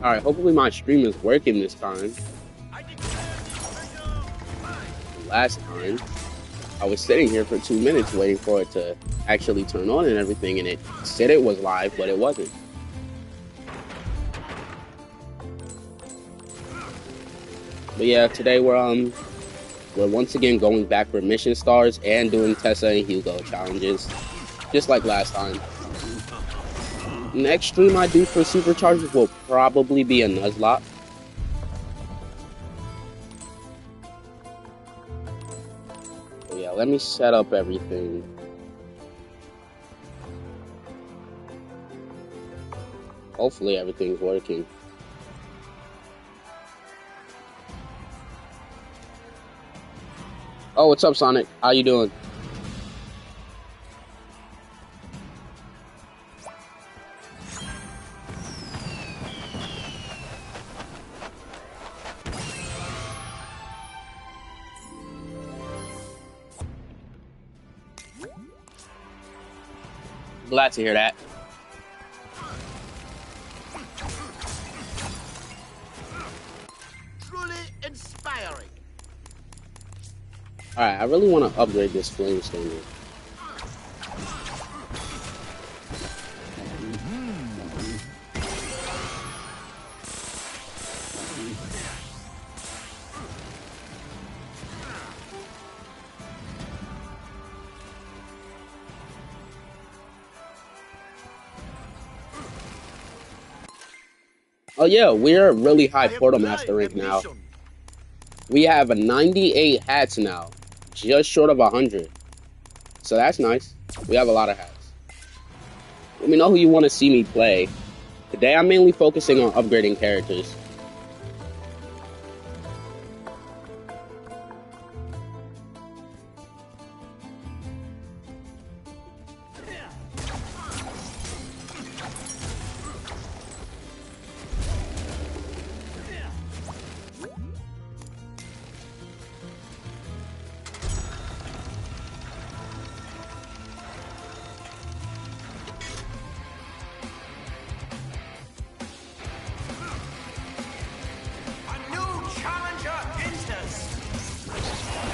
Alright, hopefully my stream is working this time. Last time, I was sitting here for 2 minutes waiting for it to actually turn on and everything, and it said it was live, but it wasn't. But yeah, today we're once again going back for mission stars and doing Tessa and Hugo challenges, just like last time. Next stream I do for SuperChargers will probably be a Nuzlocke. So yeah, let me set up everything. Hopefully everything's working. Oh, what's up, Sonic? How you doing? Glad to hear that. Truly inspiring. Alright, I really want to upgrade this flame slinger. Oh yeah, we're really high Portal Master rank now. We have a 98 hats now, just short of 100. So that's nice. We have a lot of hats. Let me know who you want to see me play. Today I'm mainly focusing on upgrading characters.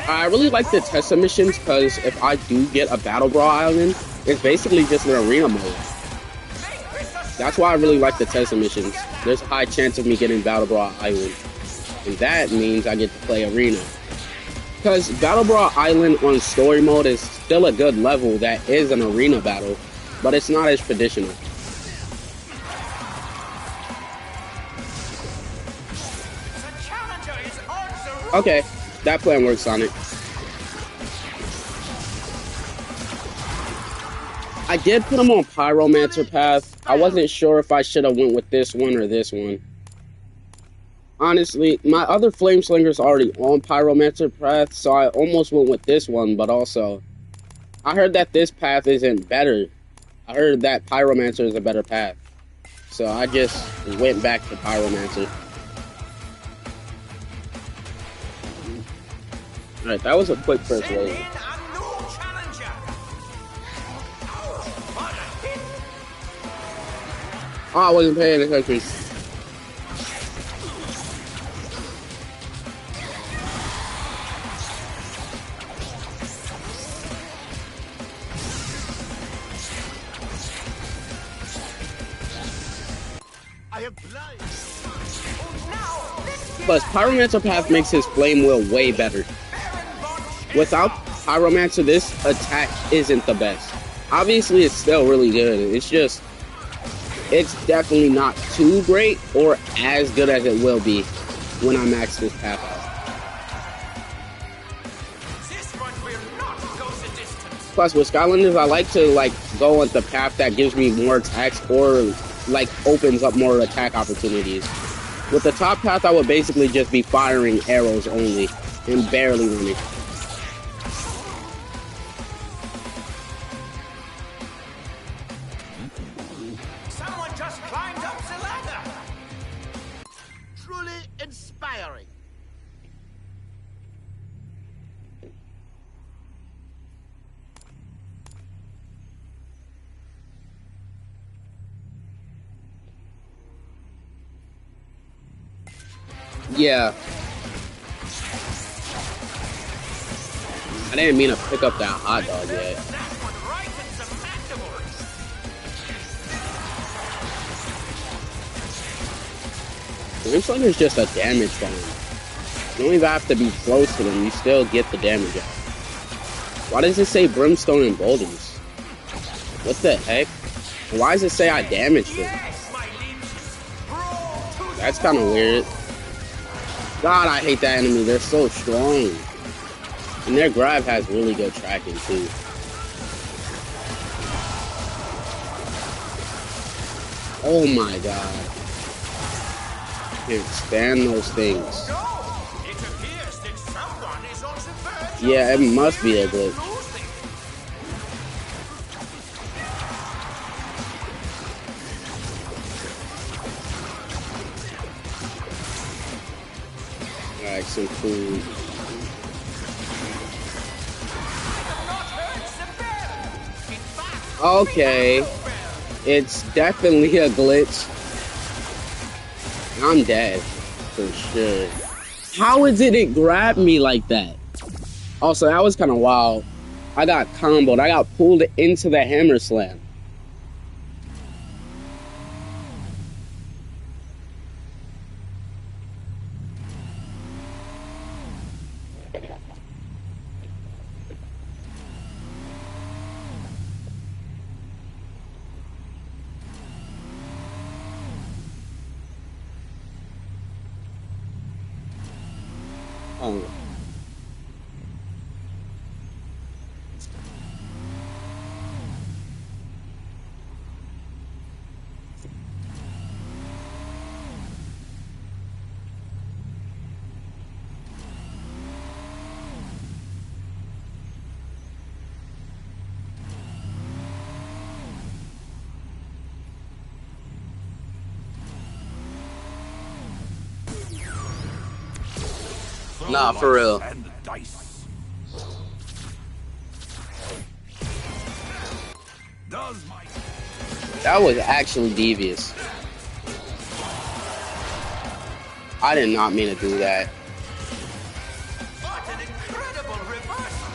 I really like the Tessa missions because if I do get a Battle Brawl Island, it's basically just an arena mode. That's why I really like the Tessa missions. There's a high chance of me getting Battle Brawl Island. And that means I get to play arena. Because Battle Brawl Island on story mode is still a good level that is an arena battle, but it's not as traditional. Okay, that plan works, Sonic. I did put him on Pyromancer path. I wasn't sure if I should have went with this one or this one. Honestly, my other Flame Slinger's already on Pyromancer path, so I almost went with this one, but also, I heard that this path isn't better. I heard that Pyromancer is a better path. So I just went back to Pyromancer. Alright, that was a quick first wave. Oh, I wasn't paying attention. Plus, Pyromancer path makes his flame wheel way better. Without Pyromancer, this attack isn't the best. Obviously, it's still really good. It's definitely not too great or as good as it will be when I max this path out. Plus, with Skylanders, I like to go on the path that gives me more attacks or opens up more attack opportunities. With the top path, I would basically just be firing arrows only and barely running. Someone just climbed up the ladder. Truly inspiring. Yeah. I didn't mean to pick up that hot dog yet. Brimstone is just a damage bomb. You don't even have to be close to them, you still get the damage out. Why does it say Brimstone and Boulders? What the heck? Why does it say I damaged them? That's kind of weird. God, I hate that enemy. They're so strong. And their grab has really good tracking, too. Oh my god. Can't stand those things. Yeah, it must be a glitch. Alright, some food. Okay. It's definitely a glitch. I'm dead. For sure. How did it grab me like that? Also, that was kind of wild. I got comboed. I got pulled into the hammer slam. Oh. Nah, for real. That was actually devious. I did not mean to do that. What an incredible reversal!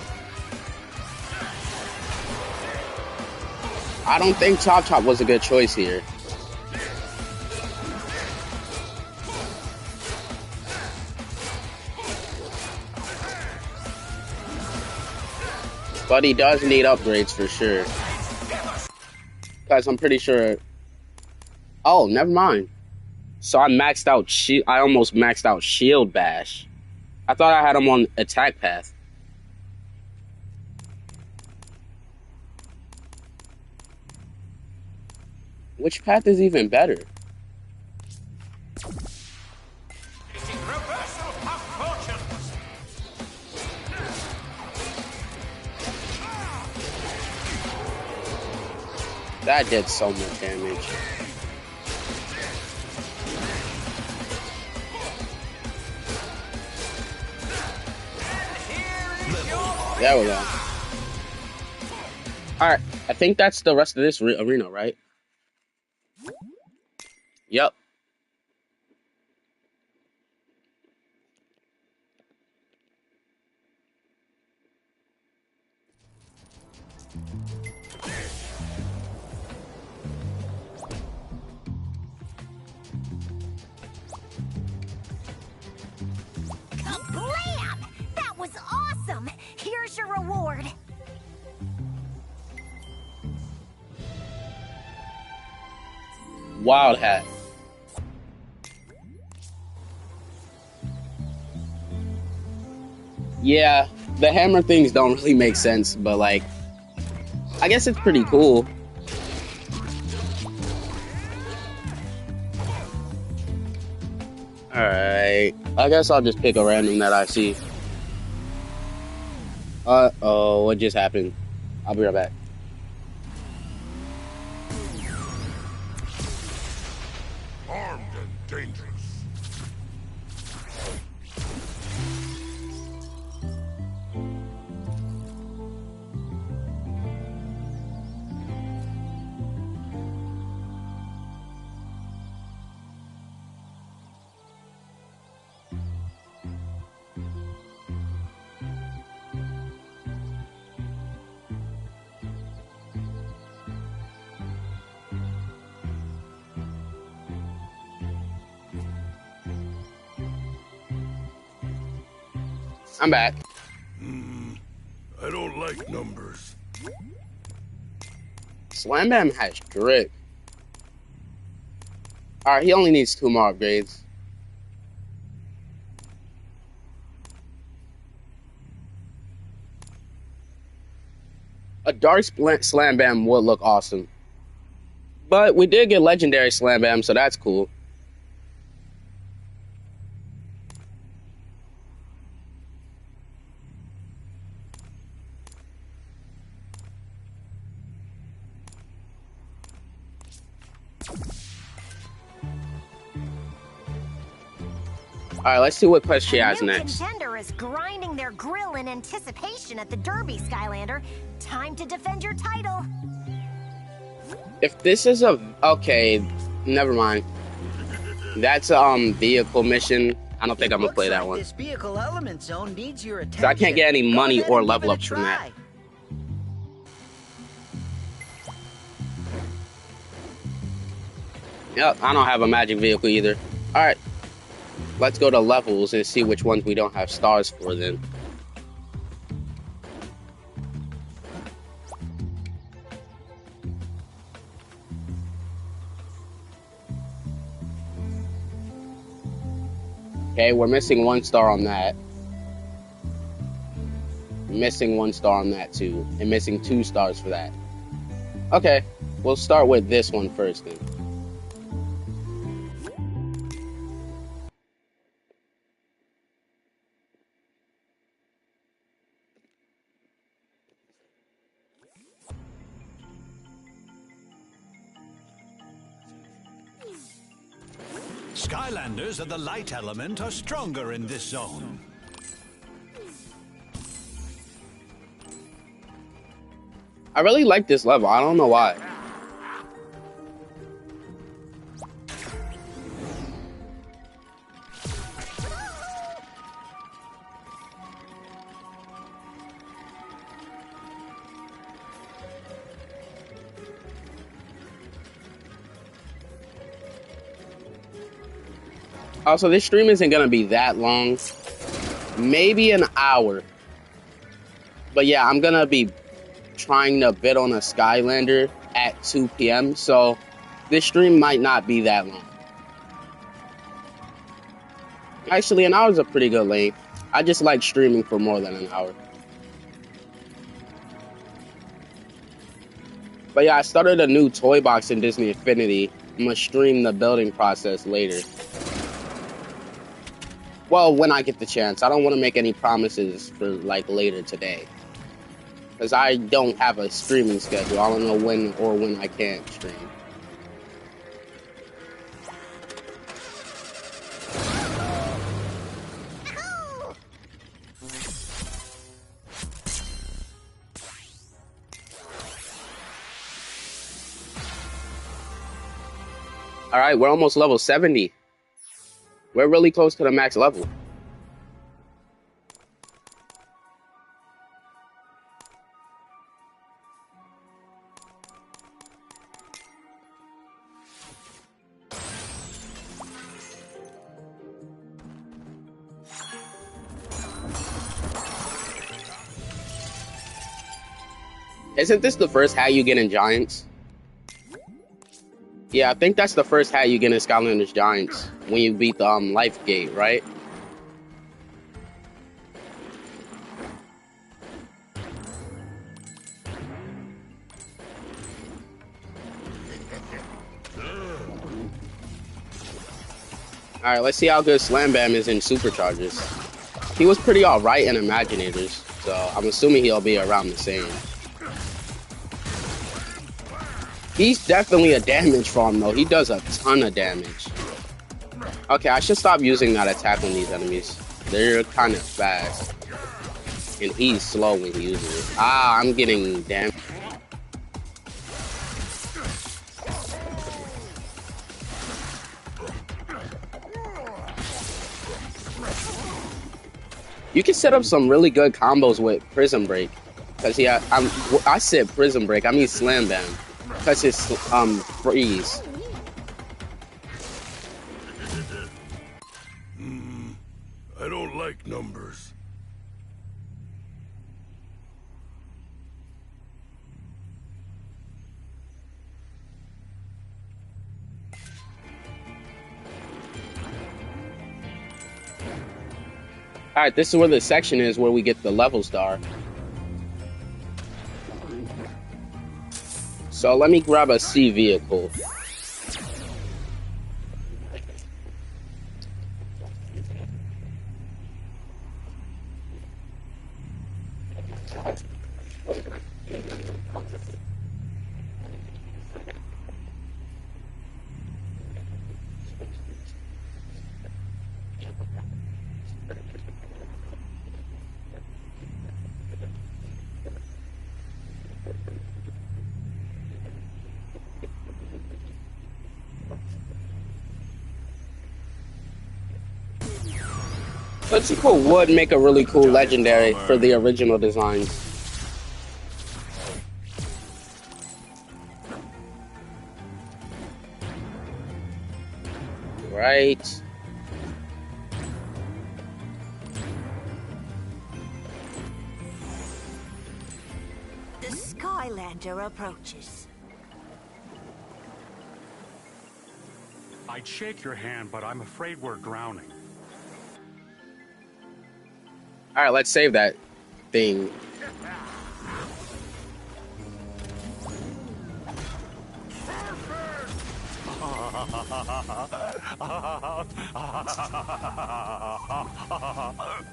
I don't think Chop Chop was a good choice here. But he does need upgrades for sure. Guys, I'm pretty sure. Oh, never mind. So I maxed out shield. I almost maxed out Shield Bash. I thought I had him on attack path. Which path is even better? Reversal of fortunes! That did so much damage. There we go. Alright, I think that's the rest of this arena, right? Yep. Kablam! That was awesome! Here's your reward. Wild Hat. Yeah, the hammer things don't really make sense, but like, I guess it's pretty cool. Alright, I guess I'll just pick a random that I see. Uh-oh, what just happened? I'll be right back. Armed and dangerous. I'm back. I don't like numbers. Slam Bam has drip. Alright, he only needs 2 more upgrades. A dark Slam Bam would look awesome. But we did get legendary Slam Bam, so that's cool. Alright, let's see what quest she has next. The new contender is grinding their grill in anticipation at the Derby, Skylander. Time to defend your title. If this is a... Okay, never mind. That's a vehicle mission. I don't think I'm gonna play that one. This vehicle element zone needs your attention. So I can't get any money or level up ups from that. Yep, I don't have a magic vehicle either. Alright. Let's go to levels and see which ones we don't have stars for then. Okay, we're missing 1 star on that. Missing 1 star on that too. And missing 2 stars for that. Okay, we'll start with this one first then. Skylanders of the light element are stronger in this zone. I really like this level. I don't know why. Also, this stream isn't gonna be that long. Maybe an hour. But yeah, I'm gonna be trying to bid on a Skylander at 2 p.m. So this stream might not be that long. Actually, an hour is a pretty good length. I just like streaming for more than an hour. But yeah, I started a new toy box in Disney Infinity. I'm gonna stream the building process later. Well, when I get the chance. I don't want to make any promises for, like, later today. Because I don't have a streaming schedule. I don't know when or when I can't stream. Alright, we're almost level 70. We're really close to the max level. Isn't this the first hat you get in Giants? Yeah, I think that's the first hat you get in Skylanders Giants when you beat the Life Gate, right? Alright, let's see how good Slam Bam is in SuperChargers. He was pretty alright in Imaginators, so I'm assuming he'll be around the same. He's definitely a damage farm though. He does a ton of damage. Okay, I should stop using that attack on these enemies. They're kind of fast. And he's slow when he uses it. Ah, I'm getting damage. You can set up some really good combos with Prism Break. Because yeah, I said Prism Break, I mean Slam Bam. Because it's freeze. I don't like numbers. Alright, this is where the section is where we get the level star. So let me grab a C vehicle. But people would make a really cool legendary for the original designs. Right. The Skylander approaches. I'd shake your hand, but I'm afraid we're drowning. Alright, let's save that thing.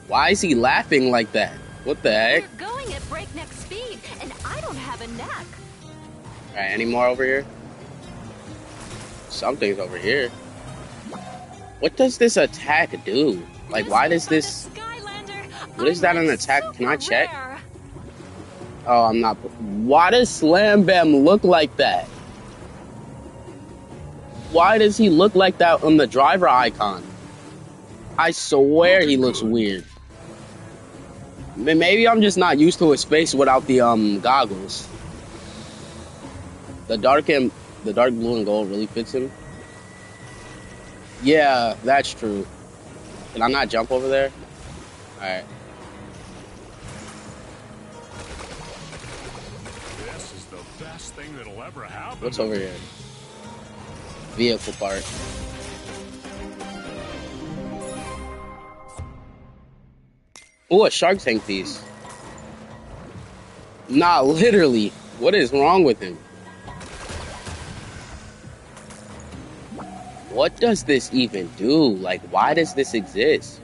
Why is he laughing like that? What the heck? You're going at breakneck speed, and I don't have a neck. Alright, any more over here? Something's over here. What does this attack do? Like, why does this... What is that an attack? Can I check? Oh, I'm not... Why does Slam Bam look like that? Why does he look like that on the driver icon? I swear he looks weird. Maybe I'm just not used to his face without the goggles. The dark blue and gold really fits him. Yeah, that's true. Can I not jump over there? Alright. This is the best thing that'll ever happen. What's over here? Vehicle part. Oh, a Shark Tank piece. Nah, literally. What is wrong with him? What does this even do? Like, why does this exist?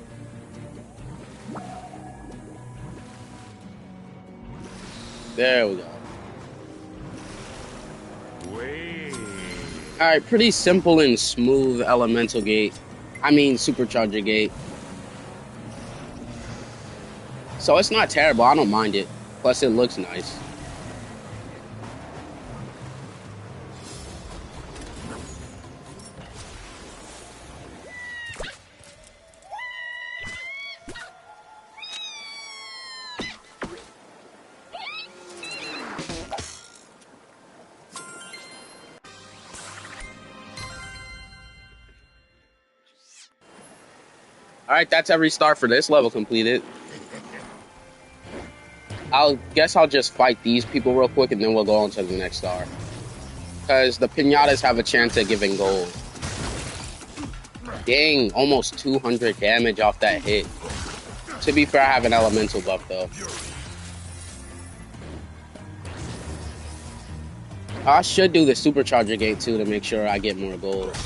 There we go. Alright, pretty simple and smooth elemental gate. I mean, supercharger gate. So it's not terrible. I don't mind it. Plus, it looks nice. Alright, that's every star for this level completed. I'll just fight these people real quick and then we'll go on to the next star. Because the pinatas have a chance at giving gold. Dang, almost 200 damage off that hit. To be fair, I have an elemental buff though. I should do the supercharger gate too to make sure I get more gold.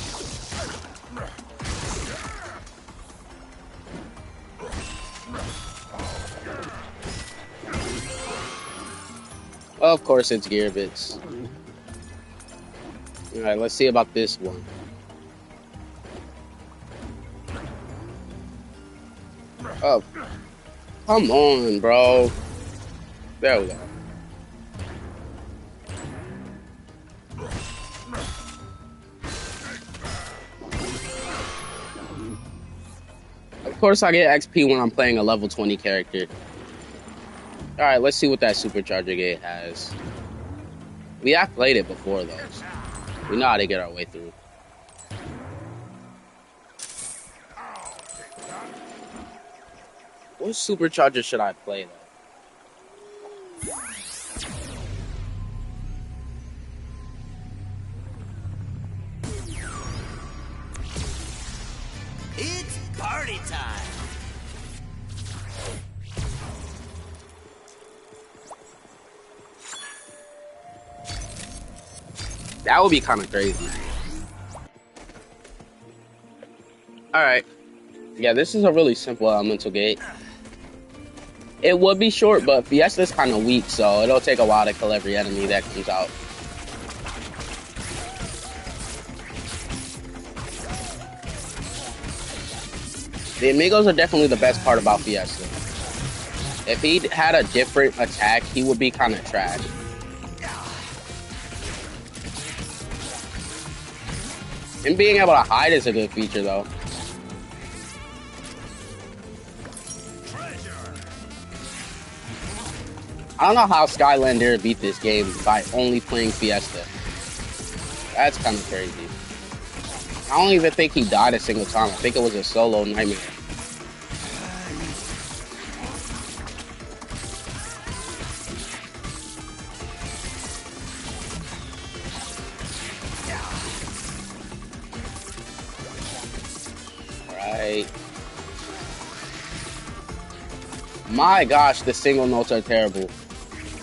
Of course, it's gear bits. Alright, let's see about this one. Oh, come on, bro. There we go. Of course, I get XP when I'm playing a level 20 character. Alright, let's see what that supercharger gate has. We have played it before, though. So we know how to get our way through. What supercharger should I play, though? It's party time. That would be kind of crazy. Alright. Yeah, this is a really simple elemental gate. It would be short, but Fiesta's kind of weak, so it'll take a while to kill every enemy that comes out. The amigos are definitely the best part about Fiesta. If he had a different attack, he would be kind of trash. Him being able to hide is a good feature, though. I don't know how Skylanders beat this game by only playing Fiesta. That's kind of crazy. I don't even think he died a single time. I think it was a solo nightmare. Alright. My gosh, the single notes are terrible.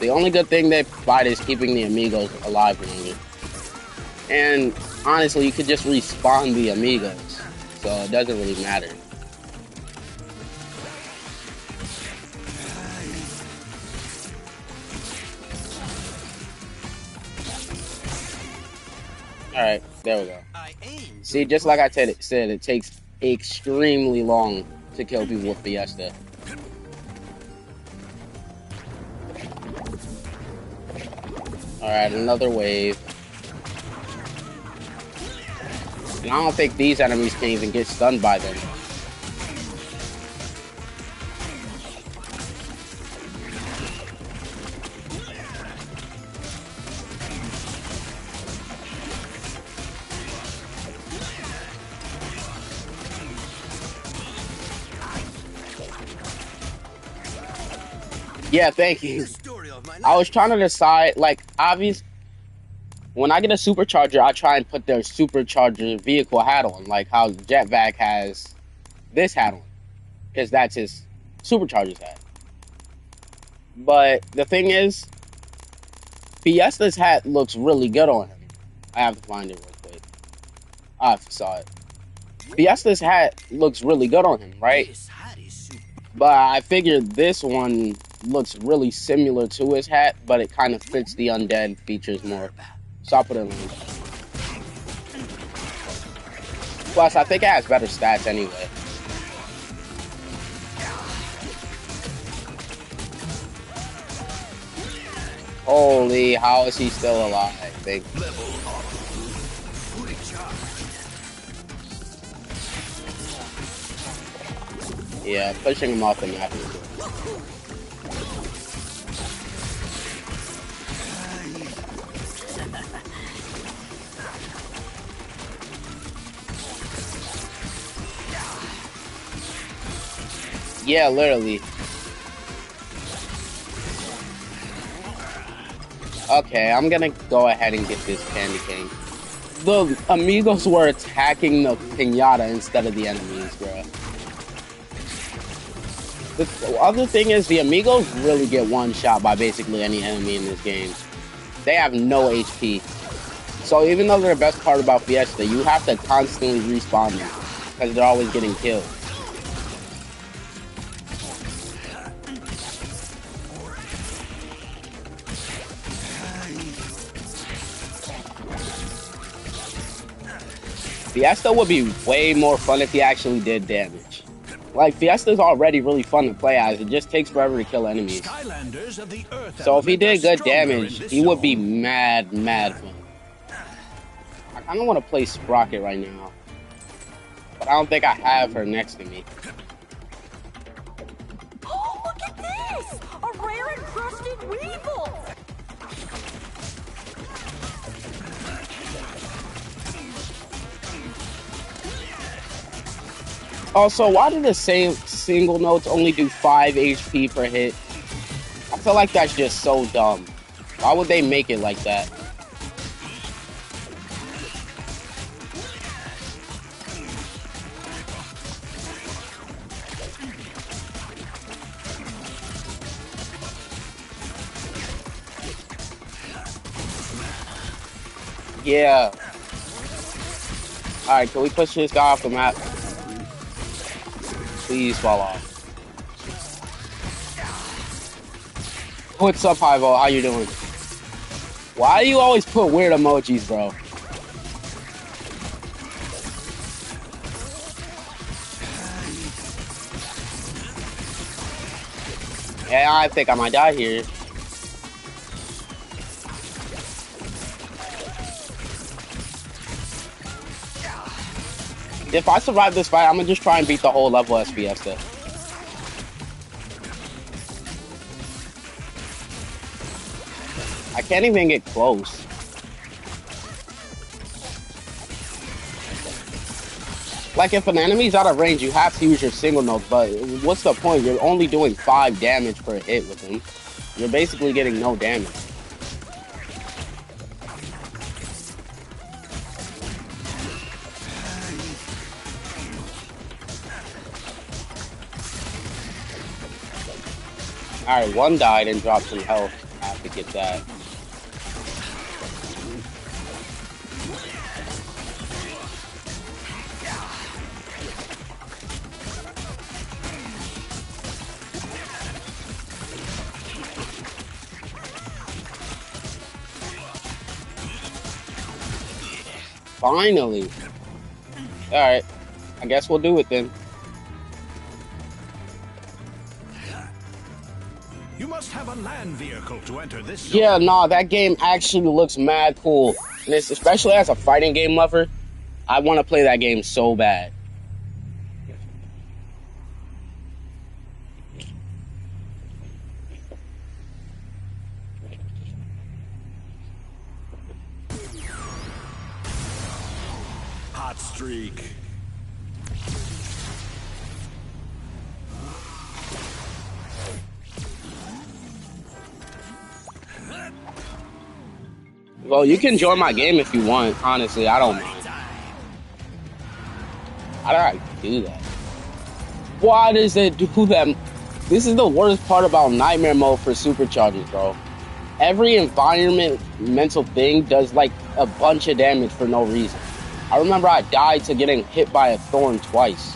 The only good thing they provide is keeping the amigos alive longer. And honestly, you could just respawn the amigos, so it doesn't really matter. Alright, there we go. See, just like I said, it takes extremely long to kill people with Fiesta. Alright, another wave. And I don't think these enemies can even get stunned by them. Yeah, thank you. I was trying to decide, like, obvious. When I get a supercharger, I try and put their supercharger vehicle hat on, like how Jetvac has this hat on, because that's his supercharger's hat. But the thing is, Fiesta's hat looks really good on him. I have to find it real quick. I saw it. Fiesta's hat looks really good on him, right? But I figured this one looks really similar to his hat, but it kind of fits the undead features more. So I'll put it in. Plus, I think it has better stats anyway. Holy, how is he still alive? I think. Yeah, pushing him off the map is good. Yeah, literally. Okay, I'm gonna go ahead and get this candy cane. The amigos were attacking the piñata instead of the enemies, bro. The other thing is, the amigos really get one shot by basically any enemy in this game. They have no HP. So even though they're the best part about Fiesta, you have to constantly respawn them, because they're always getting killed. Fiesta would be way more fun if he actually did damage. Like, Fiesta's already really fun to play as. It just takes forever to kill enemies. Skylanders of the Earth So if he did good damage, he would be zone. mad fun. I kind of want to play Sprocket right now. But I don't think I have her next to me. Oh, look at this! A rare encrusted weevil! Also, why do the same single notes only do 5 HP per hit? I feel like that's just so dumb. Why would they make it like that? Yeah. Alright, can we push this guy off the map? Please fall off. What's up, Hivo? How you doing? Why do you always put weird emojis, bro? Yeah, I think I might die here. If I survive this fight, I'm gonna just try and beat the whole level SPS stuff. I can't even get close. Like, if an enemy's out of range, you have to use your single notes, but what's the point? You're only doing 5 damage per hit with him. You're basically getting no damage. Alright, one died and dropped some health. I have to get that. Finally. Alright. I guess we'll do it then. You must have a land vehicle to enter this zone. Yeah, nah, that game actually looks mad cool. And it's, especially as a fighting game lover, I want to play that game so bad. Hot streak. Well, you can join my game if you want. Honestly, I don't mind. How do I do that? Why does it do that? This is the worst part about Nightmare Mode for Superchargers, bro. Every environmental thing does like a bunch of damage for no reason. I remember I died to getting hit by a thorn twice.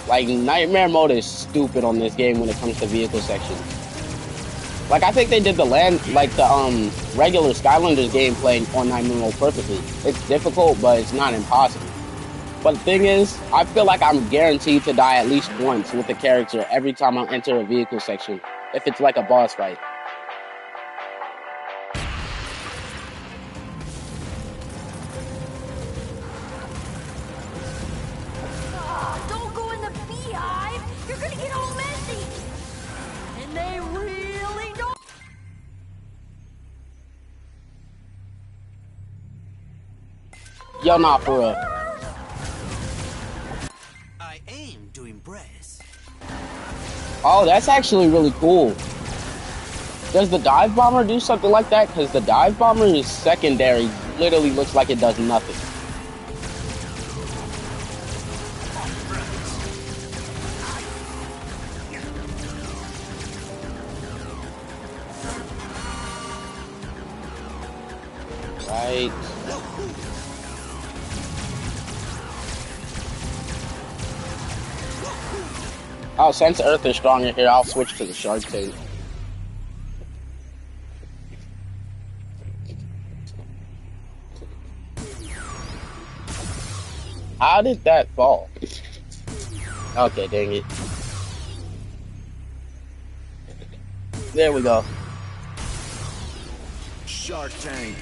Like, Nightmare Mode is stupid on this game when it comes to vehicle sections. Like, I think they did the regular Skylanders gameplay on Nightmare Mode perfectly. It's difficult, but it's not impossible. But the thing is, I feel like I'm guaranteed to die at least once with the character every time I enter a vehicle section, if it's like a boss fight. Don't go in the beehive! You're gonna get all messy! And they really don't... Yo, nah, for real. I aim to impress. Oh, that's actually really cool. Does the dive bomber do something like that? Because the dive bomber is secondary. Literally looks like it does nothing. Right. Oh, since Earth is stronger here, I'll switch to the shark tank. How did that fall? Okay, dang it. There we go. Shark Tank.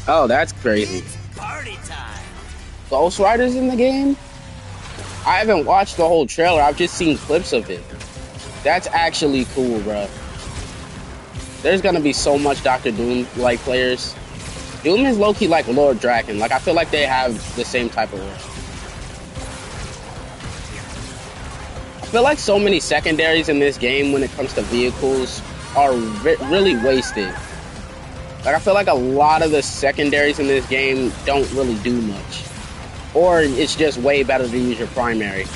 Oh, that's crazy. Party time. Ghost Rider's in the game? I haven't watched the whole trailer. I've just seen clips of it. That's actually cool, bro. There's gonna be so much Dr. Doom-like players. Doom is low-key like Lord Draken. Like, I feel like they have the same type of work. I feel like so many secondaries in this game when it comes to vehicles are really wasted. Like, I feel like a lot of the secondaries in this game don't really do much. Or it's just way better to use your primary.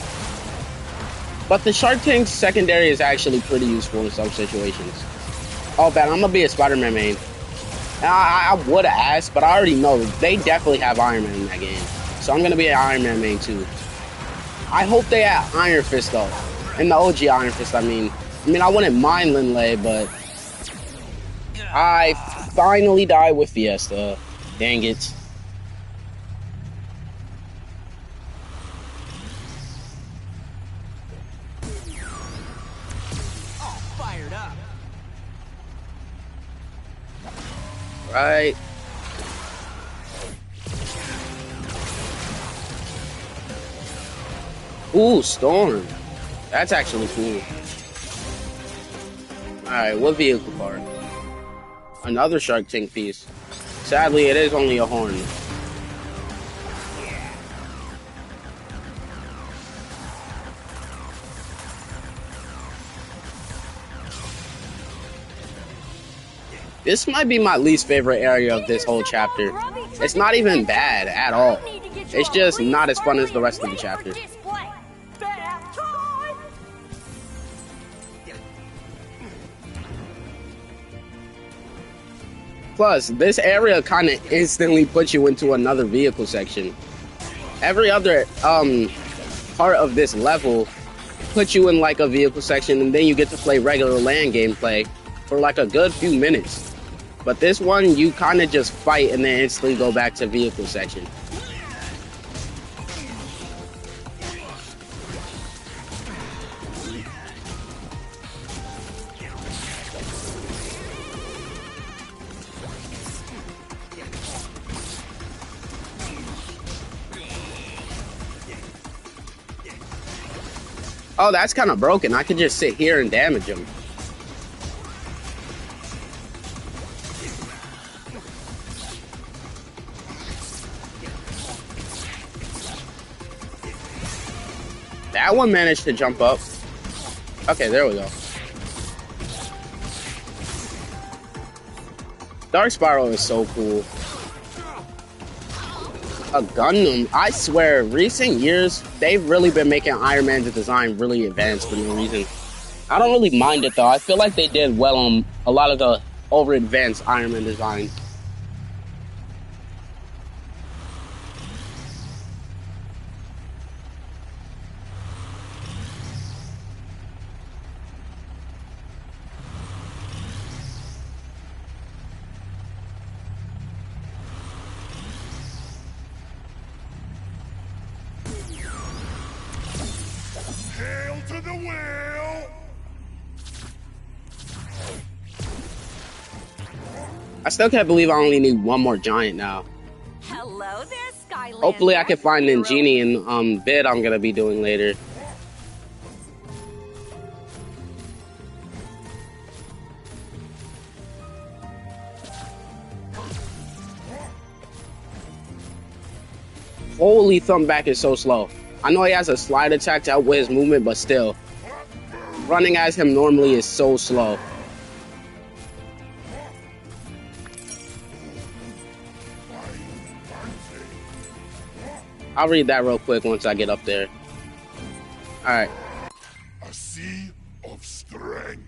But the Shark Tank secondary is actually pretty useful in some situations. Oh, bad. I'm gonna be a Spider-Man main. I would have asked, but I already know they definitely have Iron Man in that game. So I'm gonna be an Iron Man main too. I hope they add Iron Fist though. In the OG Iron Fist, I mean, I wouldn't mind Lindley, but I finally died with Fiesta. Dang it. All fired up. Right. Ooh, Storm. That's actually cool. Alright, what vehicle part? Another Shark Tank piece. Sadly, it is only a horn. This might be my least favorite area of this whole chapter. It's not even bad at all. It's just not as fun as the rest of the chapter. Plus, this area kind of instantly puts you into another vehicle section. Every other part of this level puts you in like a vehicle section, and then you get to play regular land gameplay for like a good few minutes. But this one, you kind of just fight and then instantly go back to vehicle section. Oh, that's kind of broken. I could just sit here and damage him. That one managed to jump up. Okay, there we go. Dark Spiral is so cool. A Gundam, I swear, recent years, they've really been making Iron Man's design really advanced for no reason. I don't really mind it though. I feel like they did well on a lot of the over-advanced Iron Man design. Hail to the whale! I still can't believe I only need one more giant now. Hello there, Skylanders. Hopefully I can find Ningini in bid I'm gonna be doing later. Holy, Thumbback is so slow. I know he has a slide attack to help with his movement, but still. Running as him normally is so slow. I'll read that real quick once I get up there. Alright. A sea of strength.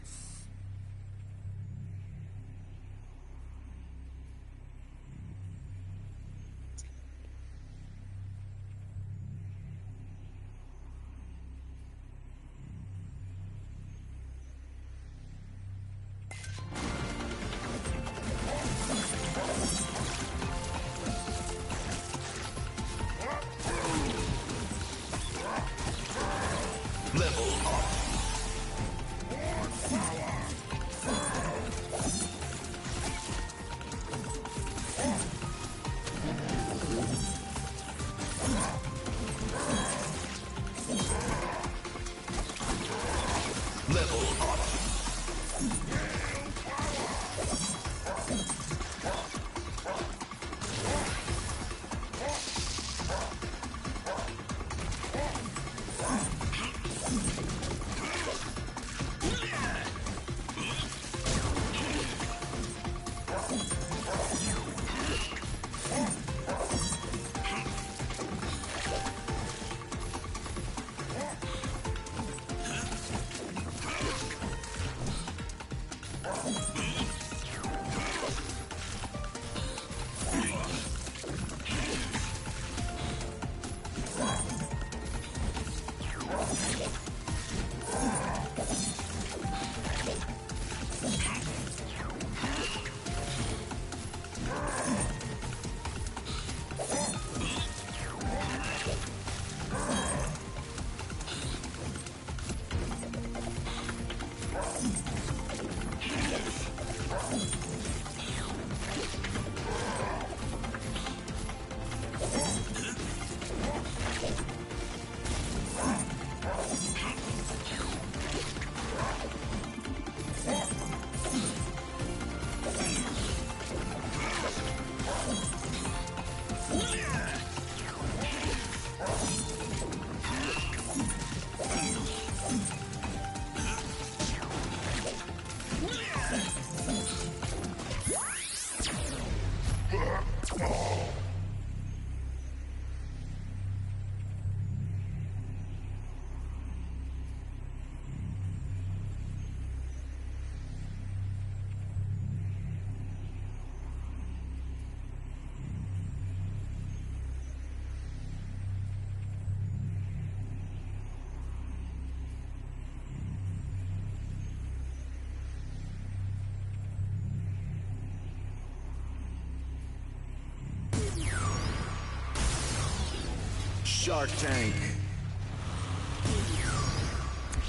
Shark Tank.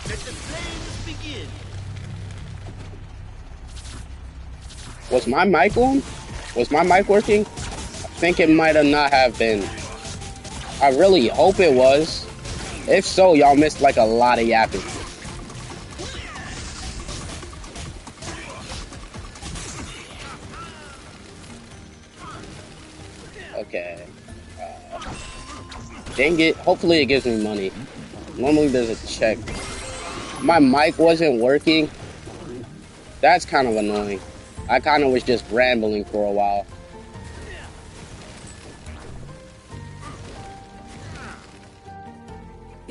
Let the flames begin. Was my mic on? Was my mic working? I think it might have not have been. I really hope it was. If so, y'all missed like a lot of yapping. Okay. Dang it. Hopefully it gives me money. Normally there's a check. My mic wasn't working. That's kind of annoying. I kind of was just rambling for a while.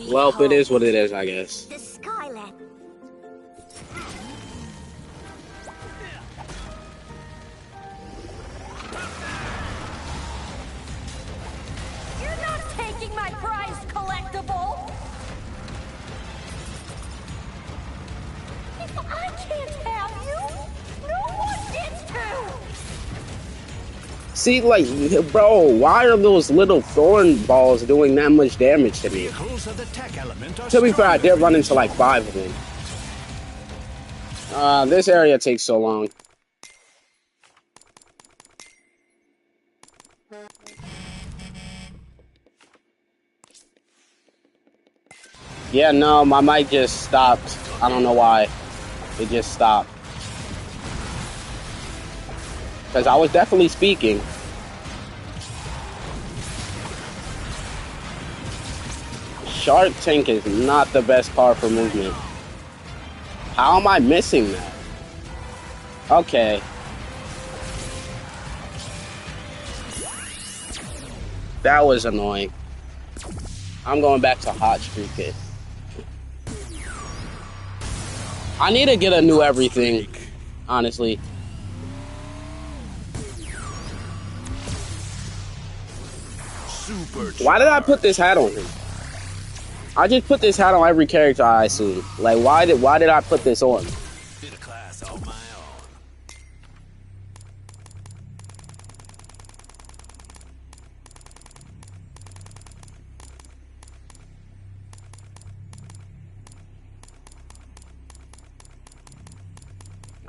Well, it is what it is, I guess. The Skyland. You're not taking my prized collectible. If I can't have you, no one gets to. See, like, bro, why are those little thorn balls doing that much damage to me? Vehicles of the tech element are To be fair, I did stronger run than into like 5 of them. This area takes so long. Yeah, no, my mic just stopped. I don't know why. It just stopped. Because I was definitely speaking. Shark Tank is not the best car for movement. How am I missing that? Okay. That was annoying. I'm going back to Hot Streak Kid. I need to get a new everything, honestly. SuperChargers. Why did I put this hat on him? I just put this hat on every character, I assume. Like, why did I put this on? Did a class on my own.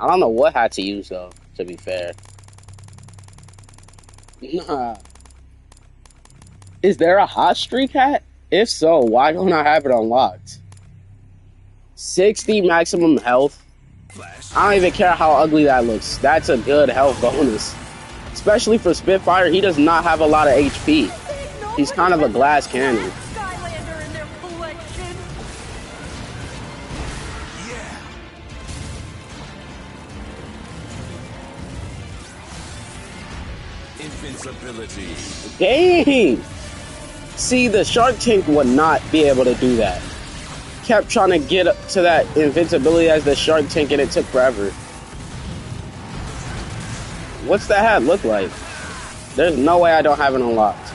I don't know what hat to use, though, to be fair. Nah. Is there a Hot Streak hat? If so, why don't I have it unlocked? 60 maximum health. I don't even care how ugly that looks. That's a good health bonus. Especially for Spitfire, he does not have a lot of HP. He's kind of a glass cannon. Skylander in their collection. Invincibility. Dang! See, the Shark Tank would not be able to do that. Kept trying to get up to that invincibility as the Shark Tank and it took forever. What's that hat look like? There's no way I don't have it unlocked.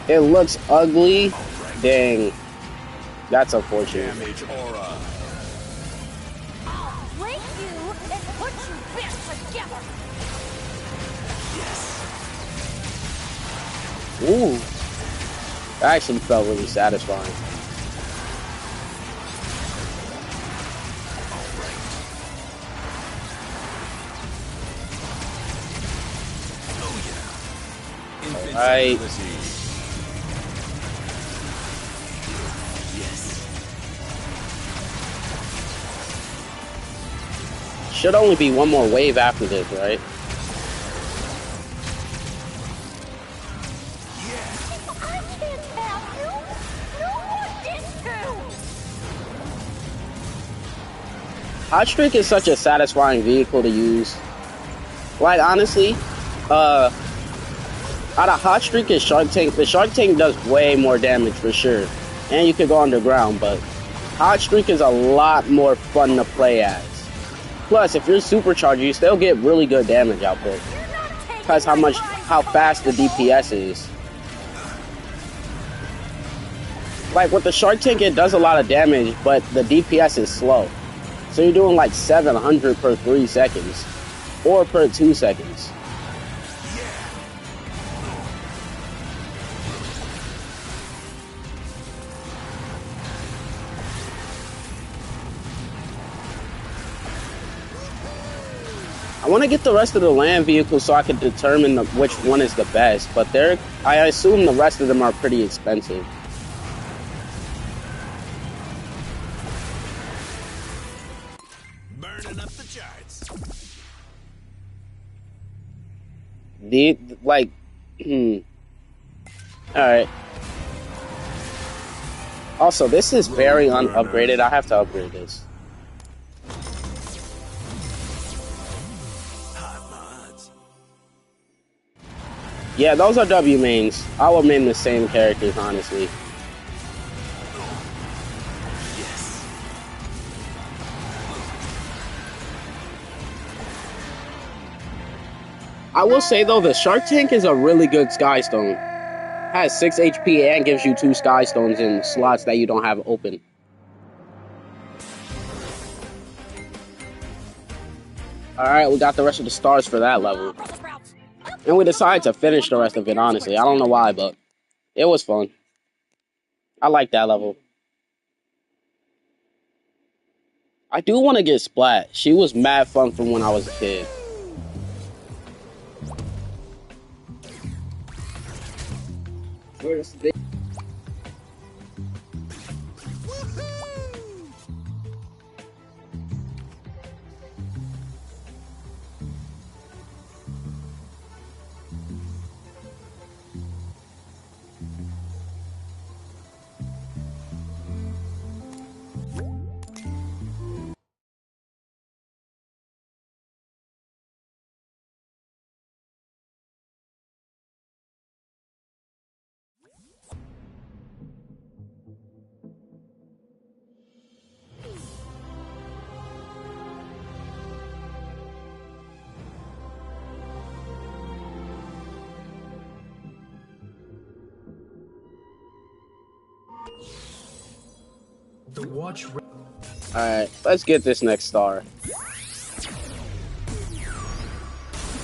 It looks ugly. Dang. That's unfortunate. Damage aura. I'll break you and put you back together. Ooh. That actually felt really satisfying. Alright. Should only be one more wave after this, right? I can't have you. No one gets to. Hot Streak is such a satisfying vehicle to use. Like, honestly, out of Hot Streak and Shark Tank, the Shark Tank does way more damage for sure. And you can go underground, but Hot Streak is a lot more fun to play as. Plus, if you're SuperCharger, you still get really good damage output. Because how fast the DPS is. Like with the Shark Tank, it does a lot of damage, but the DPS is slow. So you're doing like 700 per 3 seconds. Or per 2 seconds. I want to get the rest of the land vehicles so I can determine which one is the best, but I assume the rest of them are pretty expensive. Burning up the charts. Alright. Also, this is very unupgraded. I have to upgrade this. Yeah, those are W mains. I will main the same characters, honestly. Yes. I will say though, the Shark Tank is a really good Sky Stone. Has 6 HP and gives you 2 Sky Stones in slots that you don't have open. Alright, we got the rest of the stars for that level. And we decided to finish the rest of it, honestly. I don't know why, but it was fun. I like that level. I do want to get Splat. She was mad fun from when I was a kid. Where's the... Alright, let's get this next star.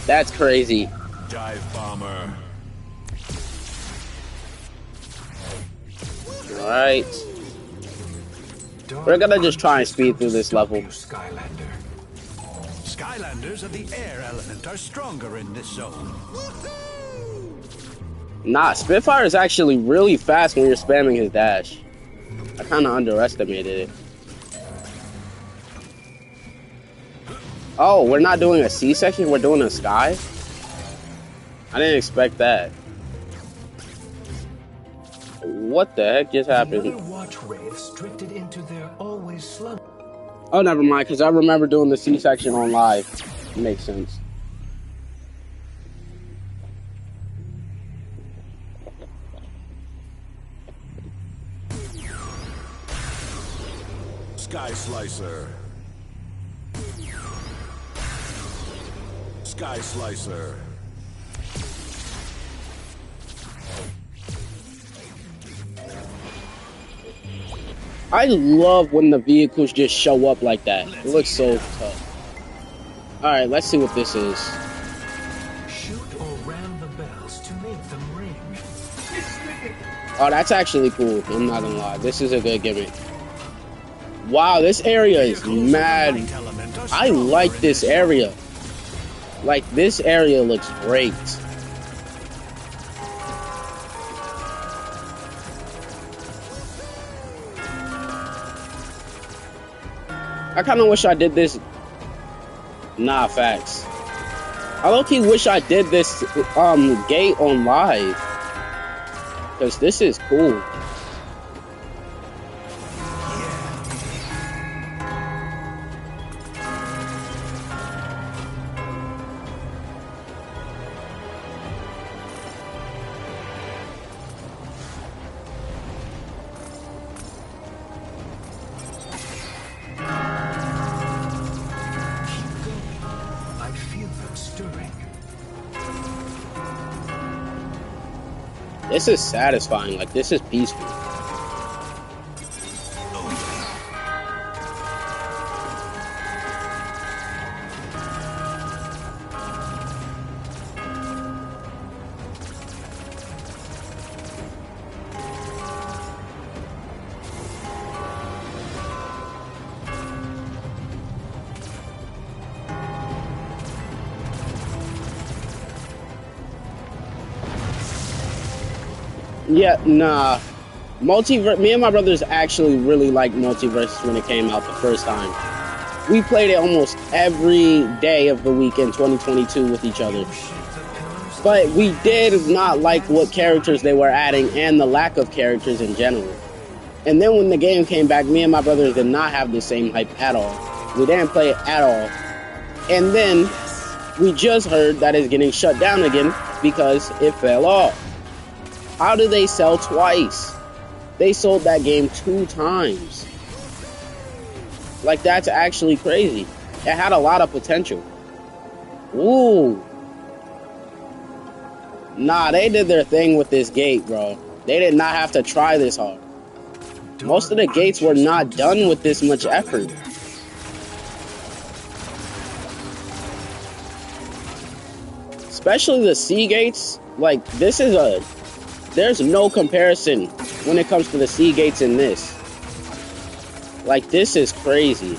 That's crazy. Dive bomber. Alright. We're gonna just try and speed through this level. Skylanders of the air element are stronger in this zone. Nah, Spitfire is actually really fast when you're spamming his dash. I kinda underestimated it. Oh, we're not doing a C section, we're doing a sky? I didn't expect that. What the heck just happened? Oh, never mind, because I remember doing the C section on live. Makes sense. Sky Slicer. Sky Slicer. I love when the vehicles just show up like that. It looks so tough. Alright, let's see what this is. Shoot or ram the bells to make them ring. Oh, that's actually cool. I'm not gonna lie. This is a good gimmick. Wow, this area is mad. I like this area. Like, this area looks great. I kind of wish I did this. Nah, facts. I low-key wish I did this gate on live. Because this is cool. This is satisfying, like this is peaceful. Yeah, nah. Multiverse. Me and my brothers actually really liked Multiverse when it came out the first time. We played it almost every day of the week in 2022 with each other. But we did not like what characters they were adding and the lack of characters in general. And then when the game came back, me and my brothers did not have the same hype at all. We didn't play it at all. And then we just heard that it's getting shut down again because it fell off. How do they sell twice? They sold that game 2 times. Like, that's actually crazy. It had a lot of potential. Ooh. Nah, they did their thing with this gate, bro. They did not have to try this hard. Most of the gates were not done with this much effort. Especially the sea gates. Like, this is a... There's no comparison when it comes to the sea gates in this. Like, this is crazy.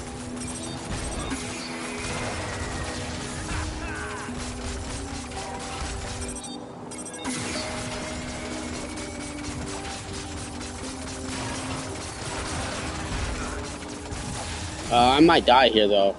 I might die here, though.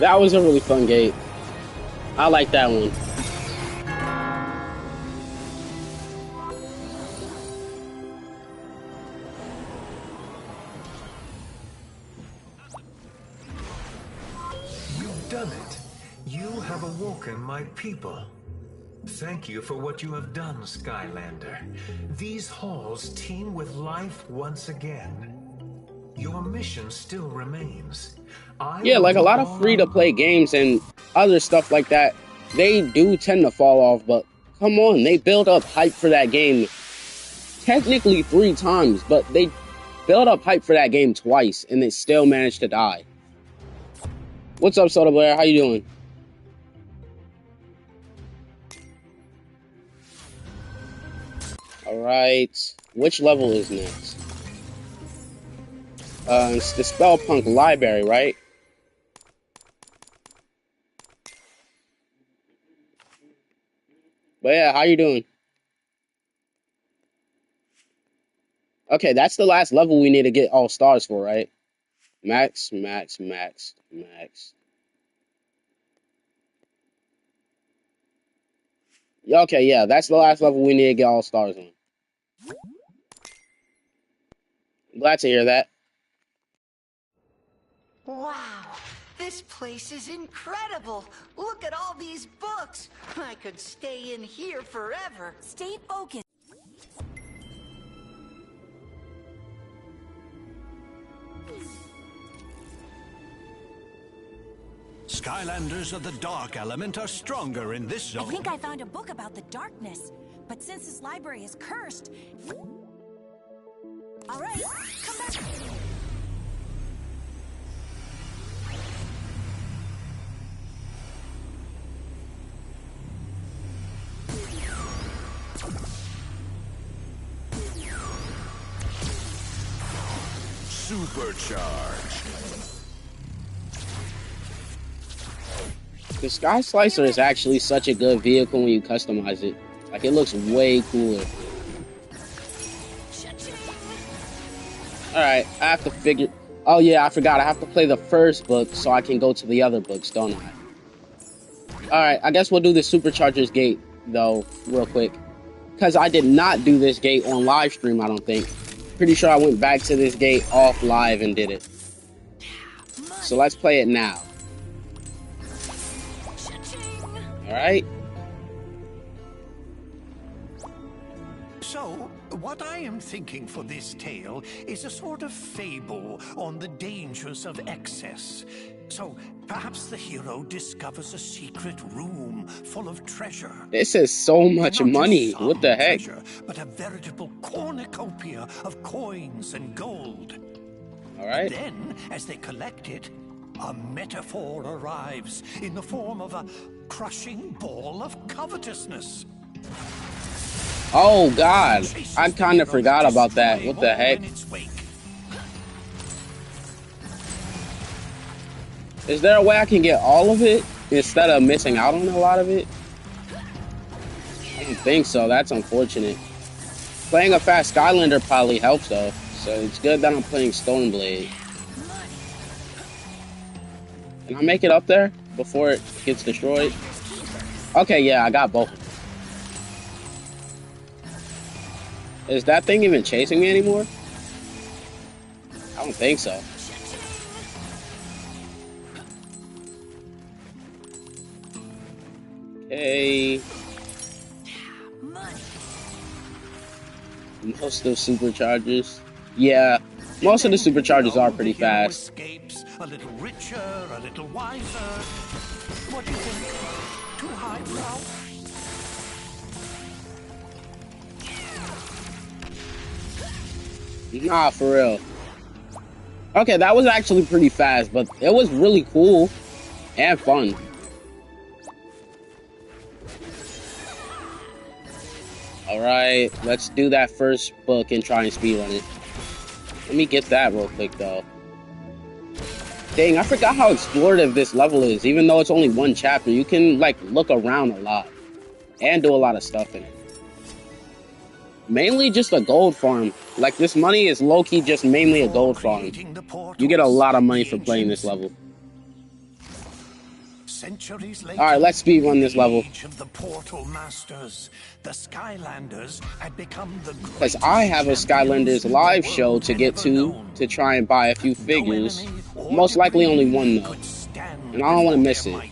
That was a really fun gate. I like that one. You've done it. You have awoken my people. Thank you for what you have done, Skylander. These halls teem with life once again. Your mission still remains. Yeah, like a lot of free-to-play games and other stuff like that, they do tend to fall off, but come on, they built up hype for that game technically 3 times, but they built up hype for that game twice, and it still managed to die. What's up, Soda Blair? How you doing? Alright, which level is next? It's the Spellpunk Library, right? But yeah, how you doing? Okay, that's the last level we need to get all stars for, right? Max. Okay, yeah, that's the last level we need to get all stars on. Glad to hear that. Wow, this place is incredible. Look at all these books. I could stay in here forever. Stay focused. Skylanders of the dark element are stronger in this I zone. think I found a book about the darkness, but since this library is cursed... All right, come back. Supercharged. The Sky Slicer is actually such a good vehicle when you customize it. Like, it looks way cooler. Alright, I have to figure... Oh yeah, I forgot. I have to play the first book so I can go to the other books, don't I? Alright, I guess we'll do the Superchargers gate, though, real quick. Because I did not do this gate on live stream, I don't think. Pretty sure I went back to this gate off live and did it. So let's play it now. Alright. So, what I am thinking for this tale is a sort of fable on the dangers of excess. So, perhaps the hero discovers a secret room full of treasure. This is so much Not just money. some What the heck? treasure, but a veritable cornucopia of coins and gold. All right. Then, as they collect it, a metaphor arrives in the form of a crushing ball of covetousness. Oh God, I kind of forgot about that. What the heck? Is there a way I can get all of it instead of missing out on a lot of it? I don't think so. That's unfortunate. Playing a fast Skylander probably helps though, so it's good that I'm playing Stoneblade. Can I make it up there before it gets destroyed? Okay, yeah, I got both. Is that thing even chasing me anymore? I don't think so. Okay. Most of the SuperChargers. Yeah, most of the SuperChargers are pretty fast. Escapes a little richer, a little wiser. What do you think? Too highbrow? Nah, for real. Okay, that was actually pretty fast, but it was really cool and fun. Alright, let's do that first book and try and speedrun it. Let me get that real quick, though. Dang, I forgot how explorative this level is. Even though it's only one chapter, you can, like, look around a lot. And do a lot of stuff in it. Mainly just a gold farm. Like, this money is low-key just mainly a gold farm. You get a lot of money for playing this level. Alright, let's speedrun this level. The portal masters, the Skylanders had become the because I have a Skylanders live show to get to try and buy a few figures. Most likely only one though. And I don't want to miss it.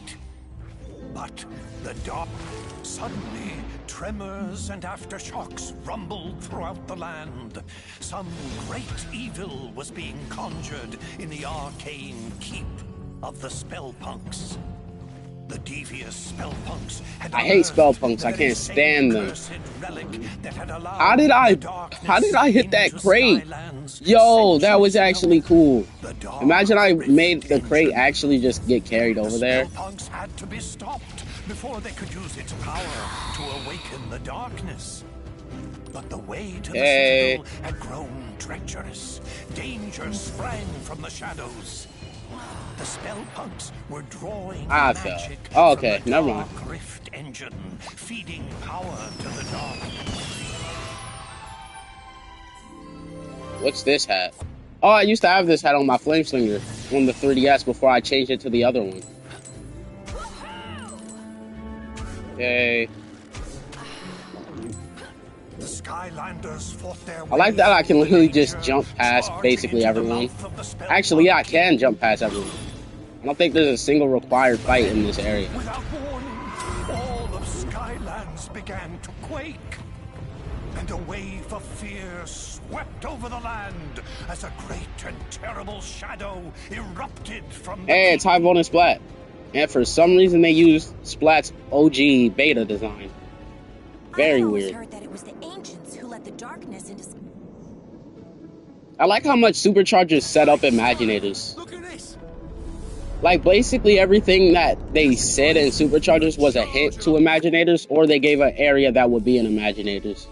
But the dark suddenly tremors and aftershocks rumbled throughout the land. Some great evil was being conjured in the arcane keep of the Spellpunks. The devious Spellpunks had I hate Spellpunks. I can't stand them. How did I hit that crate? Yo, that was actually cool. Imagine I made the crate actually just get carried over there. Spellpunks had to be stopped before they could use its power to awaken the darkness. But the way to the citadel had grown treacherous. Danger sprang from the shadows. The Spellpunks were drawing magic oh, okay, from the never dark mind. rift engine, feeding power to the darkness. What's this hat? Oh, I used to have this hat on my Flameslinger on the 3DS before I changed it to the other one. Okay. The Skylanders fought their I like that I can literally just jump past basically everyone. Actually, yeah, I can jump past everyone. I don't think there's a single required fight in this area. Without warning, all of Skylands began to quake. And a wave of fear swept over the land as a great and terrible shadow erupted from the Hey, it's High Bonus Splat. And for some reason they used Splat's OG beta design. Very weird. Heard that it was the ancients who let the darkness into. I like how much SuperChargers set up Imaginators. Look at this. Like, basically everything that they said in SuperChargers was a hint to Imaginators, or they gave an area that would be in Imaginators.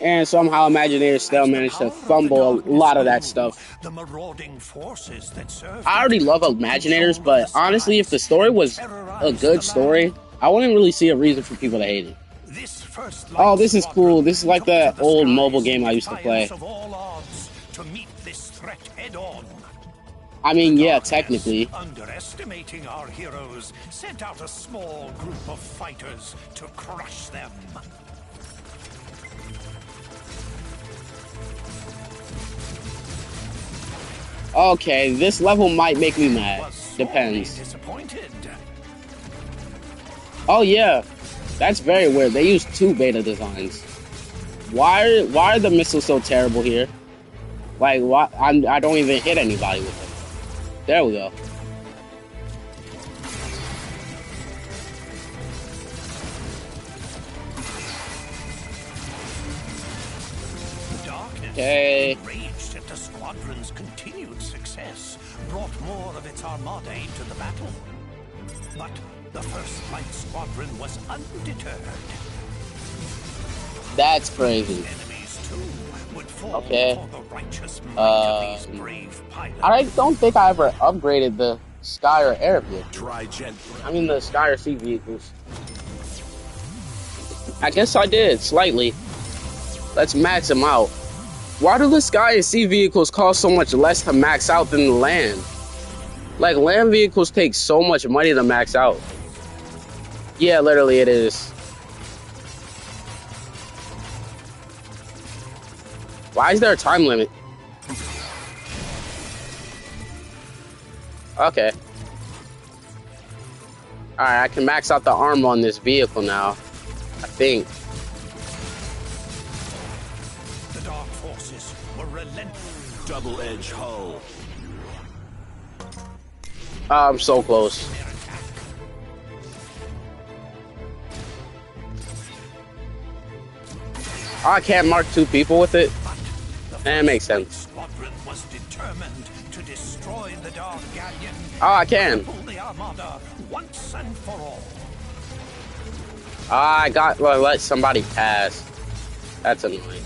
And somehow Imaginators still managed to fumble a lot of that stuff. The marauding forces that served I already love Imaginators, but honestly, if the story was a good story, I wouldn't really see a reason for people to hate it. Oh, this is cool. This is like the old mobile game I used to play. I mean, yeah, technically. Underestimating our heroes, sent out a small group of fighters to crush them. Okay, this level might make me mad. Depends. Oh yeah, that's very weird. They used two beta designs. Why are the missiles so terrible here? Like, why? I don't even hit anybody with them. There we go. Okay. Enraged at the squadron's continued success, brought more of its armada into the battle. But the First Light Squadron was undeterred. That's crazy. Enemies too would fall Okay. for the righteous might of these brave pilots. I don't think I ever upgraded the Sky or Air vehicles. Try gently. I mean the Sky or Sea vehicles. I guess I did, slightly. Let's max them out. Why do the Sky and Sea vehicles cost so much less to max out than the land? Like, land vehicles take so much money to max out. Yeah, literally it is. Why is there a time limit? Okay. Alright, I can max out the armor on this vehicle now. I think. The Dark Forces were relentless. Double-edged hull. I'm so close. I can't mark two people with it. That makes sense. Squadron was determined to destroy the Dark Galleon. Oh, I can. The Armada once and for all. I got let somebody pass. That's annoying.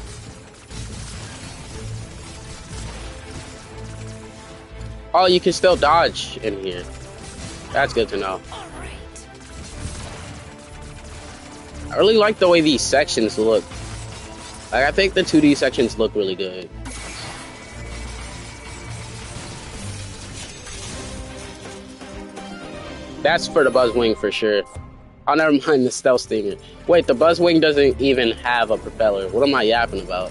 Oh, you can still dodge in here. That's good to know. I really like the way these sections look. Like, I think the 2D sections look really good. That's for the Buzzwing for sure. Oh, never mind the Stealth Stinger. Wait, the Buzzwing doesn't even have a propeller. What am I yapping about?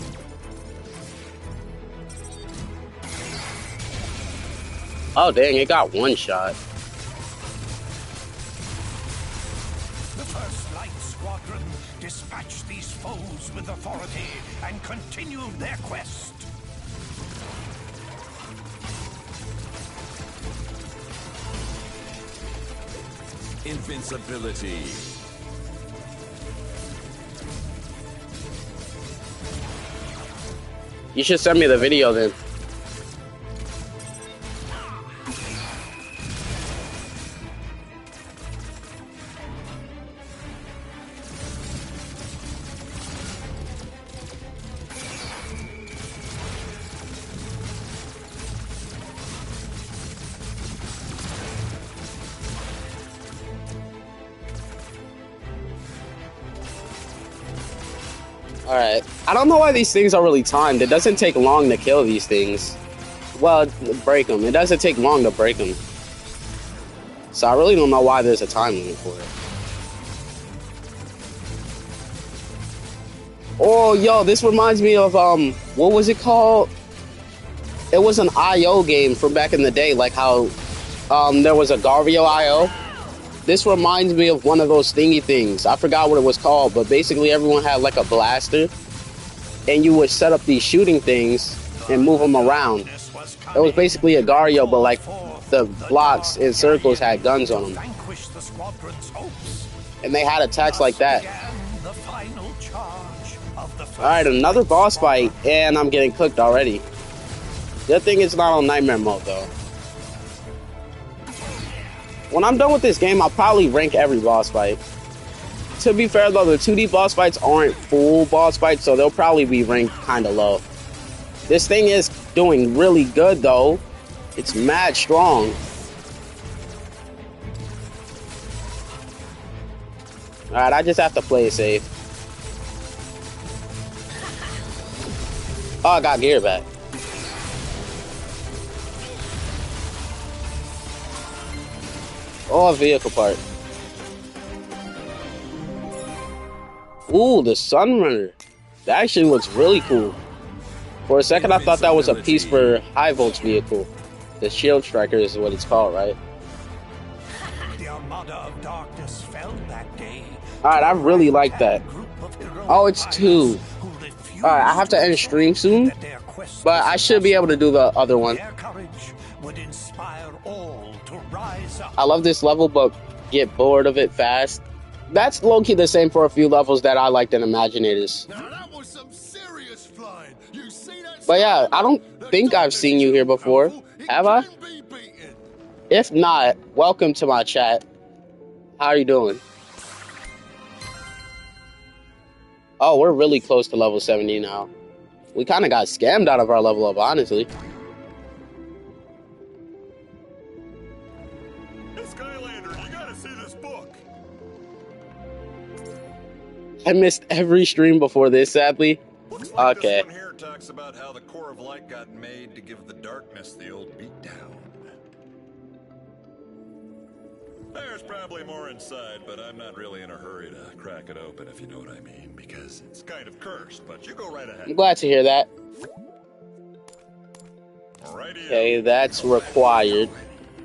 Oh, dang, it got one shot. The First Light Squadron dispatched these foes with authority and continued their quest. Invincibility. You should send me the video then. Alright. I don't know why these things are really timed. It doesn't take long to kill these things. Well, break them. It doesn't take long to break them. So I really don't know why there's a time limit for it. Oh, yo, this reminds me of, what was it called? It was an IO game from back in the day, like how, there was a Garvio IO. This reminds me of one of those thingy things. I forgot what it was called, but basically everyone had like a blaster, and you would set up these shooting things and move them around. It was basically a Gario, but like the blocks and circles had guns on them. And they had attacks like that. Alright, another boss fight, and I'm getting cooked already. Good thing it's not on Nightmare mode though. When I'm done with this game, I'll probably rank every boss fight. To be fair though, the 2D boss fights aren't full boss fights, so they'll probably be ranked kinda low. This thing is doing really good though. It's mad strong. Alright, I just have to play it safe. Oh, I got gear back. Oh, a vehicle part. Ooh, the Sunrunner. That actually looks really cool. For a second, I thought that was a piece for High Volt's vehicle. The Shield Striker is what it's called, right? The Armada of Darkness fell that day. Alright, I really like that. Oh, it's 2. Alright, I have to end stream soon, but I should be able to do the other one. Their courage would inspire all to rise up. I love this level, but get bored of it fast. That's low-key the same for a few levels that I liked in Imaginators. Now that was some serious flying. You see that? But yeah, I don't think I've seen you here before. Have I? If not, welcome to my chat. How are you doing? Oh, we're really close to level 70 now. We kind of got scammed out of our level up, honestly. Hey, Skylander, you gotta see this book. I missed every stream before this, sadly. Looks like Okay. this one here talks about how the core of light got made to give the darkness the old beatdown. There's probably more inside, but I'm not really in a hurry to crack it open, if you know what I mean, because it's kind of cursed, but you go right ahead. I'm glad to hear that. Alrighty. Okay, that's required.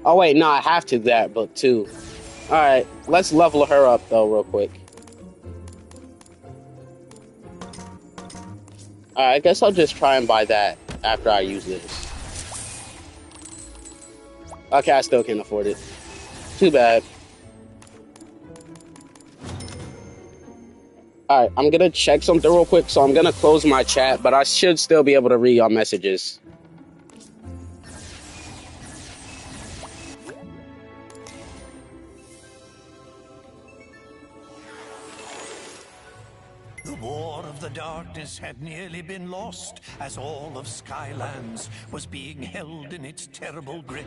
Oh wait, no, I have to that book too. Alright, let's level her up though real quick. Alright, I guess I'll just try and buy that after I use this. Okay, I still can't afford it. Too bad. Alright, I'm gonna check something real quick, so I'm gonna close my chat, but I should still be able to read your messages. The War of the Darkness had nearly been lost, as all of Skylands was being held in its terrible grip.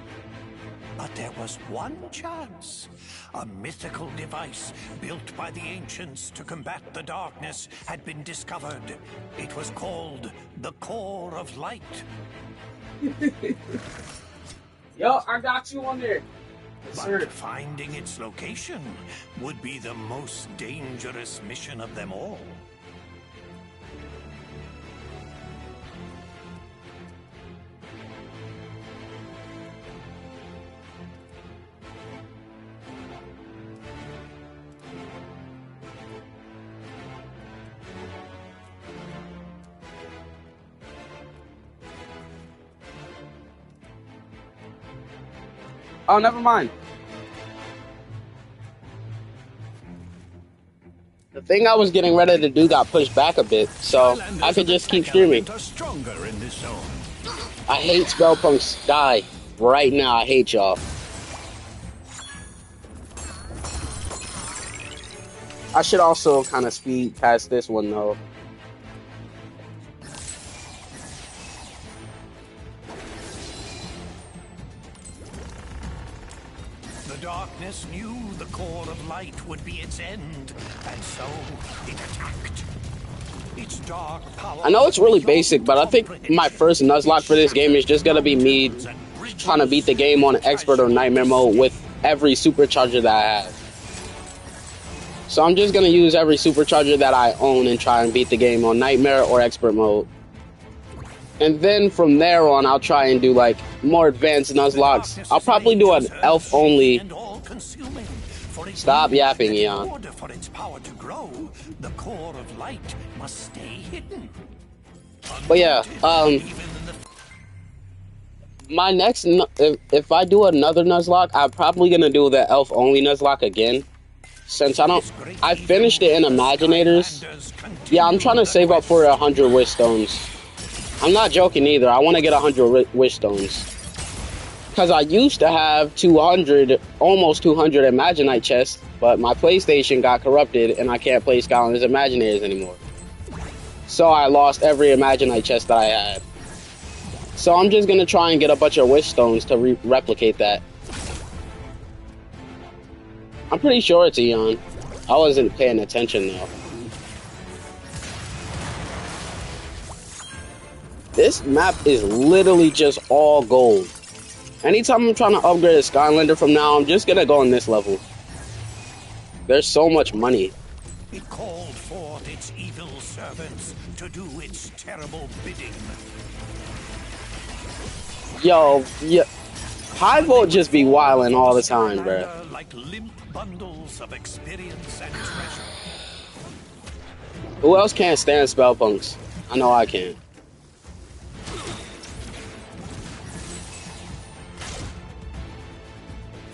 But there was one chance. A mythical device built by the ancients to combat the darkness had been discovered. It was called the Core of Light. Yo, I got you on there. But finding its location would be the most dangerous mission of them all. Oh, never mind. The thing I was getting ready to do got pushed back a bit, so I could just keep streaming. Stronger in this zone. I hate Spellpunks die right now. I hate y'all. I should also kind of speed past this one though. The darkness knew the core of light would be its end, and so it attacked. Its dark power. I know it's really basic, but I think my first Nuzlocke for this game is just gonna be me trying to beat the game on Expert or Nightmare mode with every Supercharger that I have. So I'm just gonna use every Supercharger that I own and try and beat the game on Nightmare or Expert mode. And then from there on, I'll try and do like more advanced Nuzlocks. I'll probably do an elf only. Stop yapping, Eon. In order for its power to grow, the core of light must stay hidden. But yeah, my next, if I do another Nuzlocke, I'm probably gonna do the elf only Nuzlocke again. Since I finished it in Imaginators. Yeah, I'm trying to save up for 100 wish stones. I'm not joking either. I want to get 100 wish stones. Because I used to have 200, almost 200 Imaginite chests, but my PlayStation got corrupted and I can't play Skylanders Imaginators anymore. So I lost every Imaginite chest that I had. So I'm just going to try and get a bunch of wish stones to replicate that. I'm pretty sure it's Eon. I wasn't paying attention though. This map is literally just all gold. Anytime I'm trying to upgrade a Skylander from now, I'm just gonna go on this level. There's so much money. It called forth its evil servants to do its terrible bidding. Yo, yeah. High Volt just be wildin' all the time, bruh. Like limp bundles of experience and treasure. Who else can't stand Spellpunks? I know I can.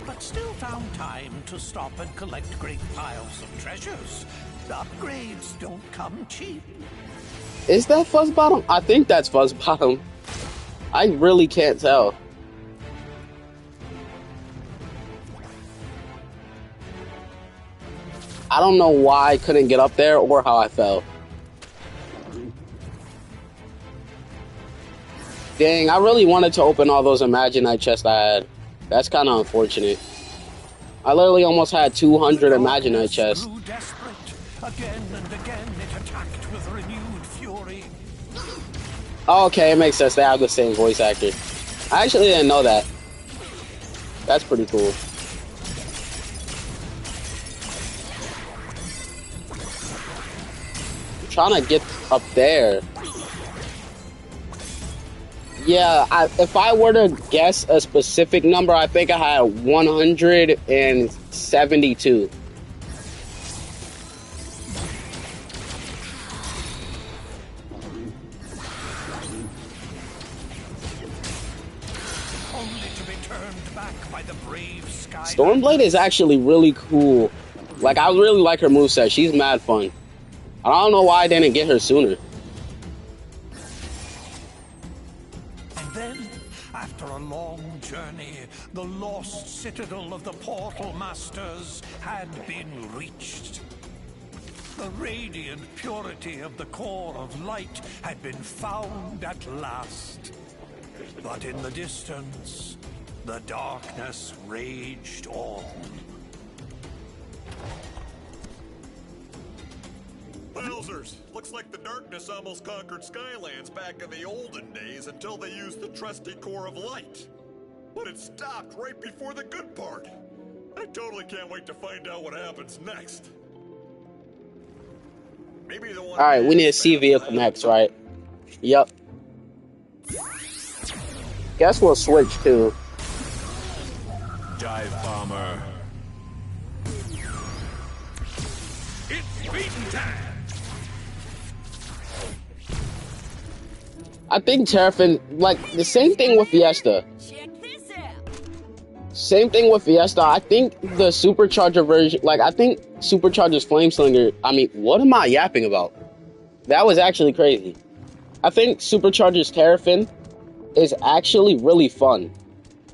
But still found time to stop and collect great piles of treasures. The upgrades don't come cheap. Is that Fuzz Bottom? I think that's Fuzz Bottom. I really can't tell. I don't know why I couldn't get up there or how I fell. Dang, I really wanted to open all those Imaginite chests I had. That's kind of unfortunate. I literally almost had 200 Imaginite chests. Grew desperate. Again and again it attacked with renewed fury. Oh, okay, it makes sense. They have the same voice actor. I actually didn't know that. That's pretty cool. I'm trying to get up there. Yeah, if I were to guess a specific number, I think I had 172. Only to be turned back by the brave Skylanders. Stormblade is actually really cool. Like, I really like her moveset. She's mad fun. I don't know why I didn't get her sooner. After a long journey, the lost citadel of the Portal Masters had been reached. The radiant purity of the core of light had been found at last. But in the distance, the darkness raged on. Wowzers! Looks like the darkness almost conquered Skylands back in the olden days until they used the trusty core of light. But it stopped right before the good part. I totally can't wait to find out what happens next. Maybe the one. Alright, we need a C vehicle next, right? Yup. Guess we'll switch to Dive Bomber. It's beating time. I think Terrafin, like, the same thing with Fiesta. Same thing with Fiesta. I think the Supercharger version, like, I think Supercharger's Flameslinger, I mean, what am I yapping about? That was actually crazy. I think Supercharger's Terrafin is actually really fun.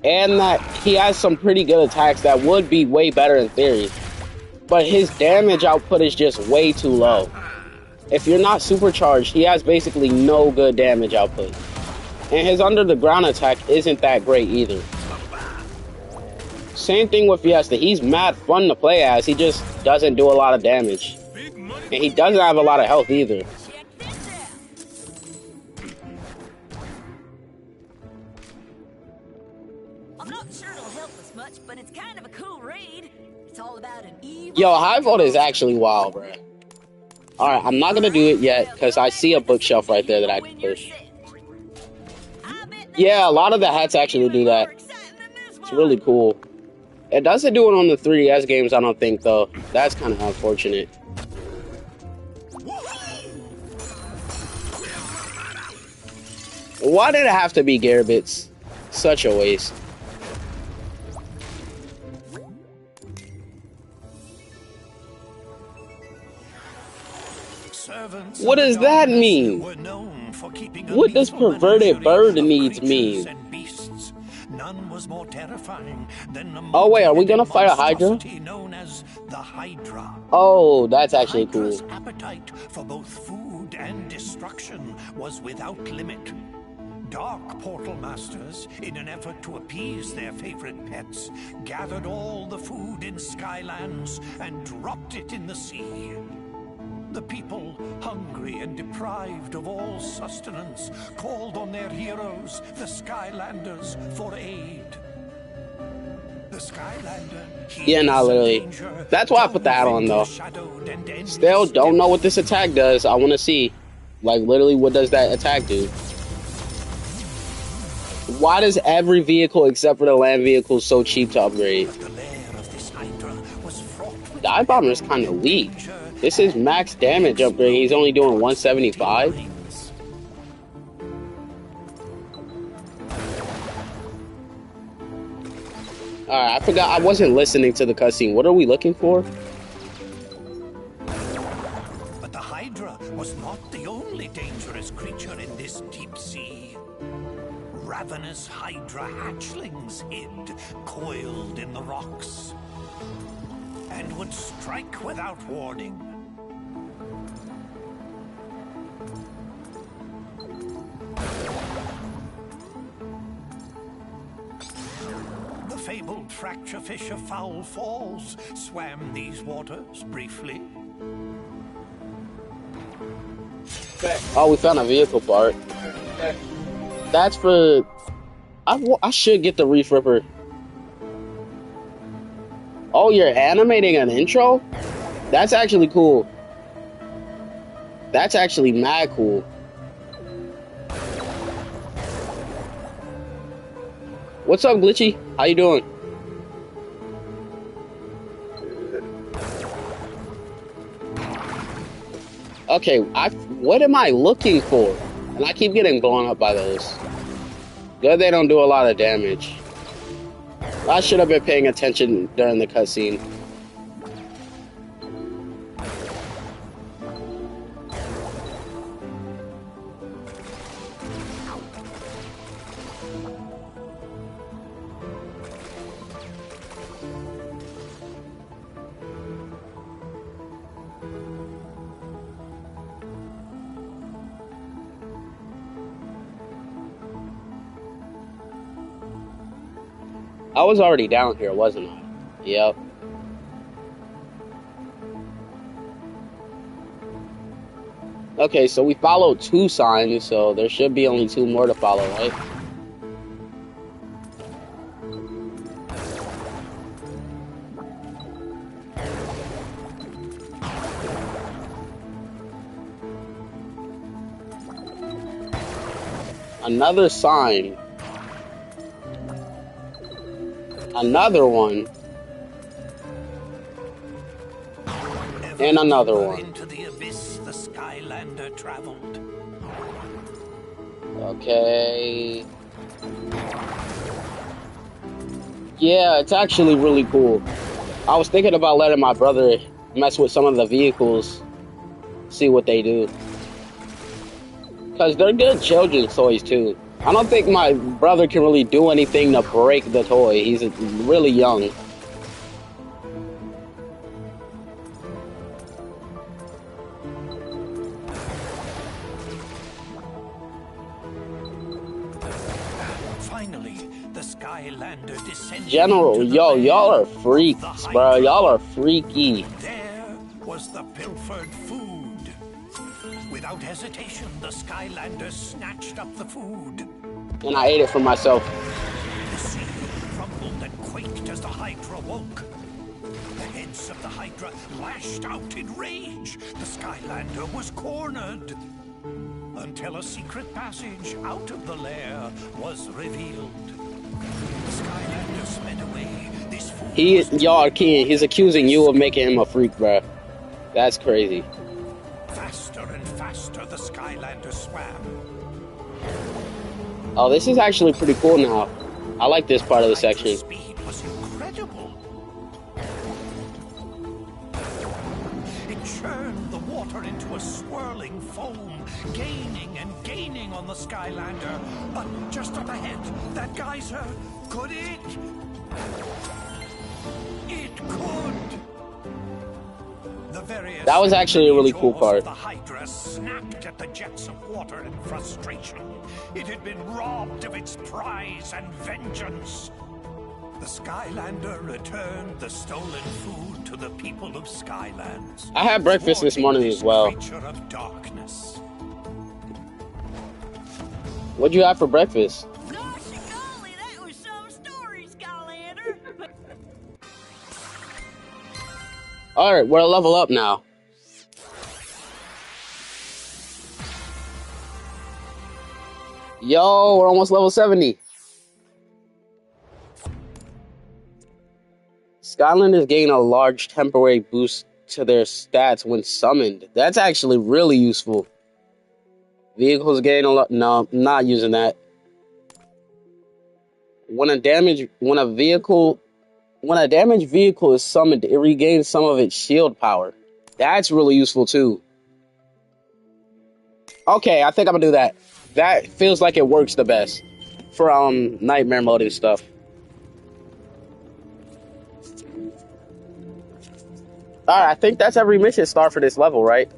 And that he has some pretty good attacks that would be way better in theory. But his damage output is just way too low. If you're not supercharged, he has basically no good damage output. And his under the ground attack isn't that great either. Same thing with Fiesta. He's mad fun to play as. He just doesn't do a lot of damage. And he doesn't have a lot of health either. I'm not sure it'll help us much, but it's kind of a cool read. It's all about an evil. Yo, High Vault is actually wild, bro. Alright, I'm not gonna do it yet, because I see a bookshelf right there that I can push. Yeah, a lot of the hats actually do that. It's really cool. It doesn't do it on the 3DS games, I don't think, though. That's kind of unfortunate. Why did it have to be Garabits? Such a waste. What does that mean? What does perverted bird needs mean? None was more terrifying than the oh wait, are we gonna fight a Hydra? Known as the Hydra. Oh, that's actually Hydra's cool. appetite for both food and destruction was without limit. Dark Portal Masters, in an effort to appease their favorite pets, gathered all the food in Skylands and dropped it in the sea. The people, hungry and deprived of all sustenance, called on their heroes, the Skylanders, for aid. The Skylander, Yeah, not literally. That's why I put the hat on, though. Still don't know what this attack does. I want to see. Like, literally, what does that attack do? Why does every vehicle except for the land vehicle so cheap to upgrade? Dive Bomber is kind of weak. This is max damage upgrade. He's only doing 175. Alright, I forgot. I wasn't listening to the cutscene. What are we looking for? But the Hydra was not the only dangerous creature in this deep sea. Ravenous Hydra hatchlings hid, coiled in the rocks, and would strike without warning. The fabled fracture fish of Foul Falls swam these waters briefly. Oh, we found a vehicle part. That's for... I should get the Reef Ripper. Oh, you're animating an intro? That's actually cool. That's actually mad cool. What's up, Glitchy? How you doing? Okay, what am I looking for? And I keep getting blown up by those. Good they don't do a lot of damage. I should have been paying attention during the cutscene. I was already down here, wasn't I? Yep. Okay, so we followed 2 signs, so there should be only 2 more to follow, right? Another sign. Another one. And another one. Into the abyss the Skylander traveled. Okay. Yeah, it's actually really cool. I was thinking about letting my brother mess with some of the vehicles, see what they do. Because they're good children's toys too. I don't think my brother can really do anything to break the toy. He's really young. Finally, the Skylander descended. General, yo, y'all are freaks, bro. Y'all are freaky. There was the pilfered food. Without hesitation, the Skylander snatched up the food. And I ate it for myself. The sea crumbled and quaked as the Hydra woke. The heads of the Hydra lashed out in rage. The Skylander was cornered. Until a secret passage out of the lair was revealed. The Skylander sped away. This food Y'all are kidding. He's accusing you of making him a freak, bro. That's crazy. Faster and faster the Skylander swam. Oh, this is actually pretty cool now. I like this part of the section. Speed was incredible. It churned the water into a swirling foam, gaining and gaining on the Skylander. But just up ahead, that geyser, could it? It could. That was actually a really cool part. The Hydra snapped at the jets of water in frustration. It had been robbed of its prize and vengeance. The Skylander returned the stolen food to the people of Skylands. I had breakfast this morning as well. Creature of darkness. What'd you have for breakfast? Gosh golly, that was some story, Skylander. Alright, we're a level up now. Yo, we're almost level 70. Skylanders gain a large temporary boost to their stats when summoned. That's actually really useful. Vehicles gain a lot. No, not using that. When a vehicle When a damaged vehicle is summoned, it regains some of its shield power. That's really useful too. Okay, I think I'm gonna do that. That feels like it works the best for nightmare mode and stuff. Alright, I think that's every mission star for this level, right?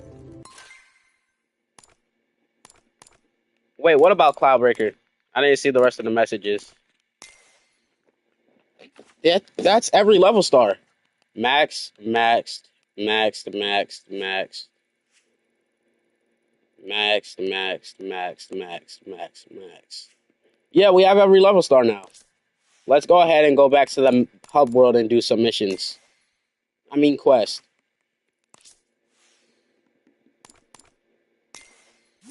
Wait, what about Cloudbreaker? I didn't see the rest of the messages. Yeah, that's every level star. Max, maxed, maxed, maxed, maxed, maxed, maxed, maxed, maxed, maxed, maxed. Yeah, we have every level star now. Let's go ahead and go back to the hub world and do some missions. I mean, quest.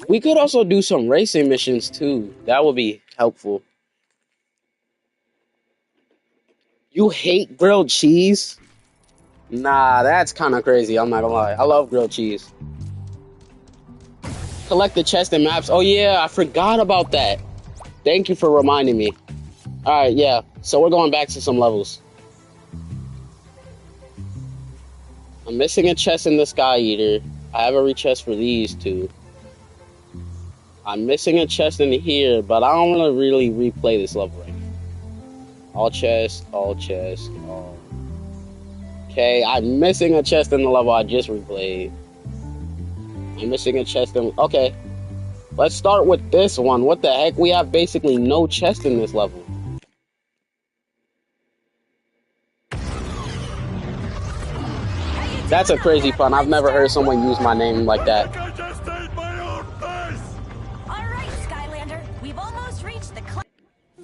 We could also do some racing missions too. That would be helpful. You hate grilled cheese? Nah, that's kind of crazy. I'm not gonna lie. I love grilled cheese. Collect the chest and maps. Oh yeah, I forgot about that. Thank you for reminding me. Alright, yeah. So we're going back to some levels. I'm missing a chest in the Sky Eater. I have every chest for these two. I'm missing a chest in here, but I don't want to really replay this level right now. All chests, all chests, all... Okay, I'm missing a chest in the level I just replayed. I'm missing a chest in... Okay. Let's start with this one. What the heck? We have basically no chest in this level. That's a crazy pun. I've never heard someone use my name like that. I just ate my own face! All right, Skylander, we've almost reached the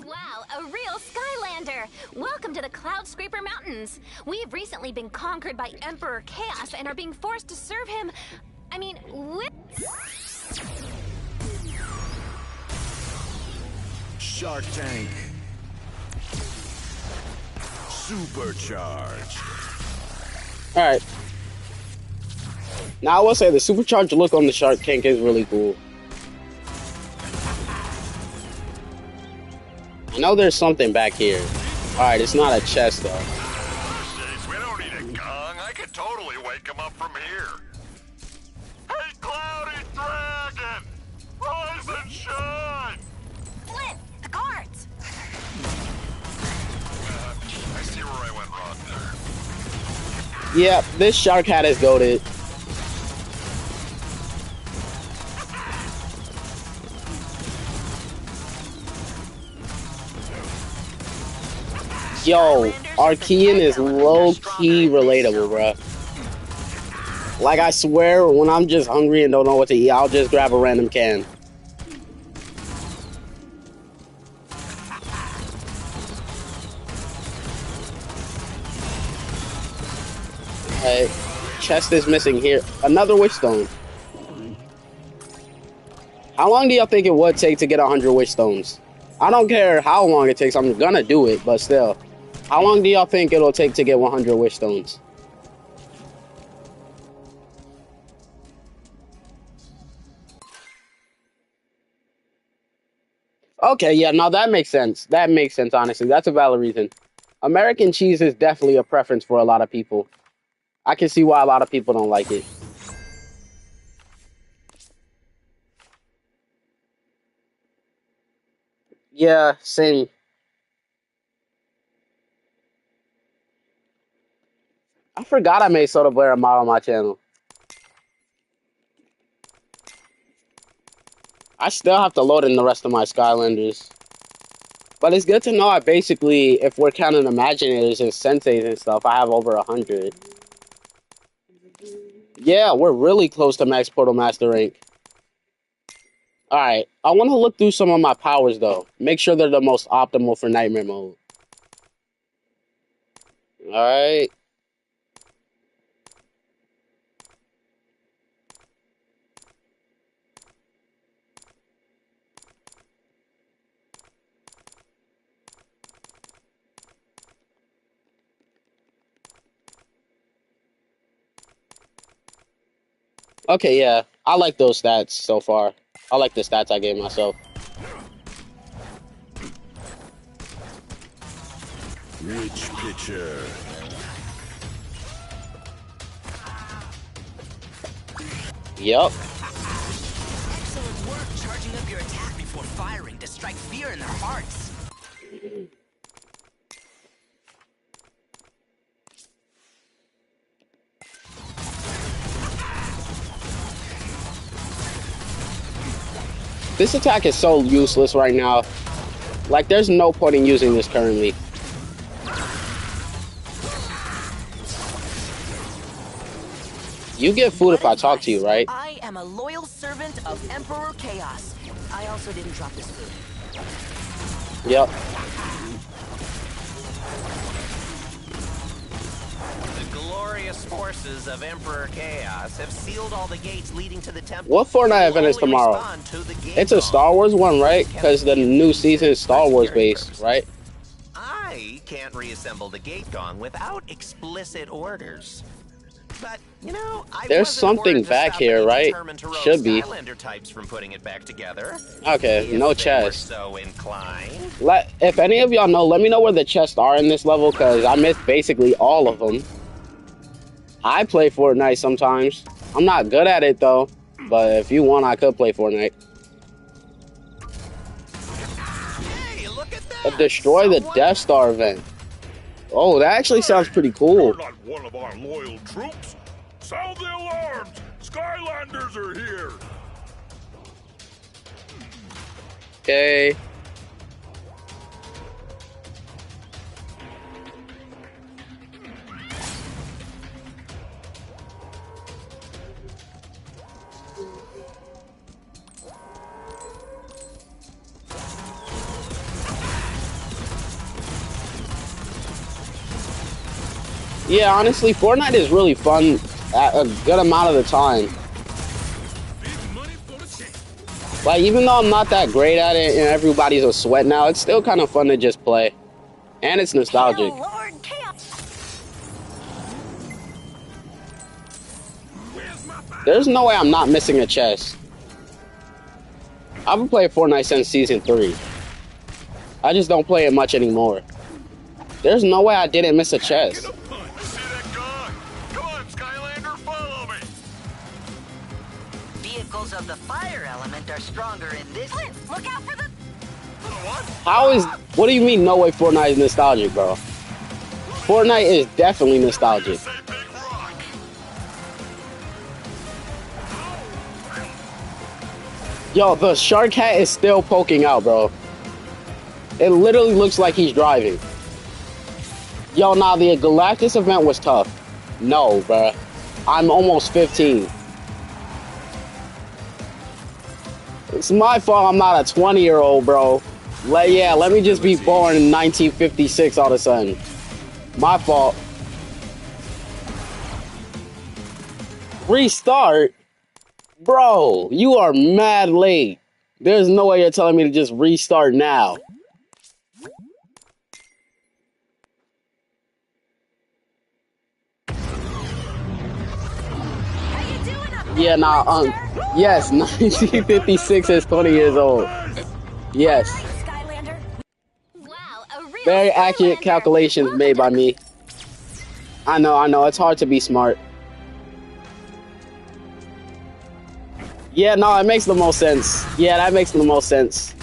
Wow, a real Skylander! Welcome to the Cloud Scraper Mountains. We've recently been conquered by Emperor Chaos and are being forced to serve him. I mean, Shark Tank. Supercharge. Alright. Now I will say the supercharged look on the Shark Tank is really cool. I know there's something back here. Alright, it's not a chest though. Jeez, we don't need a gong. I could totally wake him up from here. Hey, Cloudy Dragon! Rise and shine! Flint, the cards. I see where I went wrong there. Yeah, this shark hat is goated. Yo, Archean is low-key relatable, bruh. Like, I swear, when I'm just hungry and don't know what to eat, I'll just grab a random can. Alright, chest is missing here. Another wish stone. How long do y'all think it would take to get 100 wish stones? I don't care how long it takes, I'm gonna do it, but still. How long do y'all think it'll take to get 100 wish stones? Okay, yeah, no, that makes sense. That makes sense, honestly. That's a valid reason. American cheese is definitely a preference for a lot of people. I can see why a lot of people don't like it. Yeah, same. I forgot I made Soda Blair a mod on my channel. I still have to load in the rest of my Skylanders. But it's good to know I basically, if we're counting Imaginators and Senseis and stuff, I have over 100. Yeah, we're really close to Max Portal Master rank. Alright, I want to look through some of my powers though. Make sure they're the most optimal for Nightmare mode. Alright. Okay, yeah. I like those stats so far. I like the stats I gave myself. Which pitcher? Yup. Excellent work charging up your attack before firing to strike fear in their hearts. This attack is so useless right now. Like, there's no point in using this currently. You get food if I talk to you, right? I am a loyal servant of Emperor Chaos. I also didn't drop this food. Yep. The glorious forces of Emperor Chaos have sealed all the gates leading to the temple. What Fortnite event is tomorrow? It's a Star Wars one, right? Because the new season is Star Wars based, right? I can't reassemble the gate gong without explicit orders. But, you know, there's something back here, right? Should be. Skylander types from putting it back together. Okay, no chest. So inclined. If any of y'all know, let me know where the chests are in this level, because I missed basically all of them. I play Fortnite sometimes. I'm not good at it, though. But if you want, I could play Fortnite. Hey, look at that! Destroy the Death Star event. Oh, that actually sounds pretty cool. You're not one of our loyal troops. Sound the alarms! Skylanders are here! Okay. Yeah, honestly, Fortnite is really fun at a good amount of the time. Like, even though I'm not that great at it and everybody's a sweat now, it's still kind of fun to just play. And it's nostalgic. There's no way I'm not missing a chest. I've been playing Fortnite since Season 3. I just don't play it much anymore. There's no way I didn't miss a chest. Of the fire element are stronger in this. Look out for the. How is? What do you mean? No way, Fortnite is nostalgic, bro. Fortnite is definitely nostalgic. Yo, the shark hat is still poking out, bro. It literally looks like he's driving. Yo, nah, the Galactus event was tough. No, bro. I'm almost 15. It's my fault I'm not a 20-year-old, bro. Let me just be born in 1956 all of a sudden. My fault. Restart? Bro, you are mad late. There's no way you're telling me to just restart now. Yeah, nah, yes, 1956 is 20 years old. Yes. Very accurate calculations made by me. I know, it's hard to be smart. Yeah, no, it makes the most sense. Yeah, that makes the most sense.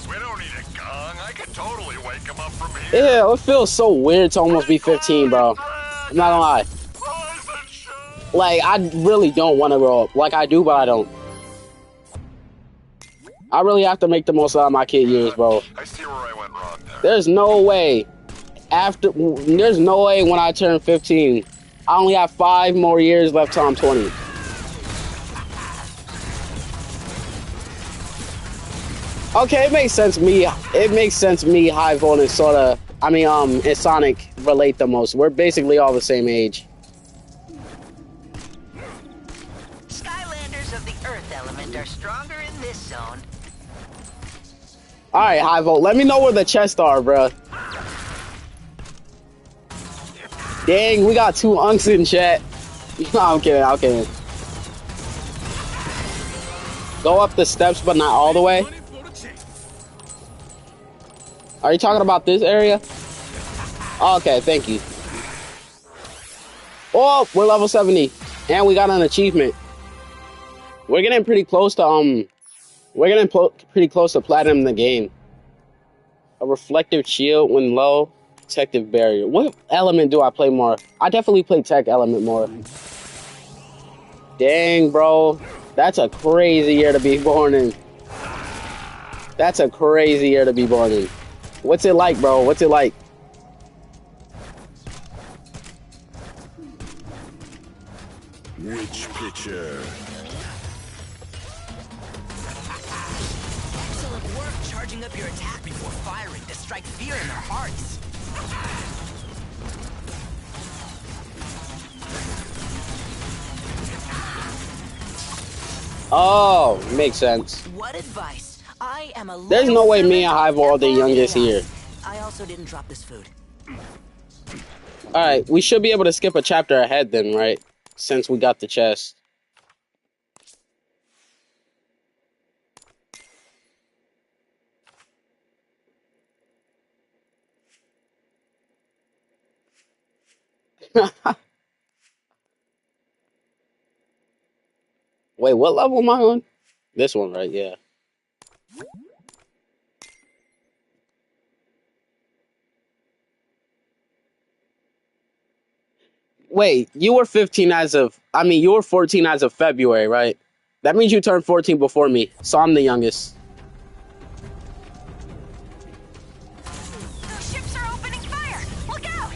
We don't need a gong. I can totally wake him up from here. Yeah, it feels so weird to almost be 15, bro. I'm not gonna lie. Like, I really don't want to grow up. Like, I do, but I don't. I really have to make the most out of my kid years, bro. I see where I went wrong there. There's no way. There's no way when I turn 15. I only have 5 more years left till I'm 20. Okay, it makes sense me, High Volt, and sorta, and Sonic relate the most. We're basically all the same age. Skylanders of the Earth element are stronger in this zone. Alright, High Volt, let me know where the chests are, bruh. Dang, we got 2 unks in chat. No, I'm kidding. Go up the steps, but not all the way. Are you talking about this area? Oh, okay, thank you. Oh, we're level 70. And we got an achievement. We're getting pretty close to, pretty close to platinum in the game. A reflective shield when low, protective barrier. What element do I play more? I definitely play tech element more. Dang, bro. That's a crazy year to be born in. That's a crazy year to be born in. What's it like, bro? What's it like? Which pitcher? Excellent work charging up your attack before firing to strike fear in their hearts. Oh, makes sense. What advice? I am a There's no way me and Hive are the youngest here. I also didn't drop this food. Alright, we should be able to skip a chapter ahead then, right? Since we got the chest. Wait, what level am I on? This one, right? Yeah. Wait, you were 15 as of... you were 14 as of February, right? That means you turned 14 before me, so I'm the youngest. Those ships are opening fire! Look out!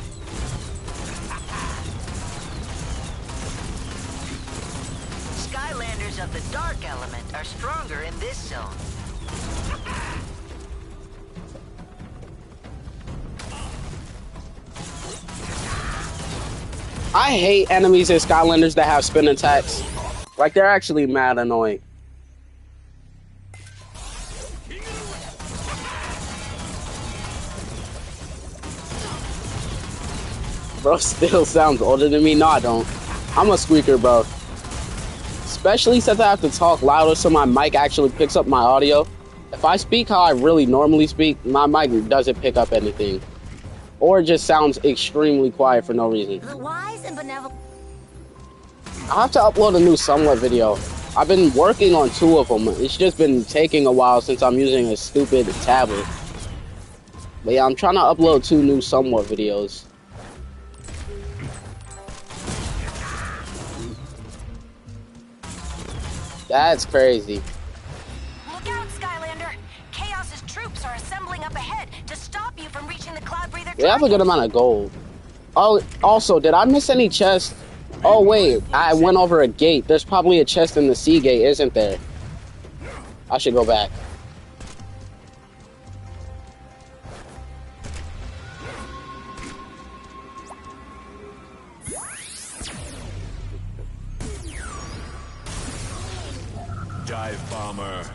Skylanders of the dark element are stronger in this zone. I hate enemies in Skylanders that have spin attacks. Like, they're actually mad annoying. Bro still sounds older than me. No, I don't. I'm a squeaker, bro. Especially since I have to talk louder so my mic actually picks up my audio. If I speak how I really normally speak, my mic doesn't pick up anything. Or it just sounds extremely quiet for no reason. The wise and benevolent. I have to upload a new Somewhat video. I've been working on 2 of them. It's just been taking a while since I'm using a stupid tablet. But yeah, I'm trying to upload 2 new Somewhat videos. That's crazy. Look out, Skylander! Chaos's troops are assembling up ahead to stop you from reaching the Cloud Breather. We have a good amount of gold. Oh, also, did I miss any chests? Oh, wait, I went over a gate. There's probably a chest in the sea gate, isn't there? I should go back. Dive bomber.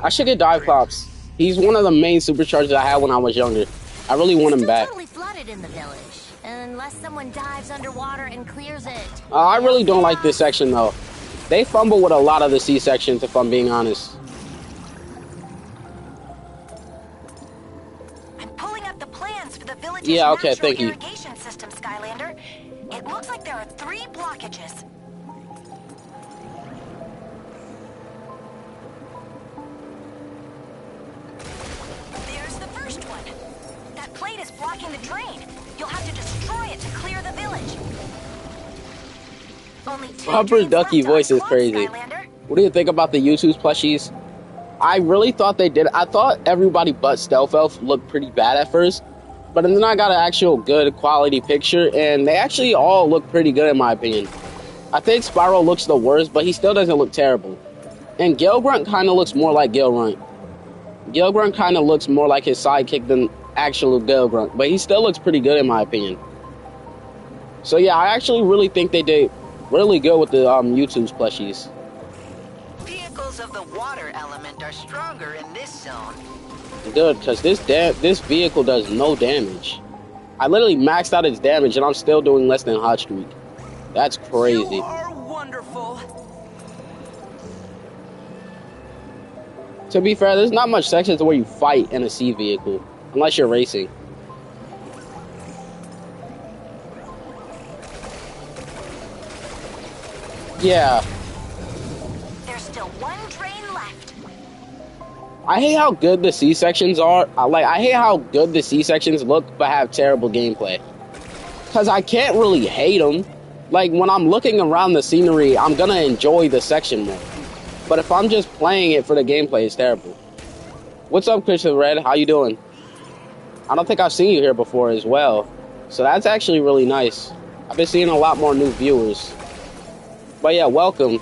I should get Dive Pops. He's one of the main superchargers I had when I was younger. I really want him back. Totally flooded in the village, unless someone dives underwater and clears it. I really don't like this section though. They fumble with a lot of the sea sections, if I'm being honest. I'm pulling up the plans for the village's Yeah, okay, natural thank you. irrigation system, Skylander. It looks like there are 3 blockages. There's the first one. That plate is blocking the drain. You'll have to destroy it to clear the village. Only 2 Rubber drains Ducky left voice is unclogged, crazy. Skylander. What do you think about the YouTube's plushies? I really thought they did. I thought everybody but Stealth Elf looked pretty bad at first. But then I got an actual good quality picture, and they actually all look pretty good in my opinion. I think Spyro looks the worst, but he still doesn't look terrible. And Gale Grunt kind of looks more like Gale Grunt. Gale Grunt kind of looks more like his sidekick than actual Gale Grunt, but he still looks pretty good in my opinion. So yeah, I actually really think they did really good with the YouTube's plushies. Vehicles of the water element are stronger in this zone. Good, because this vehicle does no damage. I literally maxed out its damage, and I'm still doing less than Hot Streak. That's crazy. You are wonderful. To be fair, there's not much sections where you fight in a sea vehicle, unless you're racing. Yeah. There's still one train left. I hate how good the C sections are. I hate how good the C sections look, but have terrible gameplay. Because I can't really hate them. Like, when I'm looking around the scenery, I'm gonna enjoy the section more. But if I'm just playing it for the gameplay, it's terrible. What's up, Christopher Red? How you doing? I don't think I've seen you here before as well. So that's actually really nice. I've been seeing a lot more new viewers. But yeah, welcome.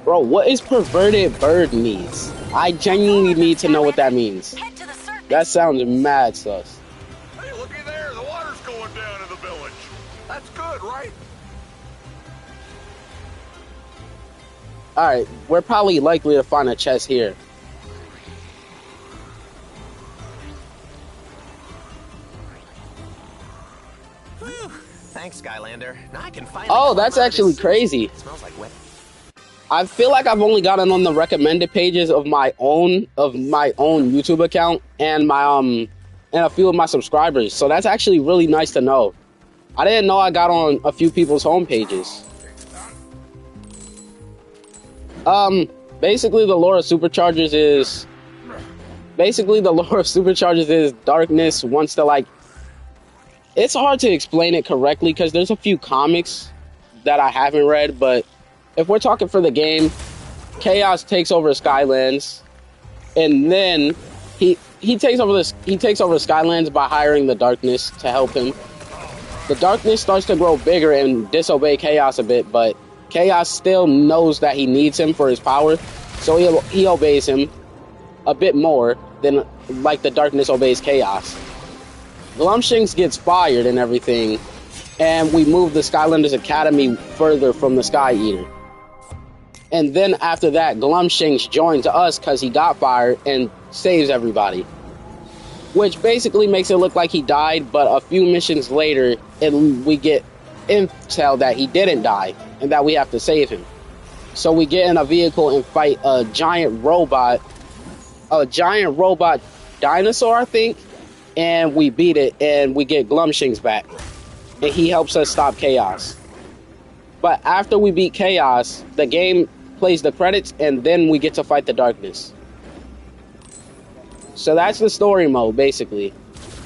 Bro, what is perverted bird means? I genuinely need to know what that means. That sounds mad sus. Hey, looky there. The water's going down in the village. That's good, right? Alright, we're probably likely to find a chest here. Whew. Thanks, Skylander. Now I can finally. Oh, that's actually crazy. It smells like wet. I feel like I've only gotten on the recommended pages of my own YouTube account and my and a few of my subscribers. So that's actually really nice to know. I didn't know I got on a few people's home pages. Basically the lore of SuperChargers is Darkness wants to, like, it's hard to explain it correctly because there's a few comics that I haven't read, but if we're talking for the game, Chaos takes over Skylands, and then he takes over Skylands by hiring the Darkness to help him. The Darkness starts to grow bigger and disobey Chaos a bit, but Chaos still knows that he needs him for his power, so he obeys him a bit more than like the Darkness obeys Chaos. Glumshanks gets fired and everything, and we move the Skylanders Academy further from the Sky Eater. And then after that, Glumshanks joins us because he got fired and saves everybody. Which basically makes it look like he died, but a few missions later, we get intel that he didn't die and that we have to save him. So we get in a vehicle and fight a giant robot dinosaur, I think, and we beat it and we get Glumshanks back. And he helps us stop Chaos. But after we beat Chaos, the game plays the credits and then we get to fight the Darkness. So that's the story mode, basically.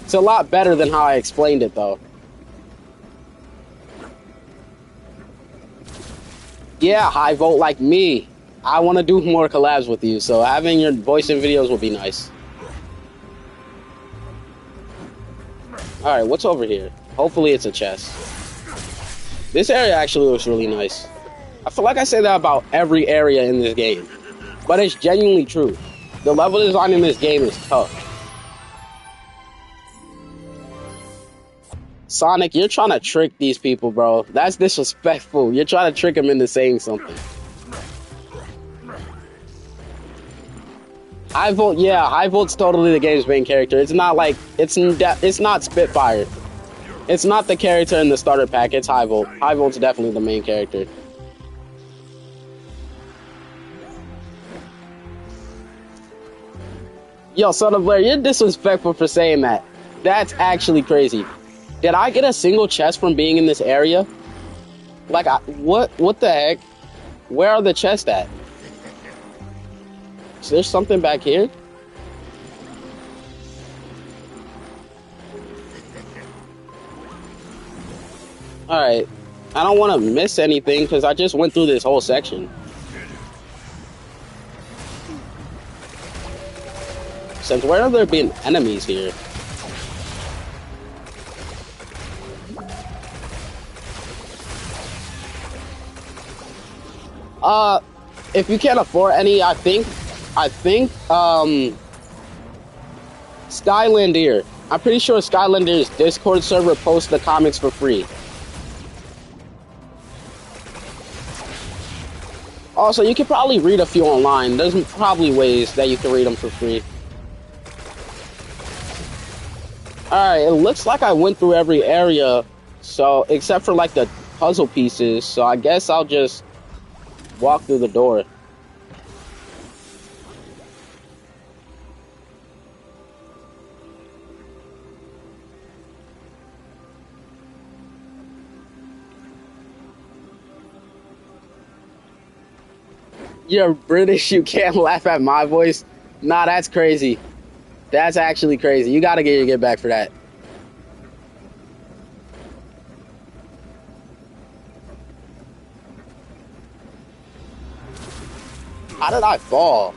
It's a lot better than how I explained it, though. Yeah, high vote like me. I want to do more collabs with you, so having your voice in videos will be nice. Alright, what's over here? Hopefully it's a chest. This area actually looks really nice. I feel like I say that about every area in this game, but it's genuinely true. The level design in this game is tough. Sonic, you're trying to trick these people, bro. That's disrespectful. You're trying to trick them into saying something. High Volt, yeah, High Volt's totally the game's main character. It's not like, it's not Spitfire. It's not the character in the starter pack, it's High Volt. High Volt's definitely the main character. Yo, Son of Blair, you're disrespectful for saying that. That's actually crazy. Did I get a single chest from being in this area? Like, what the heck? Where are the chests at? Is there something back here? Alright. I don't want to miss anything because I just went through this whole section. Since where have there been enemies here? If you can't afford any, I think, Skylander. I'm pretty sure Skylander's Discord server posts the comics for free. Also, you could probably read a few online. There's probably ways that you can read them for free. Alright, it looks like I went through every area, so, except for like the puzzle pieces, so I guess I'll just walk through the door. You're British, you can't laugh at my voice? Nah, that's crazy. That's actually crazy. You gotta get your get back for that. How did I fall?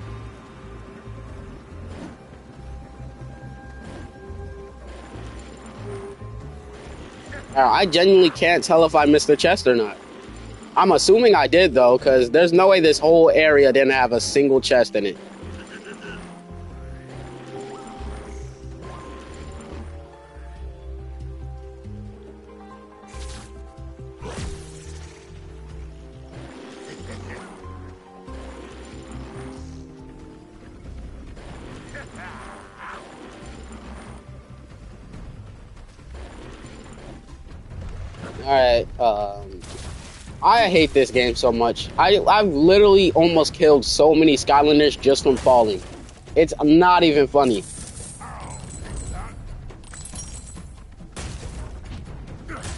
I genuinely can't tell if I missed the chest or not. I'm assuming I did, though, because there's no way this whole area didn't have a single chest in it. Alright, I hate this game so much. I've literally almost killed so many Skylanders just from falling. It's not even funny.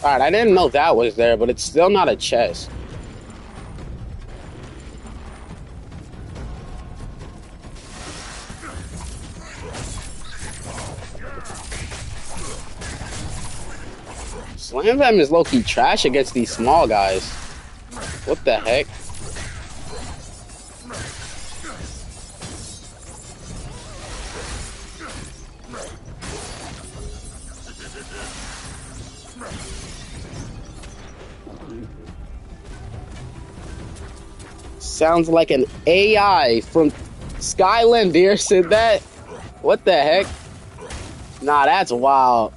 Alright, I didn't know that was there, but it's still not a chest. Slam Them is low-key trash against these small guys. What the heck? Sounds like an AI from Skylanders said that. What the heck? Nah, that's wild.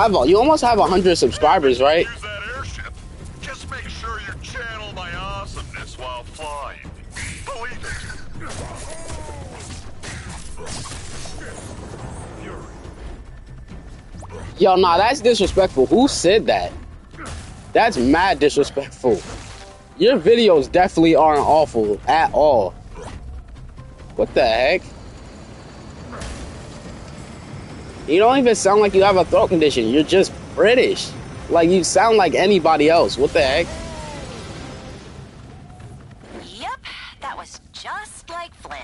You almost have 100 subscribers, right? Use that airship. Just make sure you channel my awesomeness while flying. Believe it. Yo, nah, that's disrespectful. Who said that? That's mad disrespectful. Your videos definitely aren't awful at all. What the heck? You don't even sound like you have a throat condition. You're just British. Like, you sound like anybody else. What the heck? Yep, that was just like Flynn.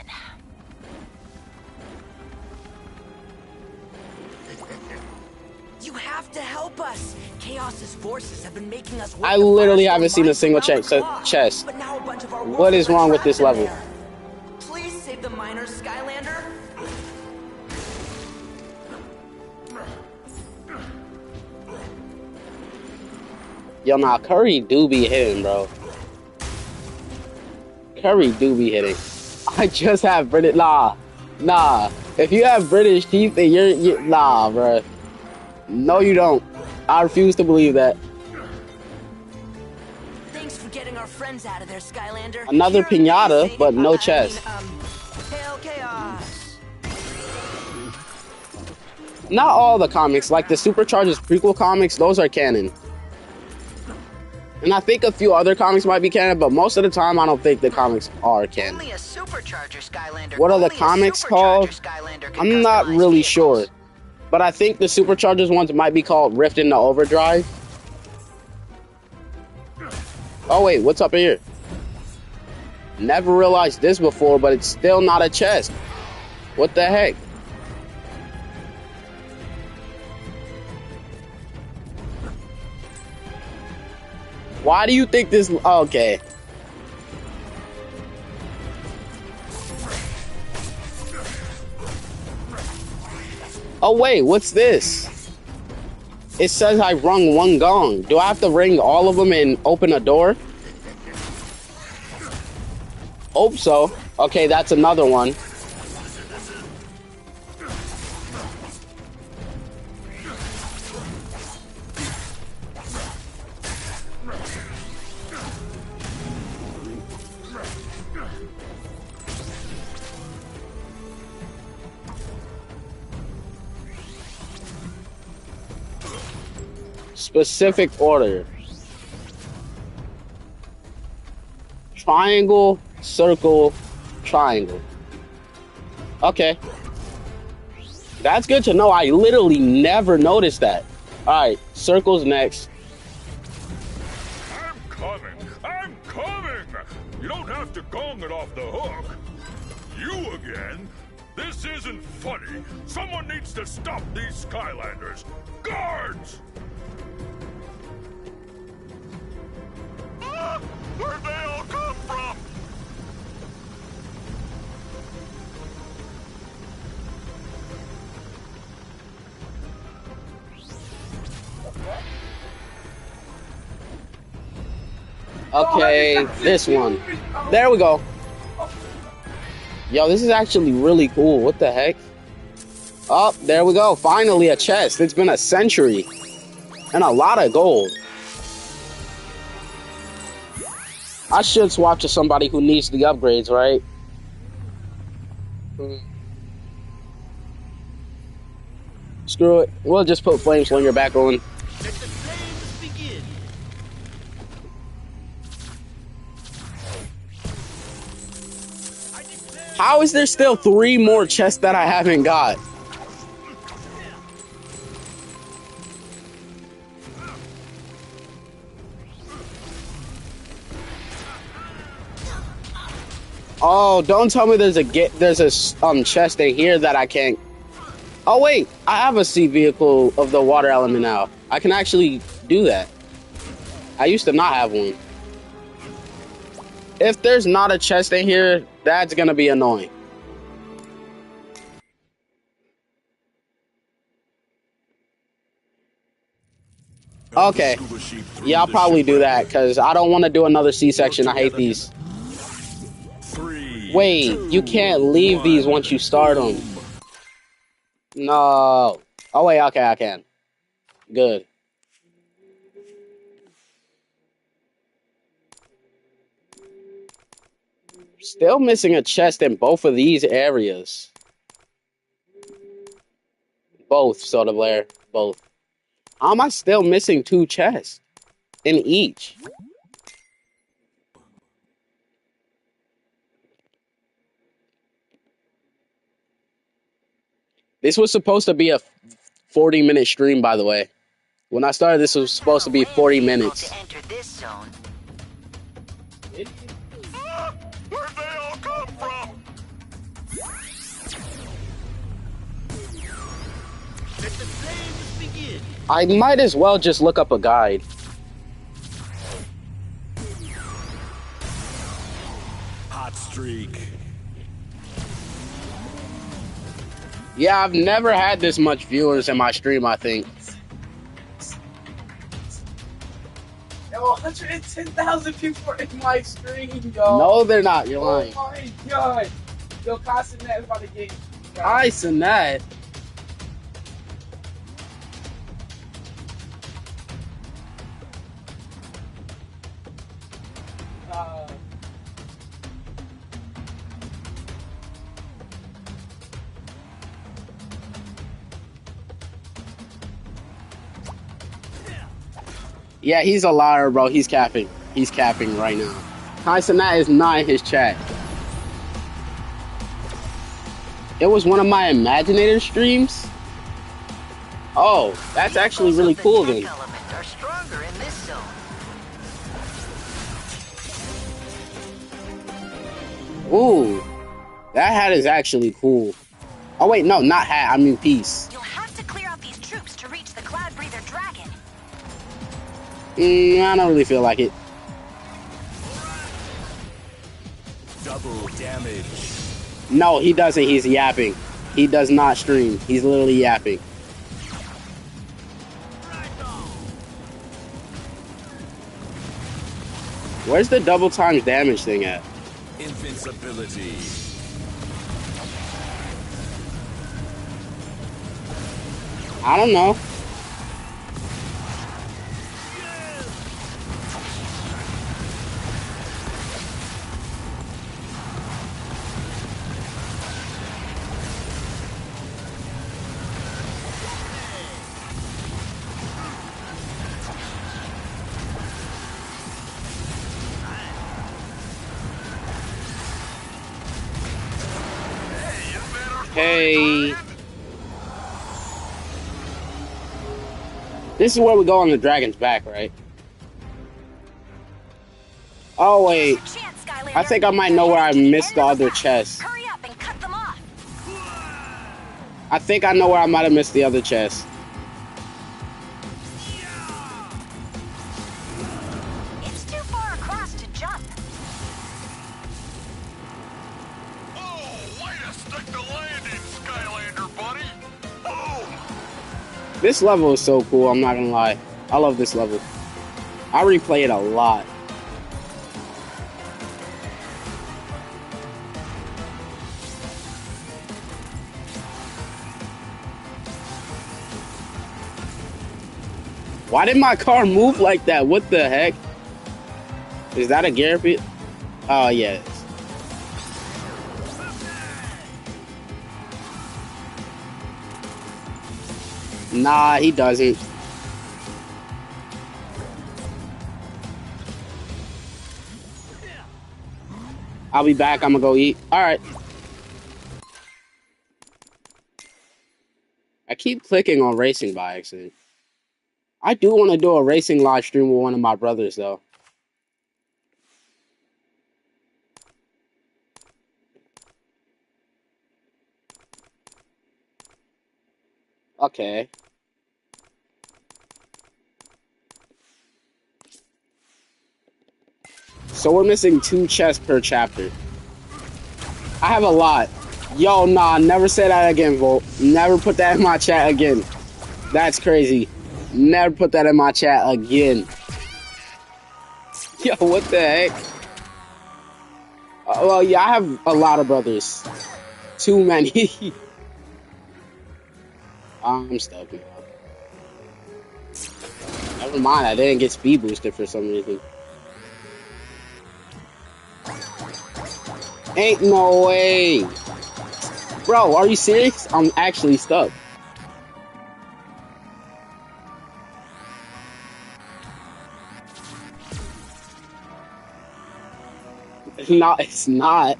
You have to help us. Chaos's forces have been making us work. I literally haven't seen a single chest. But now a bunch of our What is wrong with this level? there. Please save the miners, Skylander. Yo, nah, Curry do be hitting, bro. Curry do be hitting. I just have British. Nah. If you have British teeth, then you're nah, bro. No, you don't. I refuse to believe that. Thanks for getting our friends out of there, Skylander. Another piñata, but no chest. Hail Chaos. Not all the comics, like the SuperChargers prequel comics, those are canon. And I think a few other comics might be canon, but most of the time I don't think the comics are canon. Only a supercharger Skylander. What are the comics called? I'm not really sure. But I think the SuperChargers ones might be called Rift into Overdrive. Oh wait, what's up here? Never realized this before, but it's still not a chest. What the heck? Why do you think this... Okay. Oh wait, what's this? It says I rung one gong. Do I have to ring all of them and open a door? Hope so. Okay, that's another one. Specific order. Triangle, circle, triangle. Okay. That's good to know. I literally never noticed that. Alright, circle's next. I'm coming! I'm coming! You don't have to gong it off the hook. You again? This isn't funny. Someone needs to stop these Skylanders. Guards! Ah! Where'd they all come from? Okay, this one. There we go. Yo, this is actually really cool. What the heck? Oh, there we go. Finally a chest. It's been a century. And a lot of gold. I should swap to somebody who needs the upgrades, right? Screw it. We'll just put Flame Slinger back on. Let the flames begin. How is there still 3 more chests that I haven't got? Oh, don't tell me there's a chest in here that I can't. Oh wait, I have a sea vehicle of the water element now. I can actually do that. I used to not have one. If there's not a chest in here, that's gonna be annoying. Okay. Yeah, I'll probably do that because I don't want to do another C-section. I hate these. Wait, you can't leave these once you start them. No. Oh wait, okay, I can. Good. Still missing a chest in both of these areas. Both, Soda Blair. Both. How am I still missing 2 chests in each? This was supposed to be a 40-minute stream, by the way. When I started, this was supposed to be 40 minutes. To enter this zone. Ah! Where'd they all come from? Let the flames begin. I might as well just look up a guide. Hot streak. Yeah, I've never had this much viewers in my stream, I think. Yo, 110,000 people are in my stream, yo. No, they're not. You're lying. Oh my god. Yo, Castanet is about to get... Ice and that. Yeah, he's a liar, bro. He's capping. He's capping right now. Tyson, that is not in his chat. It was one of my Imaginator streams. Oh, that's actually really cool then. Elements are stronger in this zone. Ooh, that hat is actually cool. Oh wait, no, not hat. I mean piece. You'll have to clear out these troops to reach the Cloud Breather Dragon. I don't really feel like it. Double damage. No, he doesn't. He's yapping. He does not stream. He's literally yapping. Where's the double times damage thing at? Invincibility. I don't know. Hey. This is where we go on the dragon's back, right? Oh, wait. I think I might know where I missed the other chest. Hurry up and cut them off. I think I know where I might have missed the other chest. It's too far across to jump. Oh, way to stick the landing, Skylander, buddy! Oh! This level is so cool, I'm not gonna lie. I love this level. I replay it a lot. Why did my car move like that? What the heck? Is that a gear pit? Oh, yeah. It is. Nah, he doesn't. I'll be back. I'm gonna go eat. Alright. I keep clicking on racing by accident. I do want to do a racing live stream with one of my brothers, though. Okay. So we're missing 2 chests per chapter. I have a lot. Yo, nah, never say that again, Volt. Never put that in my chat again. That's crazy. Never put that in my chat again. Yo, what the heck? Well, yeah, I have a lot of brothers. Too many. I'm stuck now. Never mind, I didn't get speed boosted for some reason. Ain't no way. Bro, are you serious? I'm actually stuck. No, it's not.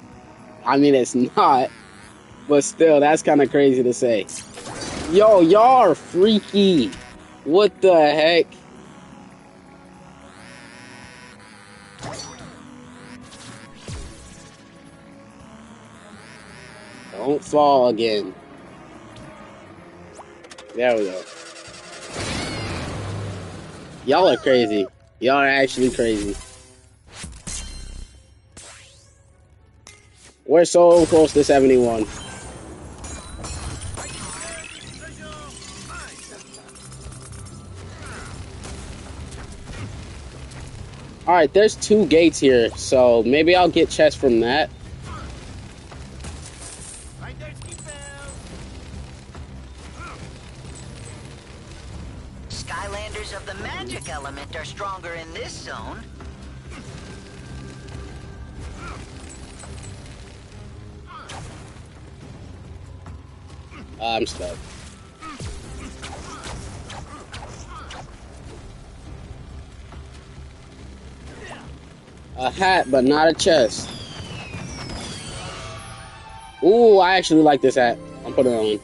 I mean, it's not. But still, that's kind of crazy to say. Yo, y'all are freaky. What the heck? Don't fall again. There we go. Y'all are crazy. Y'all are actually crazy. We're so close to 71. Alright, there's 2 gates here, so maybe I'll get chests from that. Skylanders of the magic element are stronger in this zone. I'm stuck. A hat, but not a chest. Ooh, I actually like this hat. I'll put it on.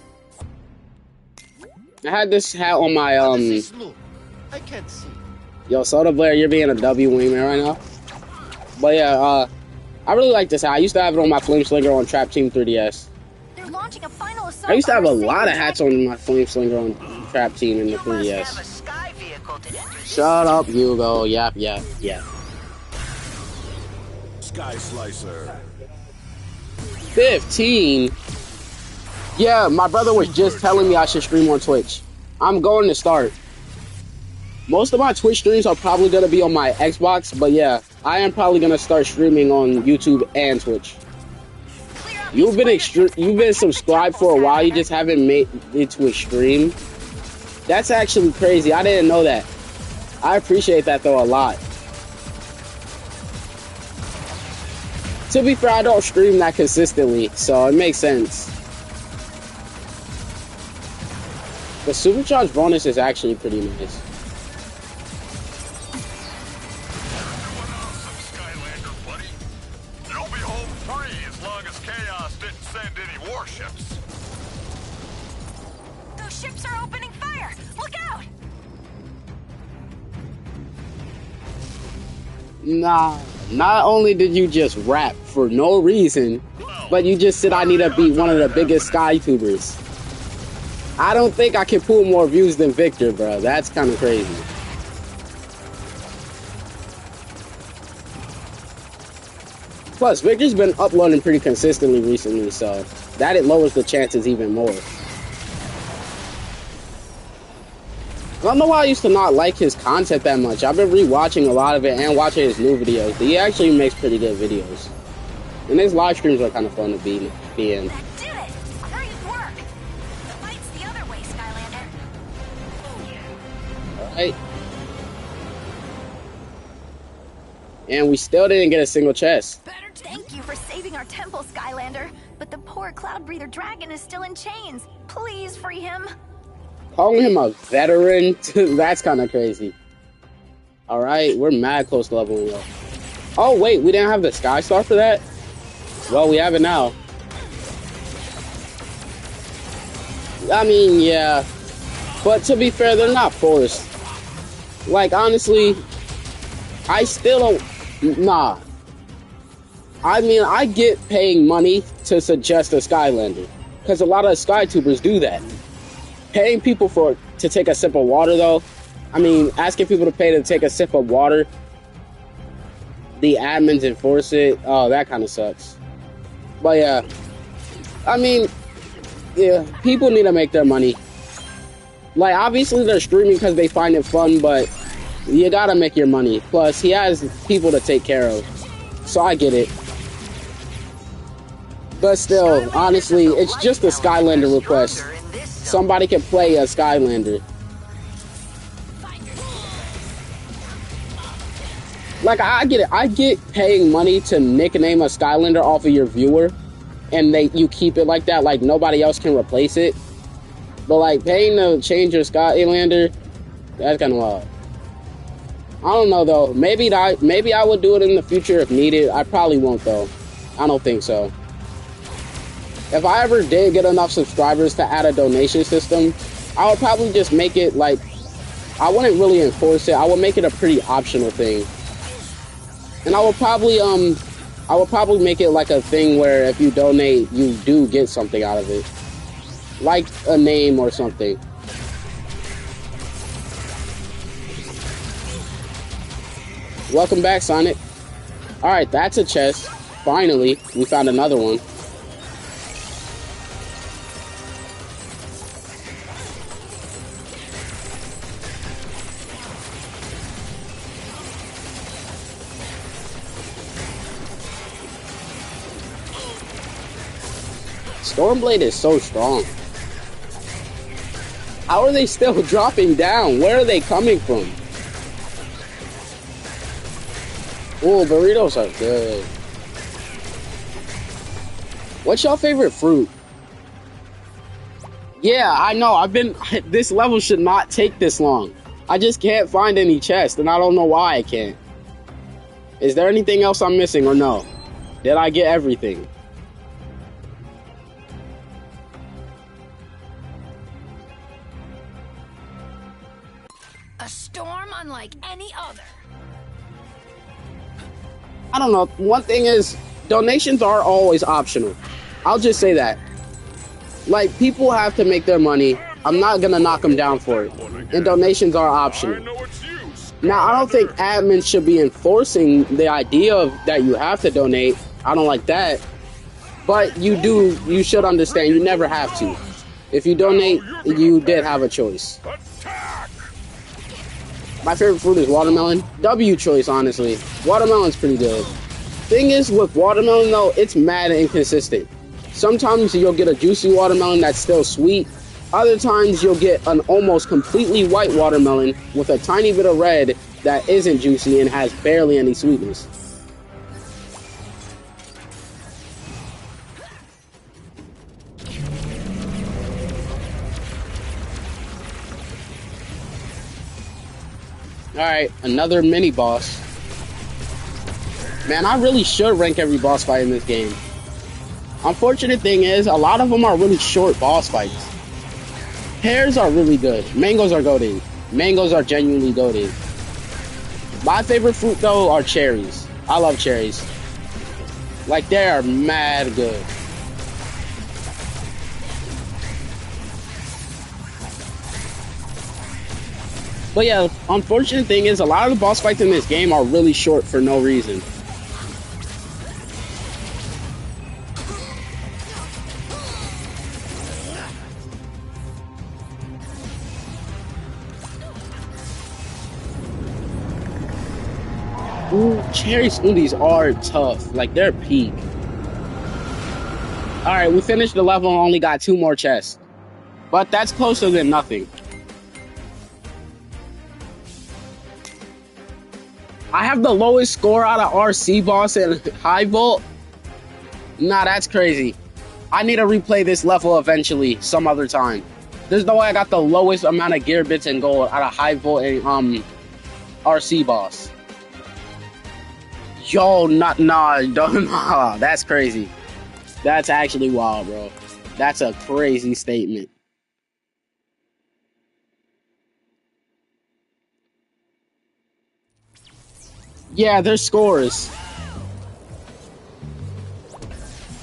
I had this hat on my, I can't see. Yo, Soda Blair, you're being a W wingman right now. But yeah, I really like this hat. I used to have it on my Flame Slinger on Trap Team 3DS. They're launching a final assault. I used to have a lot of hats on my Flame Slinger on Trap Team in the 3DS. Shut up, Hugo. Yap, yap, yap. Sky Slicer. 15? Yeah, my brother was just telling me I should stream on Twitch. I'm going to start. Most of my Twitch streams are probably going to be on my Xbox, but yeah, I am probably going to start streaming on YouTube and Twitch. You've been subscribed for a while, you just haven't made it to a stream. That's actually crazy. I didn't know that. I appreciate that though a lot. To be fair, I don't stream that consistently, so it makes sense. The supercharged bonus is actually pretty nice. Skylander, buddy. You'll be home free as long as Chaos didn't send any warships. ships are opening fire! Look out! Nah, not only did you just rap for no reason, but you just said I need to beat one of the biggest SkyTubers. I don't think I can pull more views than Victor, bro. That's kind of crazy. Plus, Victor's been uploading pretty consistently recently, so that it lowers the chances even more. I don't know why I used to not like his content that much. I've been rewatching a lot of it and watching his new videos. He actually makes pretty good videos. And his live streams are kind of fun to be in. That did it! Great work! The light's the other way, Skylander. Alright. And we still didn't get a single chest. Thank you for saving our temple, Skylander. But the poor cloud breather dragon is still in chains. Please free him. Calling him a veteran? That's kind of crazy. Alright, we're mad close to leveling up. Oh, wait, we didn't have the Sky Star for that? Well, we have it now. I mean, yeah. But to be fair, they're not forced. Like, honestly, I still don't... Nah. I mean, I get paying money to suggest a Skylander. Because a lot of SkyTubers do that. Paying people to take a sip of water, though, I mean, asking people to pay to take a sip of water, the admins enforce it. Oh, that kind of sucks. But yeah, I mean, yeah, people need to make their money. Like, obviously they're streaming because they find it fun, but you gotta make your money. Plus, he has people to take care of, so I get it. But still, honestly, it's just a Skylander request. Somebody can play a Skylander. Like, I get it. I get paying money to nickname a Skylander off of your viewer, and you keep it like that, like nobody else can replace it. But like paying to change your Skylander, that's kind of wild. I don't know though. Maybe I would do it in the future if needed. I probably won't though. I don't think so. If I ever did get enough subscribers to add a donation system, I would probably just make it like, I wouldn't really enforce it. I would make it a pretty optional thing. And I would probably make it like a thing where if you donate, you do get something out of it. Like a name or something. Welcome back, Sonic. Alright, that's a chest. Finally, we found another one. Stormblade is so strong. How are they still dropping down? Where are they coming from? Ooh, burritos are good. What's your favorite fruit? Yeah, I know. This level should not take this long. I just can't find any chests, and I don't know why I can't. Is there anything else I'm missing or no? Did I get everything? A storm unlike any other. I don't know. One thing is, donations are always optional. I'll just say that. Like, people have to make their money. I'm not gonna knock them down for it. And donations are optional. Now, I don't think admins should be enforcing the idea of that you have to donate. I don't like that. But you should understand you never have to. If you donate, you did have a choice. My favorite fruit is watermelon. W choice, honestly. Watermelon's pretty good. Thing is, with watermelon, though, it's mad inconsistent. Sometimes you'll get a juicy watermelon that's still sweet. Other times you'll get an almost completely white watermelon with a tiny bit of red that isn't juicy and has barely any sweetness. Alright, another mini boss. Man, I really should rank every boss fight in this game. Unfortunate thing is, a lot of them are really short boss fights. Pears are really good. Mangoes are goated. Mangoes are genuinely goated. My favorite fruit though are cherries. I love cherries. Like they are mad good. But yeah, unfortunate thing is a lot of the boss fights in this game are really short for no reason. Ooh, cherry smoothies are tough. Like, they're peak. Alright, we finished the level and only got 2 more chests. But that's closer than nothing. I have the lowest score out of RC boss and high vault. Nah, that's crazy. I need to replay this level eventually, some other time. There's no way I got the lowest amount of gear bits and gold out of high vault and RC boss. Yo, nah, that's crazy. That's actually wild, bro. That's a crazy statement. Yeah, there's scores.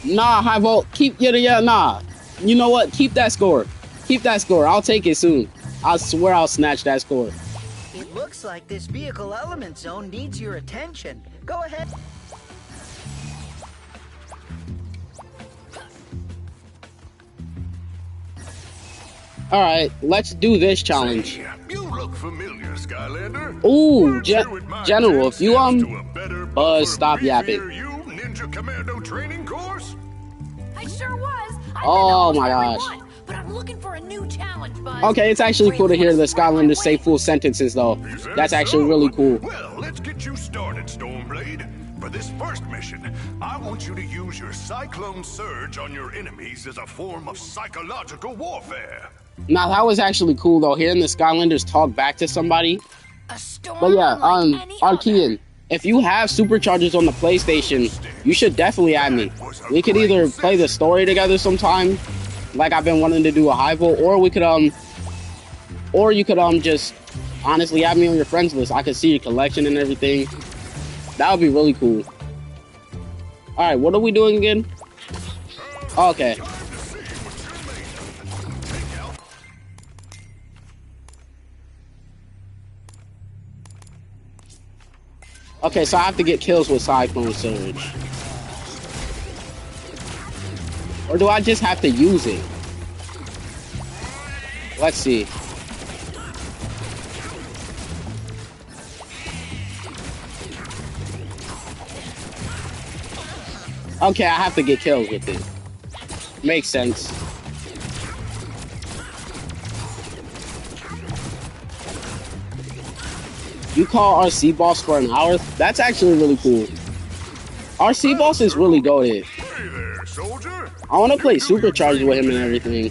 Nah, high vault, nah. You know what? Keep that score. Keep that score. I'll take it soon. I swear I'll snatch that score. It looks like this vehicle element zone needs your attention. Go ahead. Alright, let's do this challenge. Say, you look familiar, Skylander. Ooh, General, if you Buzz, stop yapping. You Ninja Commando training course? I sure was. Oh my gosh. But I'm looking for a new challenge, Buzz. Okay, it's actually cool to hear the Skylanders say full sentences, though. That's actually really cool. Well, let's get you started, Stormblade. For this first mission, I want you to use your Cyclone Surge on your enemies as a form of psychological warfare. Now, that was actually cool, though, hearing the Skylanders talk back to somebody. But yeah, Arkean, if you have SuperChargers on the PlayStation, you should definitely add me. We could either play the story together sometime, like I've been wanting to do a high vault, or we could or you could just honestly add me on your friends list. I could see your collection and everything. That would be really cool. All right, what are we doing again? Okay. Okay, so I have to get kills with Cyclone Surge. Or do I just have to use it? Let's see. Okay, I have to get kills with it. Makes sense. You call RC Boss for an hour? That's actually really cool. RC Boss is really goated. Hey there, soldier. I want to play SuperChargers with him and everything.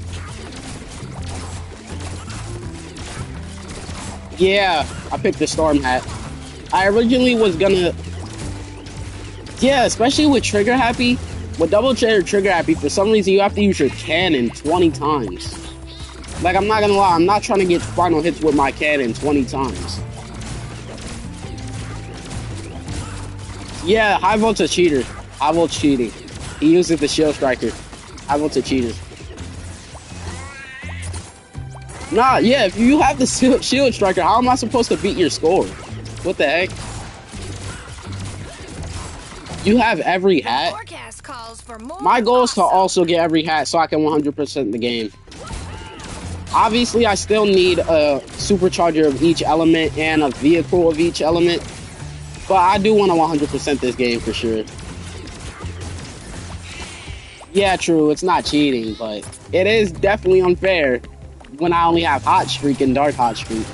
Yeah, I picked the Storm Hat. I originally was gonna... Yeah, especially with Trigger Happy. With Double Trigger Happy, for some reason you have to use your cannon 20 times. Like, I'm not gonna lie, I'm not trying to get final hits with my cannon 20 times. Yeah, High Volt's a cheater. High Volt's cheating. He uses the Shield Striker. High Volt's a cheater. Nah, yeah, if you have the Shield Striker, how am I supposed to beat your score? What the heck? You have every hat? My goal is to also get every hat so I can 100% the game. Obviously, I still need a supercharger of each element and a vehicle of each element. But I do want to 100% this game for sure. Yeah, true, it's not cheating, but it is definitely unfair when I only have Hot Streak and Dark Hot Streak.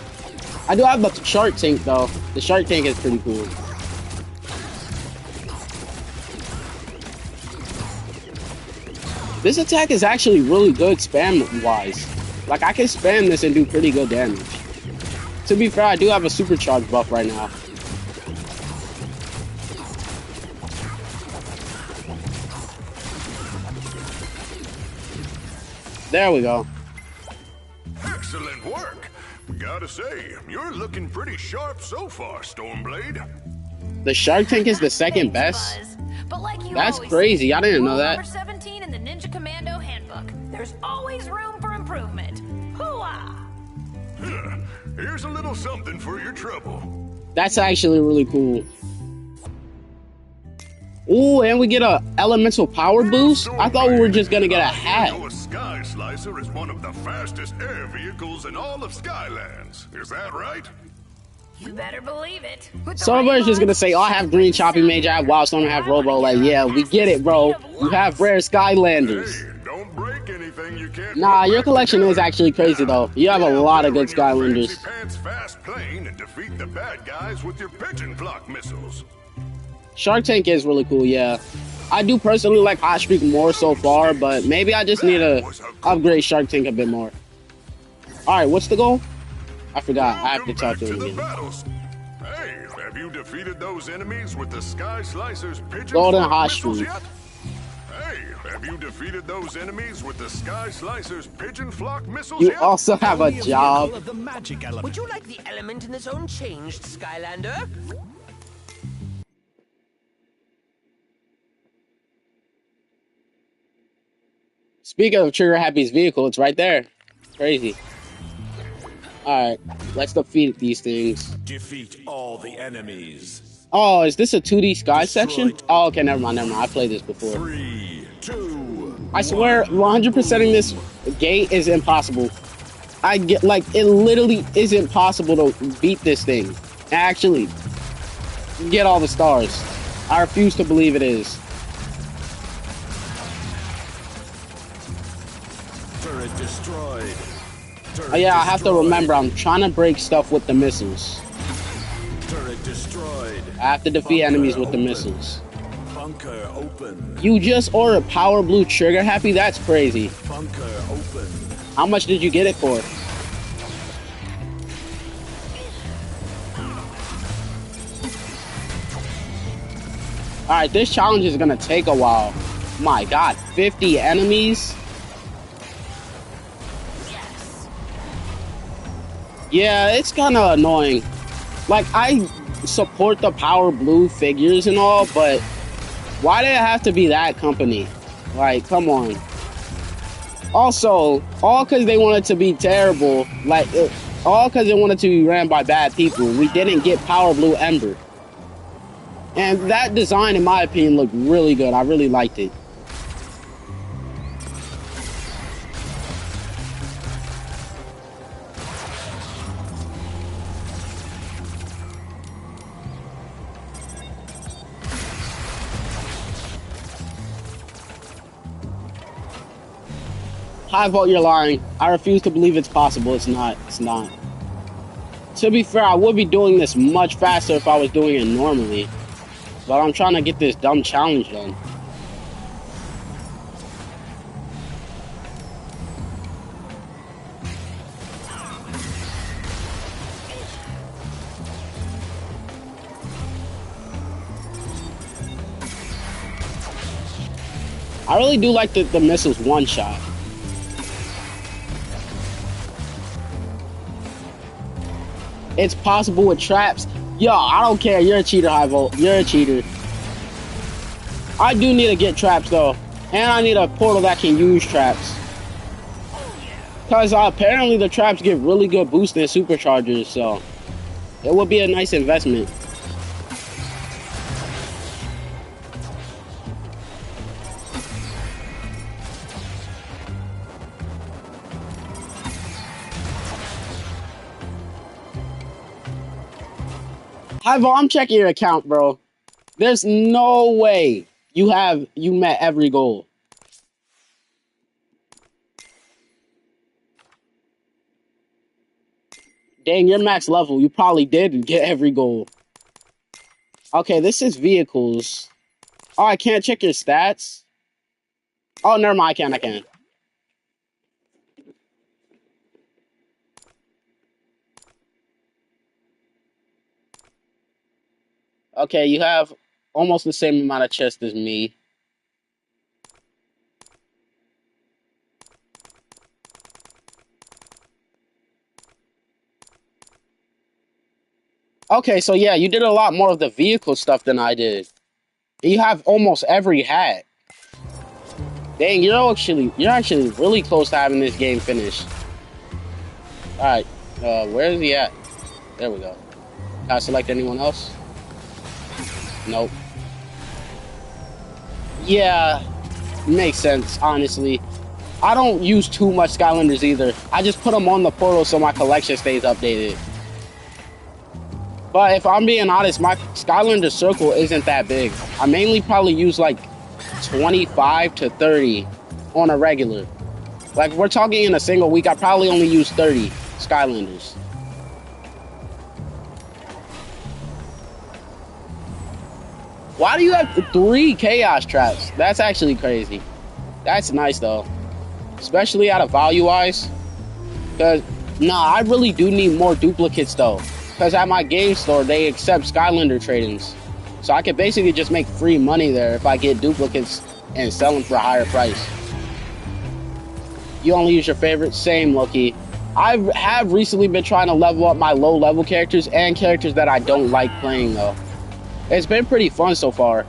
I do have the Shark Tank, though. The Shark Tank is pretty cool. This attack is actually really good spam-wise. Like, I can spam this and do pretty good damage. To be fair, I do have a supercharge buff right now. There we go. Hey Excellent work. Gotta say, you're looking pretty sharp so far, Stormblade. The Shark Tank is the second best? Buzz. But like you That's always crazy. say, I didn't know rule that. number 17 in the Ninja Commando Handbook. There's always room for improvement. Hooah! Here's a little something for your trouble. That's actually really cool. Ooh, and we get a elemental power boost? I thought we were just gonna get a hat. Your Sky Slicer is one of the fastest air vehicles in all of Skylands. Is that right? You better believe it. Some of us just gonna say, oh, I have green chopping mage, I have wildstorm, I have robo. Like, yeah, we get it, bro. You have rare Skylanders. Hey, don't break anything you can't. Nah, your collection is actually crazy though. You have a lot of good Skylanders. Pants fast plane and defeat the bad guys with your pigeon flock missiles. Shark Tank is really cool, yeah. I do personally like Hot Streak more so far, but maybe I just need to upgrade Shark Tank a bit more. Alright, what's the goal? I forgot. I have to talk to him again. Hey, have you defeated those enemies with the Sky Slicer's pigeon Golden flock Hot missiles Streak. yet? Hey, have you defeated those enemies with the Sky Slicer's pigeon flock missiles You yet? also have a job. Of the magic element. Would you like the element in the zone changed, Skylander? Speaking of Trigger Happy's vehicle, it's right there. Crazy. Alright, let's defeat these things. Defeat all the enemies. Oh, is this a 2D Sky section? Oh, okay, never mind. I played this before. 3, 2. I swear, 100%ing this gate is impossible. I get, like, it literally isn't possible to beat this thing. Actually, get all the stars. I refuse to believe it is. Turret destroyed. Oh yeah, I have to remember, I'm trying to break stuff with the missiles. Turret destroyed. I have to defeat enemies with the missiles. Bunker open. You just ordered Power Blue Trigger Happy? That's crazy. Bunker open. How much did you get it for? Alright, this challenge is gonna take a while. My god, 50 enemies? Yeah, it's kind of annoying. Like, I support the Power Blue figures and all, but why did it have to be that company? Like, come on. Also, all because they wanted to be terrible, like, all because they wanted to be ran by bad people, we didn't get Power Blue Ember. And that design, in my opinion, looked really good. I really liked it. High Vault, you're lying. I refuse to believe it's possible. It's not. It's not. To be fair, I would be doing this much faster if I was doing it normally. But I'm trying to get this dumb challenge done. I really do like the missiles one-shot. It's possible with traps. Yo, I don't care. You're a cheater, High Volt. You're a cheater. I do need to get traps, though. And I need a portal that can use traps. Because apparently the traps give really good boost in SuperChargers, so it would be a nice investment. Ivo, I'm checking your account, bro. There's no way you met every goal. Dang, you're max level. You probably did get every goal. Okay, this is vehicles. Oh, I can't check your stats? Oh, never mind. I can. Okay, you have almost the same amount of chest as me. Okay, so yeah, you did a lot more of the vehicle stuff than I did. You have almost every hat. Dang, you're actually really close to having this game finished. All right, where is he at? There we go. Can I select anyone else? Nope. Yeah, makes sense, honestly. I don't use too much Skylanders either. I just put them on the portal so my collection stays updated. But if I'm being honest, my Skylander circle isn't that big. I mainly probably use like 25 to 30 on a regular. Like, we're talking in a single week, I probably only use 30 Skylanders. Why do you have 3 chaos traps? That's actually crazy. That's nice though. Especially out of value-wise. Because, nah, I really do need more duplicates though. Because at my game store, they accept Skylander trade-ins. So I could basically just make free money there if I get duplicates and sell them for a higher price. You only use your favorites? Same, Loki. I have recently been trying to level up my low-level characters and characters that I don't like playing, though. It's been pretty fun so far.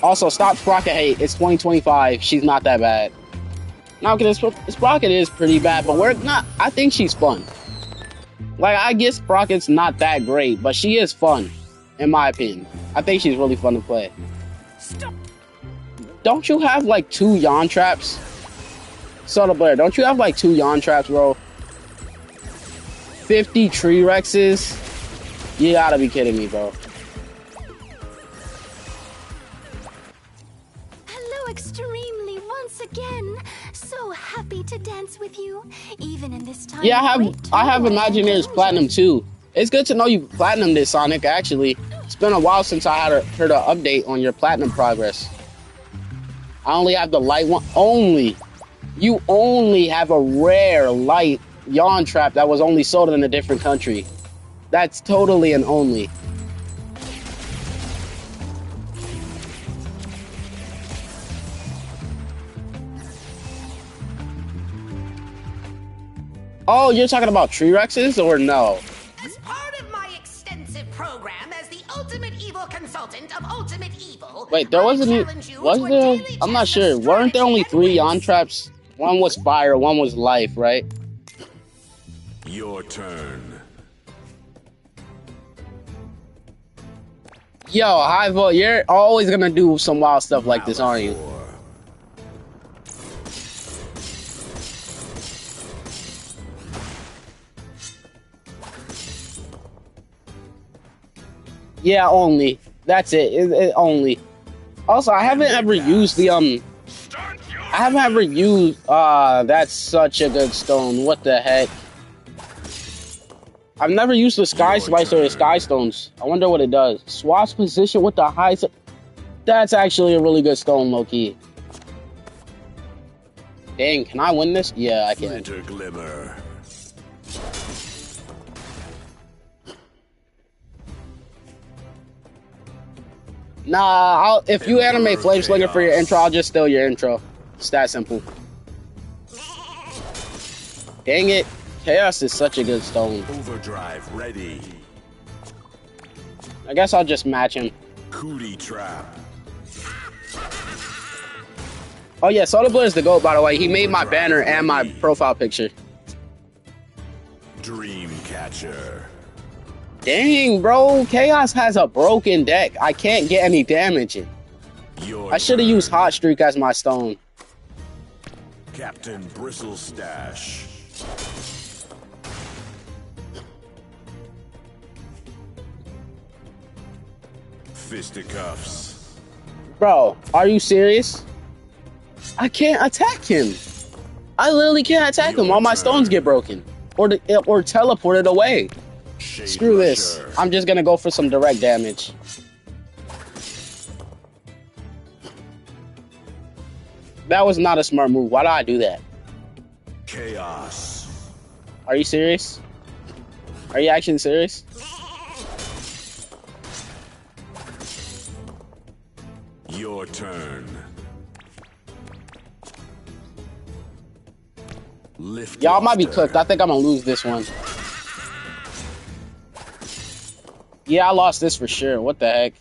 Also, stop Sprocket hate. It's 2025. She's not that bad. No, because Sprocket is pretty bad, but we're not. I think she's fun. Like, I guess Sprocket's not that great, but she is fun, in my opinion. I think she's really fun to play. Stop. Don't you have, like, 2 yawn traps? Soda Blair, don't you have, like, 2 yawn traps, bro? 50 tree Rexes? You gotta be kidding me, bro. Hello, Extremely, once again. So happy to dance with you, even in this time. Yeah, I have Imagineers Platinum too. It's good to know you Platinum this, Sonic, actually. It's been a while since I heard an update on your Platinum progress. I only have the light one. You only have a rare light yawn trap that was only sold in a different country. That's totally an only. Oh, you're talking about tree Rexes or no? As part of my extensive program as the ultimate evil consultant of Ultimate Evil. Wait, there wasn't. Was there? I'm not sure. Weren't there only 3 yawn traps? One was fire, one was life, right? Your turn. Yo, High Vote, you're always gonna do some wild stuff like this, aren't you? Yeah, only. That's it. It only. Also, I haven't ever used the I haven't ever used that's such a good stone. What the heck? I've never used the Sky Slice or the Sky Stones. I wonder what it does. Swaps position with the highest. That's actually a really good stone, Loki. Dang, can I win this? Yeah, I can. Winter Glimmer. Nah, if you animate Flame Slinger for your intro, I'll just steal your intro. It's that simple. Dang it. Chaos is such a good stone. Overdrive ready. I guess I'll just match him. Cootie trap. Oh yeah, Soda Blair is the GOAT, by the way. He made my banner and my profile picture. Dream catcher. Dang, bro. Chaos has a broken deck. I can't get any damage in. I should have used Hot Streak as my stone. Captain Bristle Stash. Fisticuffs. Bro, are you serious? I can't attack him. I literally can't attack him. All my stones get broken. Or teleported away. Screw this. I'm just gonna go for some direct damage. That was not a smart move. Why did I do that? Chaos. Are you serious? Are you actually serious? Your turn. Y'all might be cooked. I think I'm gonna lose this one. Yeah, I lost this for sure. What the heck?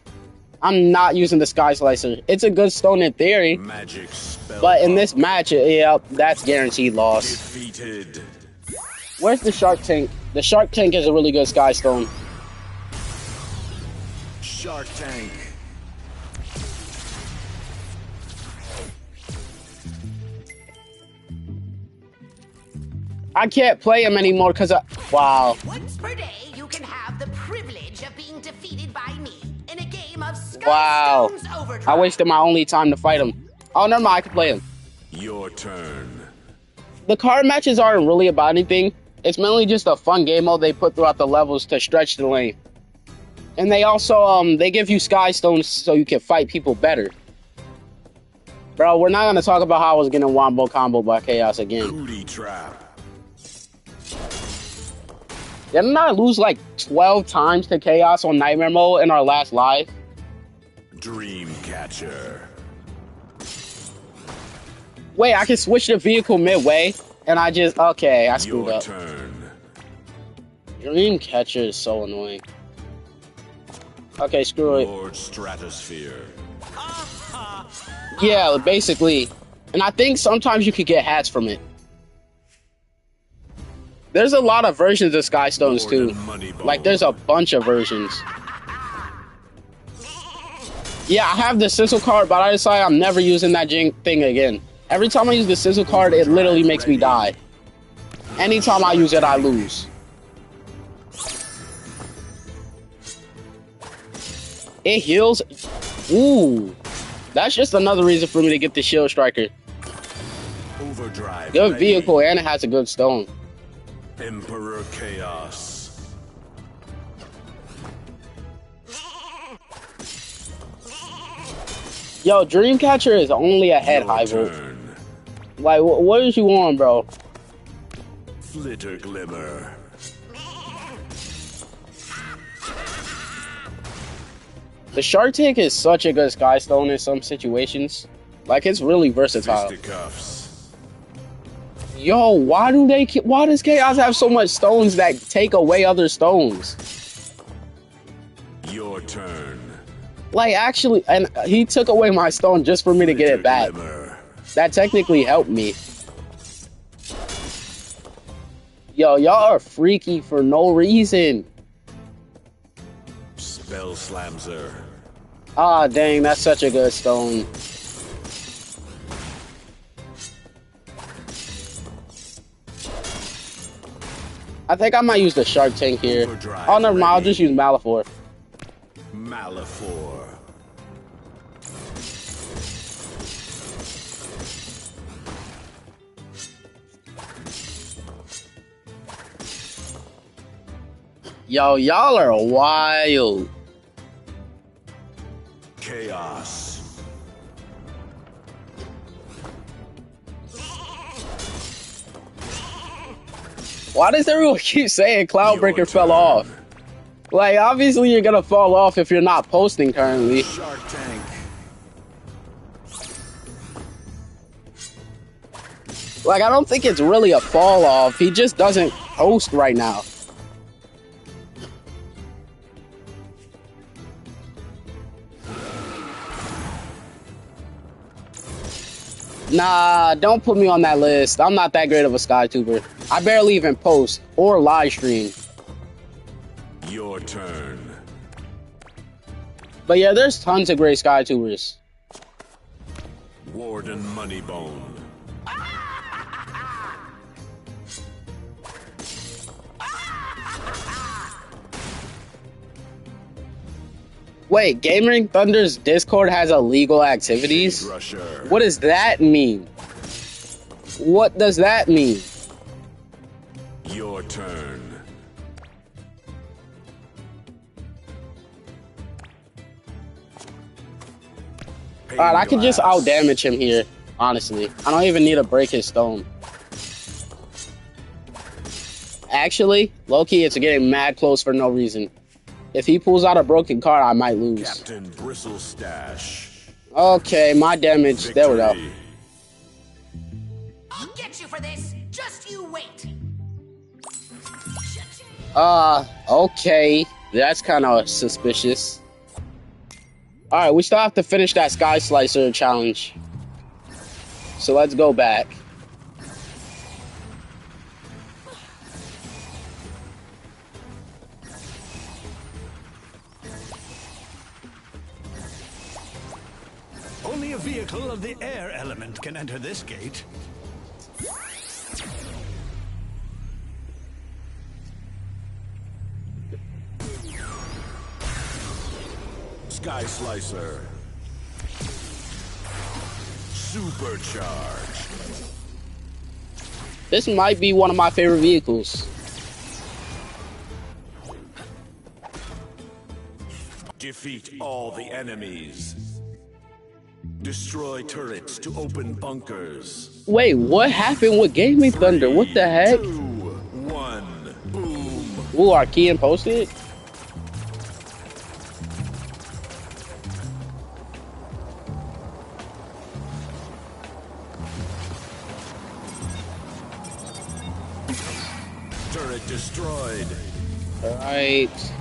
I'm not using the Sky Slicer. It's a good stone in theory. Magic spell. But in this match, yeah, that's guaranteed loss. Defeated. Where's the Shark Tank? The Shark Tank is a really good Sky Stone. Shark Tank. I can't play him anymore because wow. Once per day, you can have the privilege of being defeated by me in a game of Wow. Skystones Overdrive. I wasted my only time to fight him. Oh, never mind. I can play him. Your turn. The card matches aren't really about anything. It's mainly just a fun game mode they put throughout the levels to stretch the lane. And they also, they give you Sky Stones so you can fight people better. Bro, we're not going to talk about how I was getting wombo combo by Chaos again. Booty trap. Didn't I lose like 12 times to Chaos on Nightmare Mode in our last live? Dream catcher. Wait, I can switch the vehicle midway, and I just... Okay, I screwed Your up. turn. Dream catcher is so annoying. Okay, screw it. Lord Stratosphere. Yeah, basically. And I think sometimes you could get hats from it. There's a lot of versions of Sky Stones too. Like there's a bunch of versions. Yeah, I have the sizzle card, but I decided I'm never using that thing again. Every time I use the sizzle card, it literally makes me die. Anytime I use it, I lose. It heals. Ooh. That's just another reason for me to get the Shield Striker. Overdrive. Good vehicle, and it has a good stone. Emperor Chaos. Yo, Dreamcatcher is only a head high volt. Like, what is you on, bro? Flitter Glimmer. The Shark Tank is such a good Sky Stone in some situations. Like, it's really versatile. Fisticuffs. Yo, why does Chaos have so much stones that take away other stones? Your turn. Like, actually, and he took away my stone just for me to get it back. That technically helped me. Yo, y'all are freaky for no reason. Spell Slamzer. Ah, dang, that's such a good stone. I think I might use the Shark Tank here. Oh, never mind, I'll just use Malefor. Malefor. Yo, y'all are wild. Chaos. Why does everyone keep saying Cloudbreaker fell off? Like, obviously you're gonna fall off if you're not posting currently. Shark Tank. Like, I don't think it's really a fall off. He just doesn't post right now. Nah, don't put me on that list. I'm not that great of a SkyTuber. I barely even post or live stream. Your turn. But yeah, there's tons of great SkyTubers. Warden Moneybone. Wait, Gaming Thunder's Discord has illegal activities? What does that mean? What does that mean? Your turn. Alright, I can just out-damage him here, honestly. I don't even need to break his stone. Actually, low-key, it's getting mad close for no reason. If he pulls out a broken card, I might lose. Captain Bristlestash. Okay, my damage. Victory. There we go. I'll get you for this. Just you wait. Okay. That's kind of suspicious. Alright, we still have to finish that Sky Slicer challenge. So let's go back. Only a vehicle of the air element can enter this gate. Sky Slicer. Supercharged. This might be one of my favorite vehicles. Defeat all the enemies. Destroy turrets to open bunkers. Wait, what happened with Game Me Thunder? What the heck? 2, 1, boom. Ooh, our key and posted? Turret destroyed. Alright.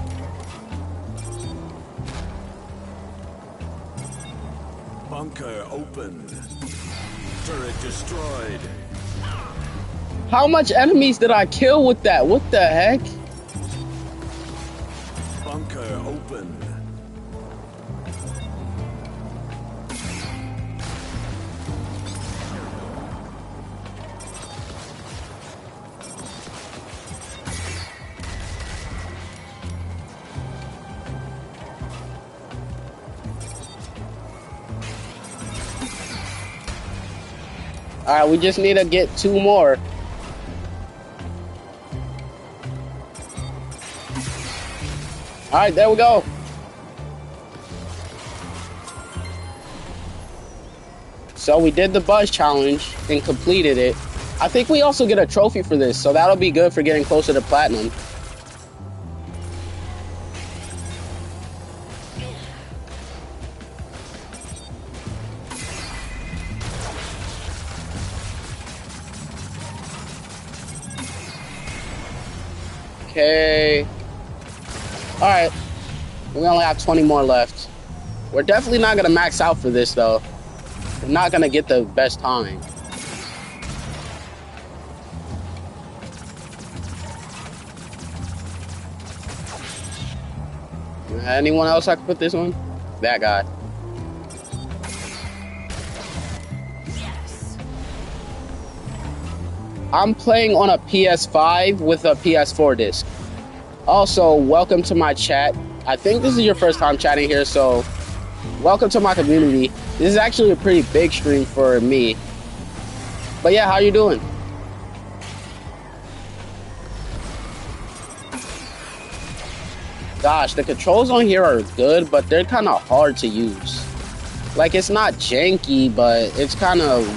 Bunker open. Turret destroyed. How much enemies did I kill with that? What the heck? Bunker open. Alright, we just need to get 2 more. Alright, there we go. So we did the buzz challenge and completed it. I think we also get a trophy for this, so that'll be good for getting closer to platinum. Okay. Alright. We only have 20 more left. We're definitely not going to max out for this, though. We're not going to get the best time. Anyone else I can put this on? That guy. I'm playing on a PS5 with a PS4 disc. Also, welcome to my chat. I think this is your first time chatting here, so welcome to my community. This is actually a pretty big stream for me. But yeah, how you doing? Gosh, the controls on here are good, but they're kind of hard to use. Like, it's not janky, but it's kind of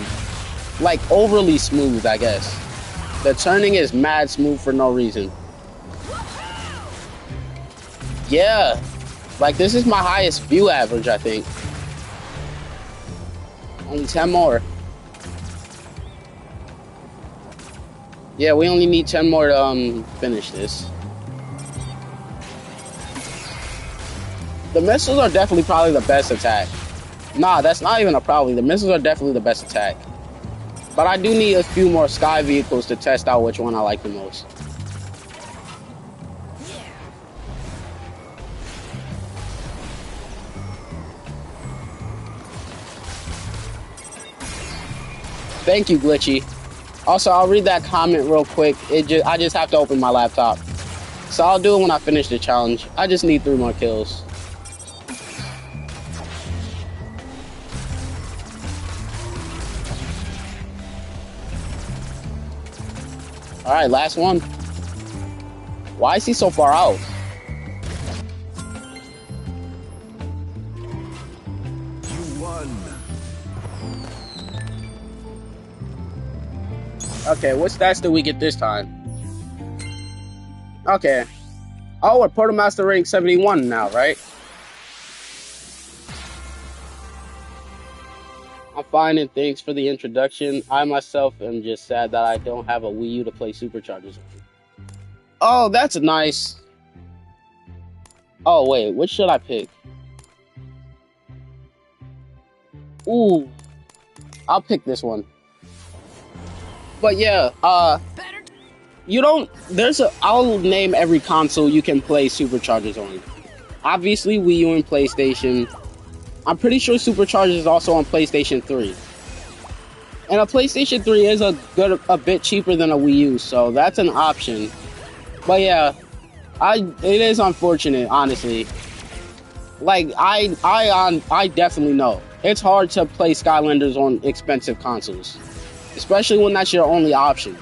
like overly smooth, I guess. The turning is mad smooth for no reason. Yeah, like this is my highest view average, I think. Only 10 more. Yeah, we only need 10 more to finish this. The missiles are definitely probably the best attack. Nah, that's not even a probably. The missiles are definitely the best attack. But I do need a few more sky vehicles to test out which one I like the most. Thank you, Glitchy. Also, I'll read that comment real quick. I just have to open my laptop. So I'll do it when I finish the challenge. I just need 3 more kills. Alright, last one. Why is he so far out? You won. Okay, what stats do we get this time? Okay. Oh, we're Portal Master rank 71 now, right? I'm fine and thanks for the introduction. I myself am just sad that I don't have a Wii U to play SuperChargers on. Oh, that's nice. Oh wait, which should I pick? Ooh, I'll pick this one. But yeah, I'll name every console you can play SuperChargers on. Obviously, Wii U and PlayStation. I'm pretty sure SuperChargers is also on PlayStation 3. And a PlayStation 3 is a bit cheaper than a Wii U, so that's an option. But yeah, it is unfortunate, honestly. Like, I definitely know. It's hard to play Skylanders on expensive consoles. Especially when that's your only option.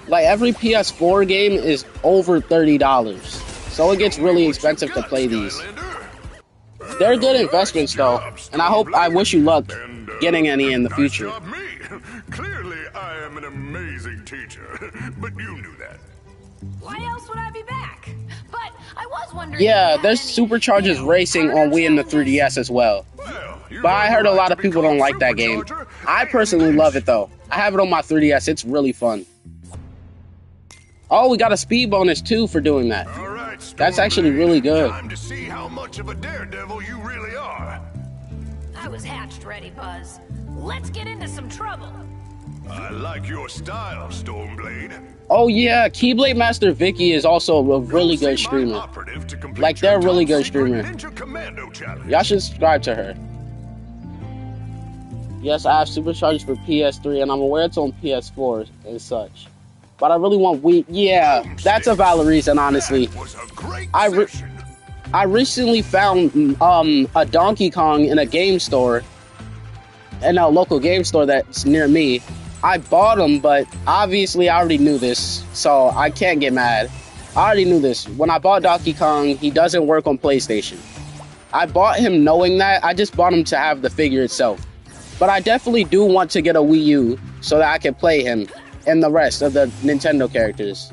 Like, every PS4 game is over $30. So it gets really expensive to play these. They're good investments, though. And I wish you luck getting any in the future. Clearly, I am an amazing teacher, but you knew that. Why else would I be back? But I was wondering. Yeah, there's SuperChargers Racing on Wii and the 3DS as well. But I heard a lot of people don't like that game. I personally love it though. I have it on my 3DS. It's really fun. Oh, we got a speed bonus too for doing that. That's actually really good. Time to see how much of a daredevil you really are. I was hatched ready, Buzz. Let's get into some trouble. I like your style, Stormblade. Oh yeah, Keyblade Master Vicky is also a really good streamer. Like, they're a really good streamer. Y'all should subscribe to her. Yes, I have SuperChargers for PS3, and I'm aware it's on PS4 and such. But I really want Wii. Yeah, that's a valid reason, honestly. I recently found a Donkey Kong in a game store, in a local game store that's near me. I bought him, but obviously I already knew this, so I can't get mad. I already knew this. When I bought Donkey Kong, he doesn't work on PlayStation. I bought him knowing that. I just bought him to have the figure itself. But I definitely do want to get a Wii U so that I can play him and the rest of the Nintendo characters.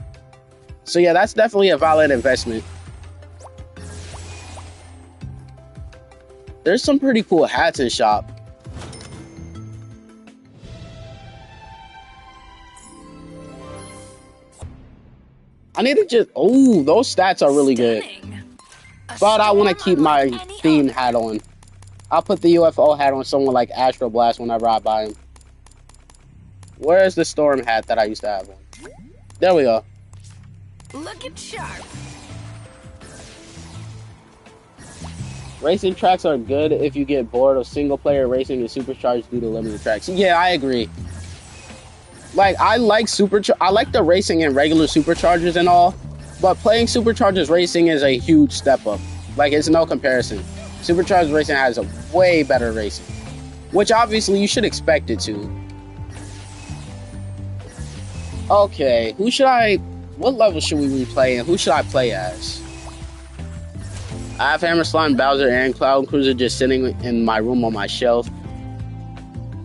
So yeah, that's definitely a valid investment. There's some pretty cool hats in shop. I need to just... Oh, those stats are really good. But I want to keep my theme hat on. I'll put the UFO hat on someone like Astro Blast whenever I buy him. Where's the storm hat that I used to have on? There we go. Looking sharp. Racing tracks are good if you get bored of single-player racing and supercharged due to limited tracks. Yeah, I agree. Like, I like the racing and regular superchargers and all, but playing SuperChargers Racing is a huge step up. Like, it's no comparison. SuperChargers Racing has a way better racing, which obviously you should expect it to. Okay, what level should we replay and who should I play as? I have Hammer Slime, Bowser, and Cloud Cruiser just sitting in my room on my shelf.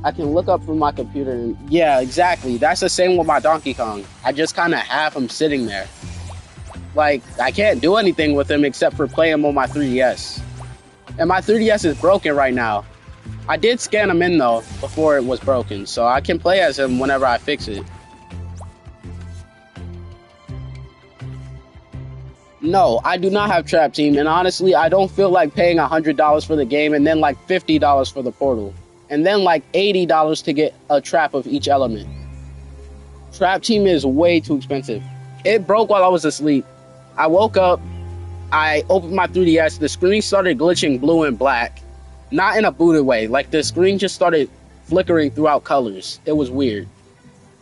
I can look up from my computer and... Yeah, exactly. That's the same with my Donkey Kong. I just kind of have him sitting there. Like, I can't do anything with him except for play him on my 3DS. And my 3DS is broken right now. I did scan him in, though, before it was broken. So I can play as him whenever I fix it. No, I do not have Trap Team. And honestly, I don't feel like paying $100 for the game and then like $50 for the portal. And then like $80 to get a trap of each element. Trap Team is way too expensive. It broke while I was asleep. I woke up, I opened my 3DS, the screen started glitching blue and black. Not in a booted way, like the screen just started flickering throughout colors. It was weird.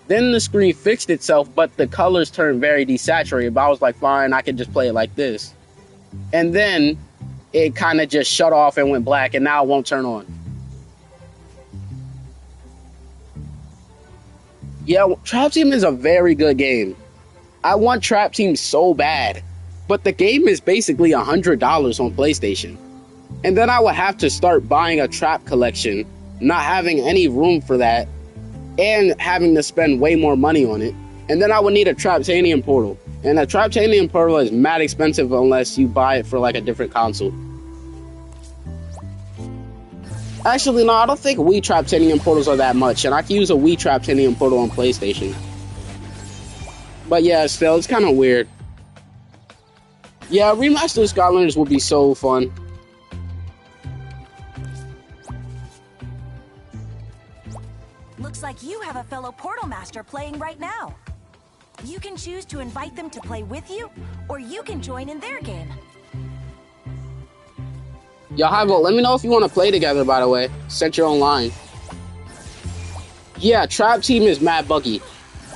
Then the screen fixed itself, but the colors turned very desaturated. But I was like, fine, I can just play it like this. And then it kind of just shut off and went black, and now it won't turn on. Yeah, Trap Team is a very good game. I want Trap Team so bad. But the game is basically $100 on PlayStation. And then I would have to start buying a trap collection, not having any room for that, and having to spend way more money on it. And then I would need a Traptanium portal. And a Traptanium portal is mad expensive unless you buy it for like a different console. Actually, no, I don't think Wii Traptanium portals are that much, and I can use a Wii Traptanium portal on PlayStation. But yeah, still, it's kind of weird. Yeah, remastered Skylanders would be so fun. Looks like you have a fellow Portal Master playing right now. You can choose to invite them to play with you, or you can join in their game. Yo, Hyvo, let me know if you want to play together, by the way. Set your own line. Yeah, Trap Team is mad buggy.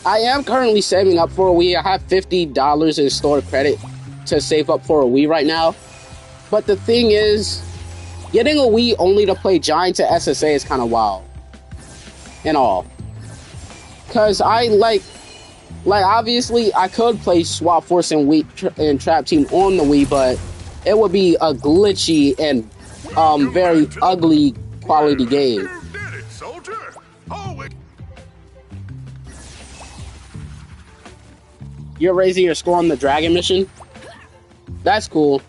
I am currently saving up for a Wii. I have $50 in store credit to save up for a Wii right now. But the thing is, getting a Wii only to play Giant to SSA is kind of wild. And all. Because I like obviously I could play Swap Force and Trap Team on the Wii, but it would be a glitchy and very ugly quality game. You're raising your score on the Dragon mission? That's cool.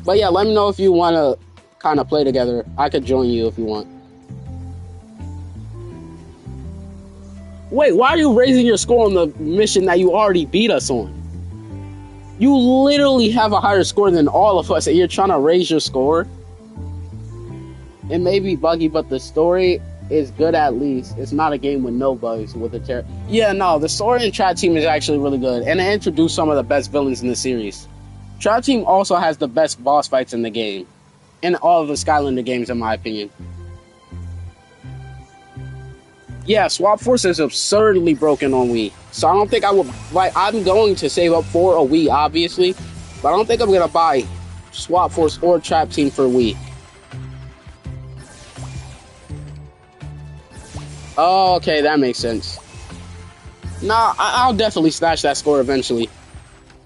But yeah, let me know if you want to kind of play together. I could join you if you want. Wait, why are you raising your score on the mission that you already beat us on? You literally have a higher score than all of us, and you're trying to raise your score? It may be buggy, but the story is good at least. It's not a game with no bugs with a Yeah, no, the story in Trap Team is actually really good, and it introduced some of the best villains in the series. Trap Team also has the best boss fights in the game. In all of the Skylander games, in my opinion. Yeah, Swap Force is absurdly broken on Wii. So I don't think I would, I'm going to save up for a Wii, obviously. But I don't think I'm going to buy Swap Force or Trap Team for Wii. Oh, okay, that makes sense. Nah, I'll definitely snatch that score eventually.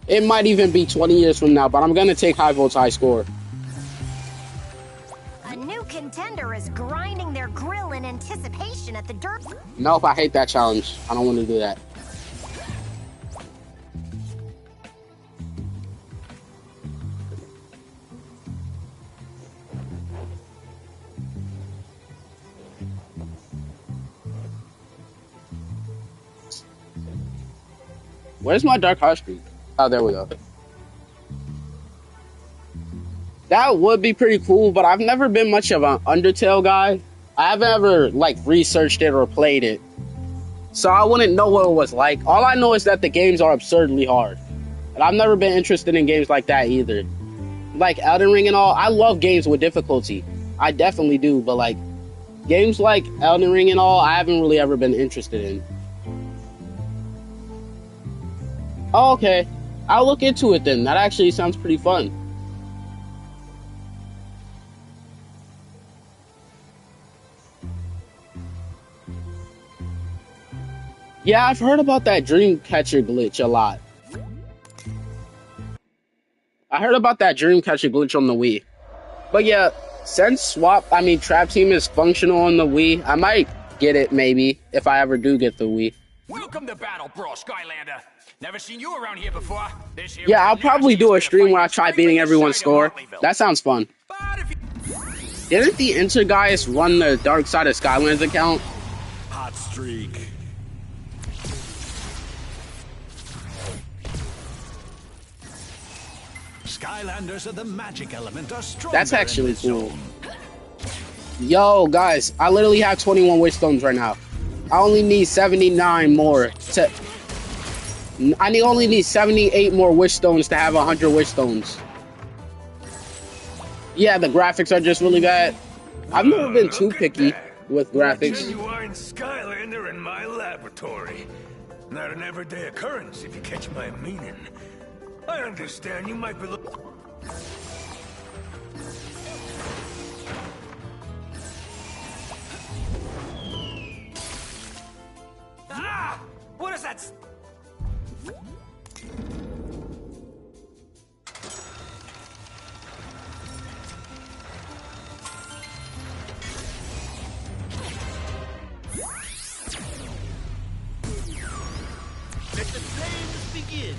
It might even be 20 years from now, but I'm going to take High Volt's high score. A new contender is grinding their grill in anticipation at the dirt. Nope, I hate that challenge. I don't want to do that. Where's my Dark Heart Streak? Oh, there we go. That would be pretty cool, but I've never been much of an Undertale guy. I haven't ever, researched it or played it. So I wouldn't know what it was like. All I know is that the games are absurdly hard. And I've never been interested in games like that either. Like Elden Ring and all, I love games with difficulty. I definitely do, but games like Elden Ring and all, I haven't really ever been interested in. Oh, okay. I'll look into it then. That actually sounds pretty fun. Yeah, I've heard about that Dreamcatcher glitch a lot. I heard about that Dreamcatcher glitch on the Wii. But yeah, since Trap Team is functional on the Wii, I might get it maybe, if I ever do get the Wii. Welcome to Battle Brawl, Skylander. Never seen you around here before. Yeah, I'll probably do a stream where I try beating everyone's score. That sounds fun. Didn't the Inter guys run the Dark Side of Skylanders account? Hot streak. Skylanders are the magic element are stronger. That's actually cool. Yo, guys, I literally have 21 wish stones right now. I only need 79 more to... I only need 78 more wish stones to have 100 wish stones. Yeah, the graphics are just really bad. I've never been too picky with graphics. A genuine Skylander in my laboratory. Not an everyday occurrence, if you catch my meaning. I understand you might be looking... Ah! What is that? Let the flames begin.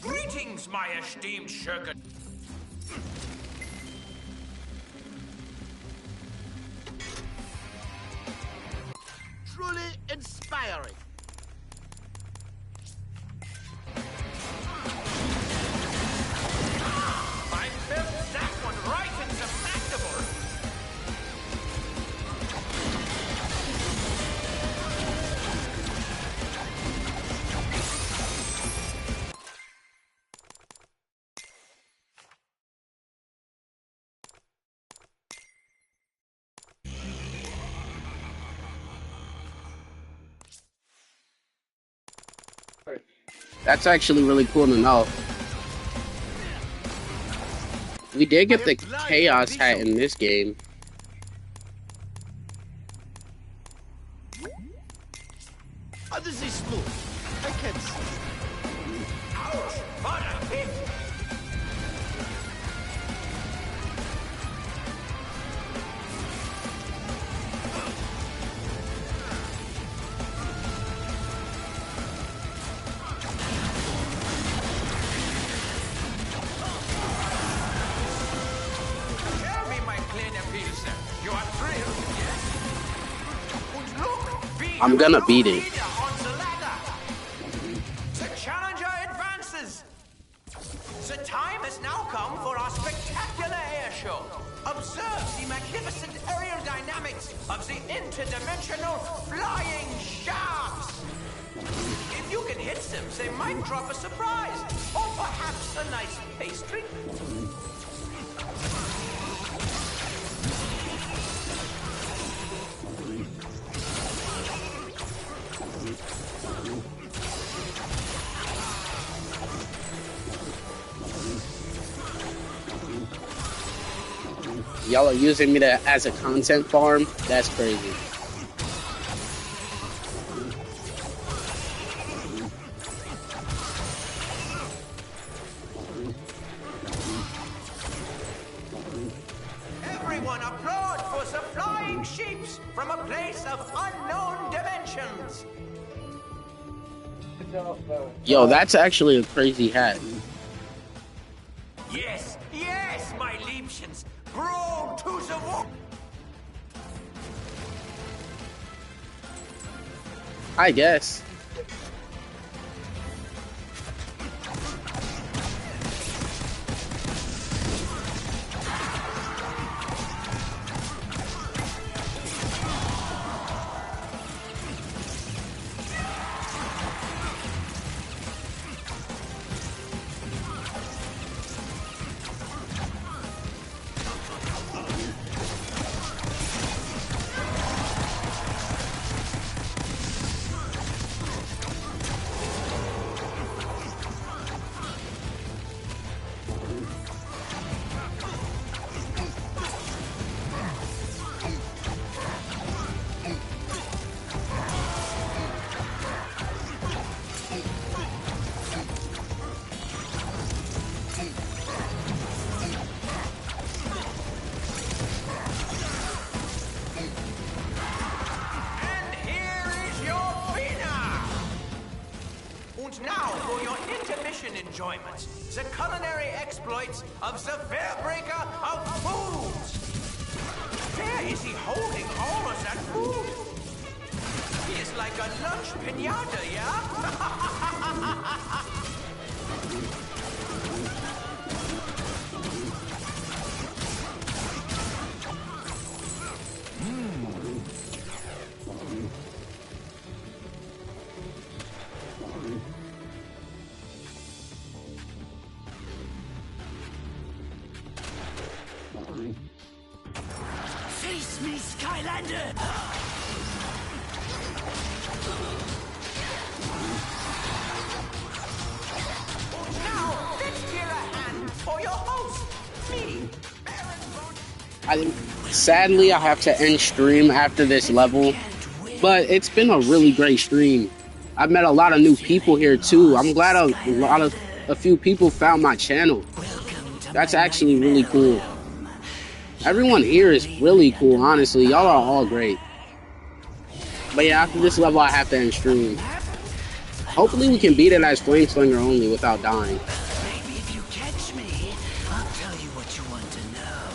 Greetings, my esteemed Shurken. truly inspiring. I felt that one right in the mandible. That's actually really cool to know. We did get the Chaos hat in this game. Oh, this is smooth. I can see. Ouch! What a hit! Tell me, my kleiner Pilser, you are thrilled, yes? Und look, we I'm gonna beat it. on the ladder. The challenger advances. The time has now come for our spectacular air show. Observe the magnificent aerial dynamics of the interdimensional flying sharks. If you can hit them, they might drop a surprise, or perhaps a nice pastry. Y'all are using me as a content farm? That's crazy. Everyone applaud for the flying sheeps from a place of unknown dimensions. Yo, that's actually a crazy hat. Yes, yes, my Liebchens. Brawl to the wall. I guess. Now for your intermission enjoyment, the culinary exploits of the Fairbreaker of Foods. Where is he holding all of that food? He is like a lunch pinata, yeah? Face me, Skylander! Now, let's give a hand for your host, me, Sadly, I have to end stream after this level, but it's been a really great stream. I've met a lot of new people here too. I'm glad a few people found my channel. That's actually really cool. Everyone here is really cool, honestly. Y'all are all great. But yeah, after this level, I have to end stream. Hopefully we can beat it as Flameslinger only without dying. Maybe if you catch me, I'll tell you what you want to know.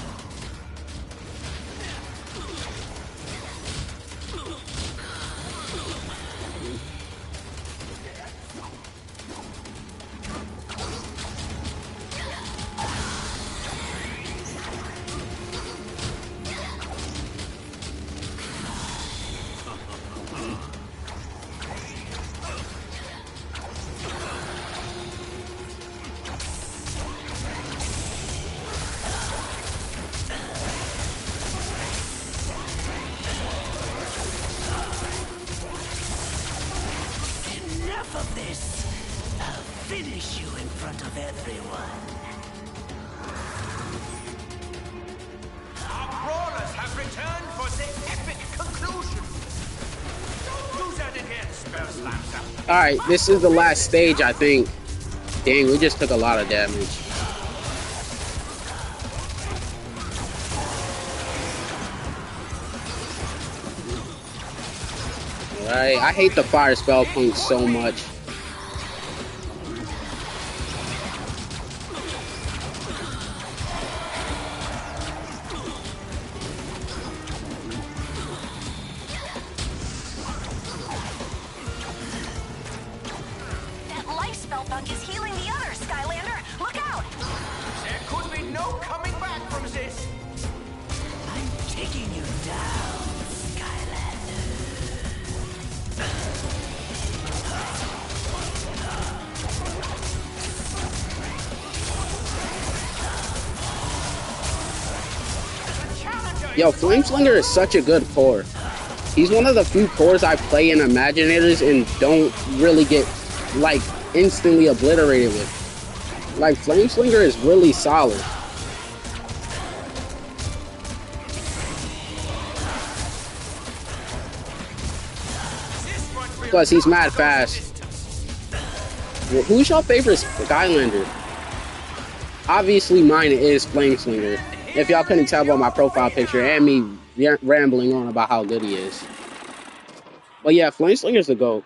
front of everyone. Our brawlers have returned for the epic conclusion. Don't do that again, Spellslammer. Alright, this is the last stage, I think. Dang, we just took a lot of damage. Alright, I hate the fire spell point so much. That life spell bug is healing the others, Skylander. Look out! There could be no coming back from this. I'm taking you down, Skylander. Yo, Flameslinger is such a good core. He's one of the few cores I play in Imaginators and don't really get, like, instantly obliterated with. Like, Flameslinger is really solid. Plus, he's mad fast. Well, who's your favorite Skylander? Obviously, mine is Flameslinger. If y'all couldn't tell by my profile picture and me rambling on about how good he is. But yeah, Flameslinger's the GOAT.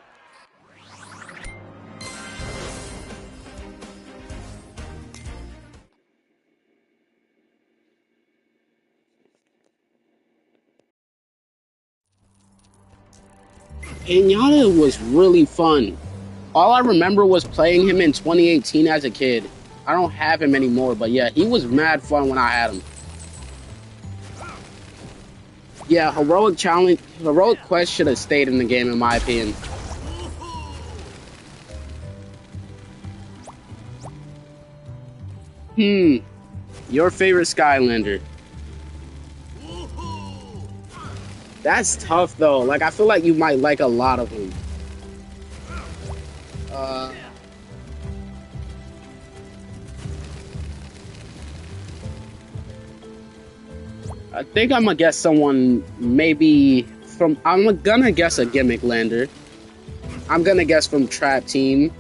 Pinata was really fun. All I remember was playing him in 2018 as a kid. I don't have him anymore, but yeah, he was mad fun when I had him. Yeah, Heroic Quest should have stayed in the game, in my opinion. Your favorite Skylander? That's tough, though. Like, I feel like you might like a lot of them. I think I'm gonna guess someone maybe from... I'm gonna guess a Gimmick Lander. I'm gonna guess from Trap Team.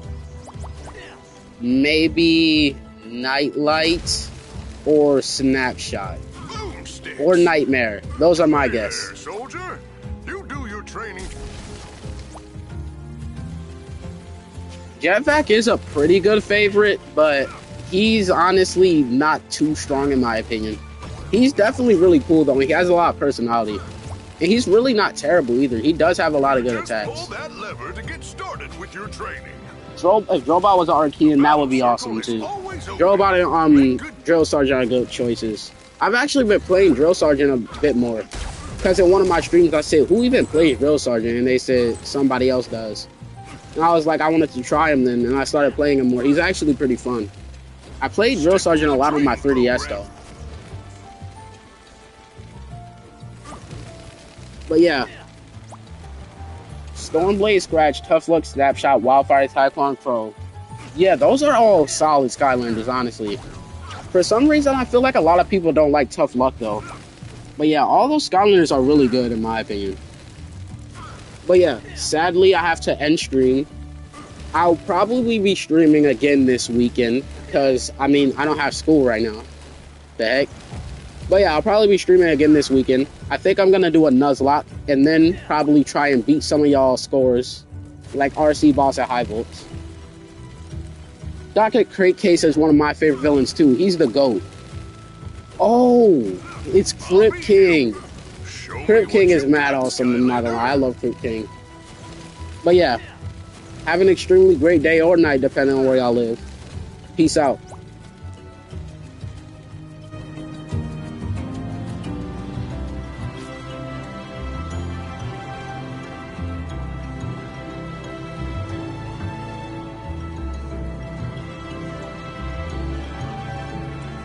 Maybe Nightlight or Snapshot. Or Nightmare. Those are my guess. Soldier, you do your training. Jetvac is a pretty good favorite, but he's honestly not too strong in my opinion. He's definitely really cool though. He has a lot of personality. And he's really not terrible either. He does have a lot of good attacks. Pull that lever to get started with your training. If Drobot was an Archean, that would be awesome too. Drobot and Drill Sergeant are good choices. I've actually been playing Drill Sergeant a bit more. Because in one of my streams I said, who even plays Drill Sergeant? And they said somebody else does. And I was like, I wanted to try him then, and I started playing him more. He's actually pretty fun. I played Drill Sergeant a lot on my 3DS though. But yeah. Stormblade, Scratch, Tough Luck, Snapshot, Wildfire, Tyclone, Pro. Yeah, those are all solid Skylanders, honestly. For some reason, I feel like a lot of people don't like Tough Luck, though. But yeah, all those Skylanders are really good, in my opinion. But yeah, sadly, I have to end stream. I'll probably be streaming again this weekend, because, I mean, I don't have school right now. The heck? But yeah, I'll probably be streaming again this weekend. I think I'm going to do a Nuzlocke, and then probably try and beat some of y'all scores, like RC Boss at High Volts. Dr. Crate Case is one of my favorite villains, too. He's the GOAT. Oh, it's Crypt King. Crypt King is mad awesome, I'm not gonna lie. I love Crypt King. But yeah, have an extremely great day or night, depending on where y'all live. Peace out.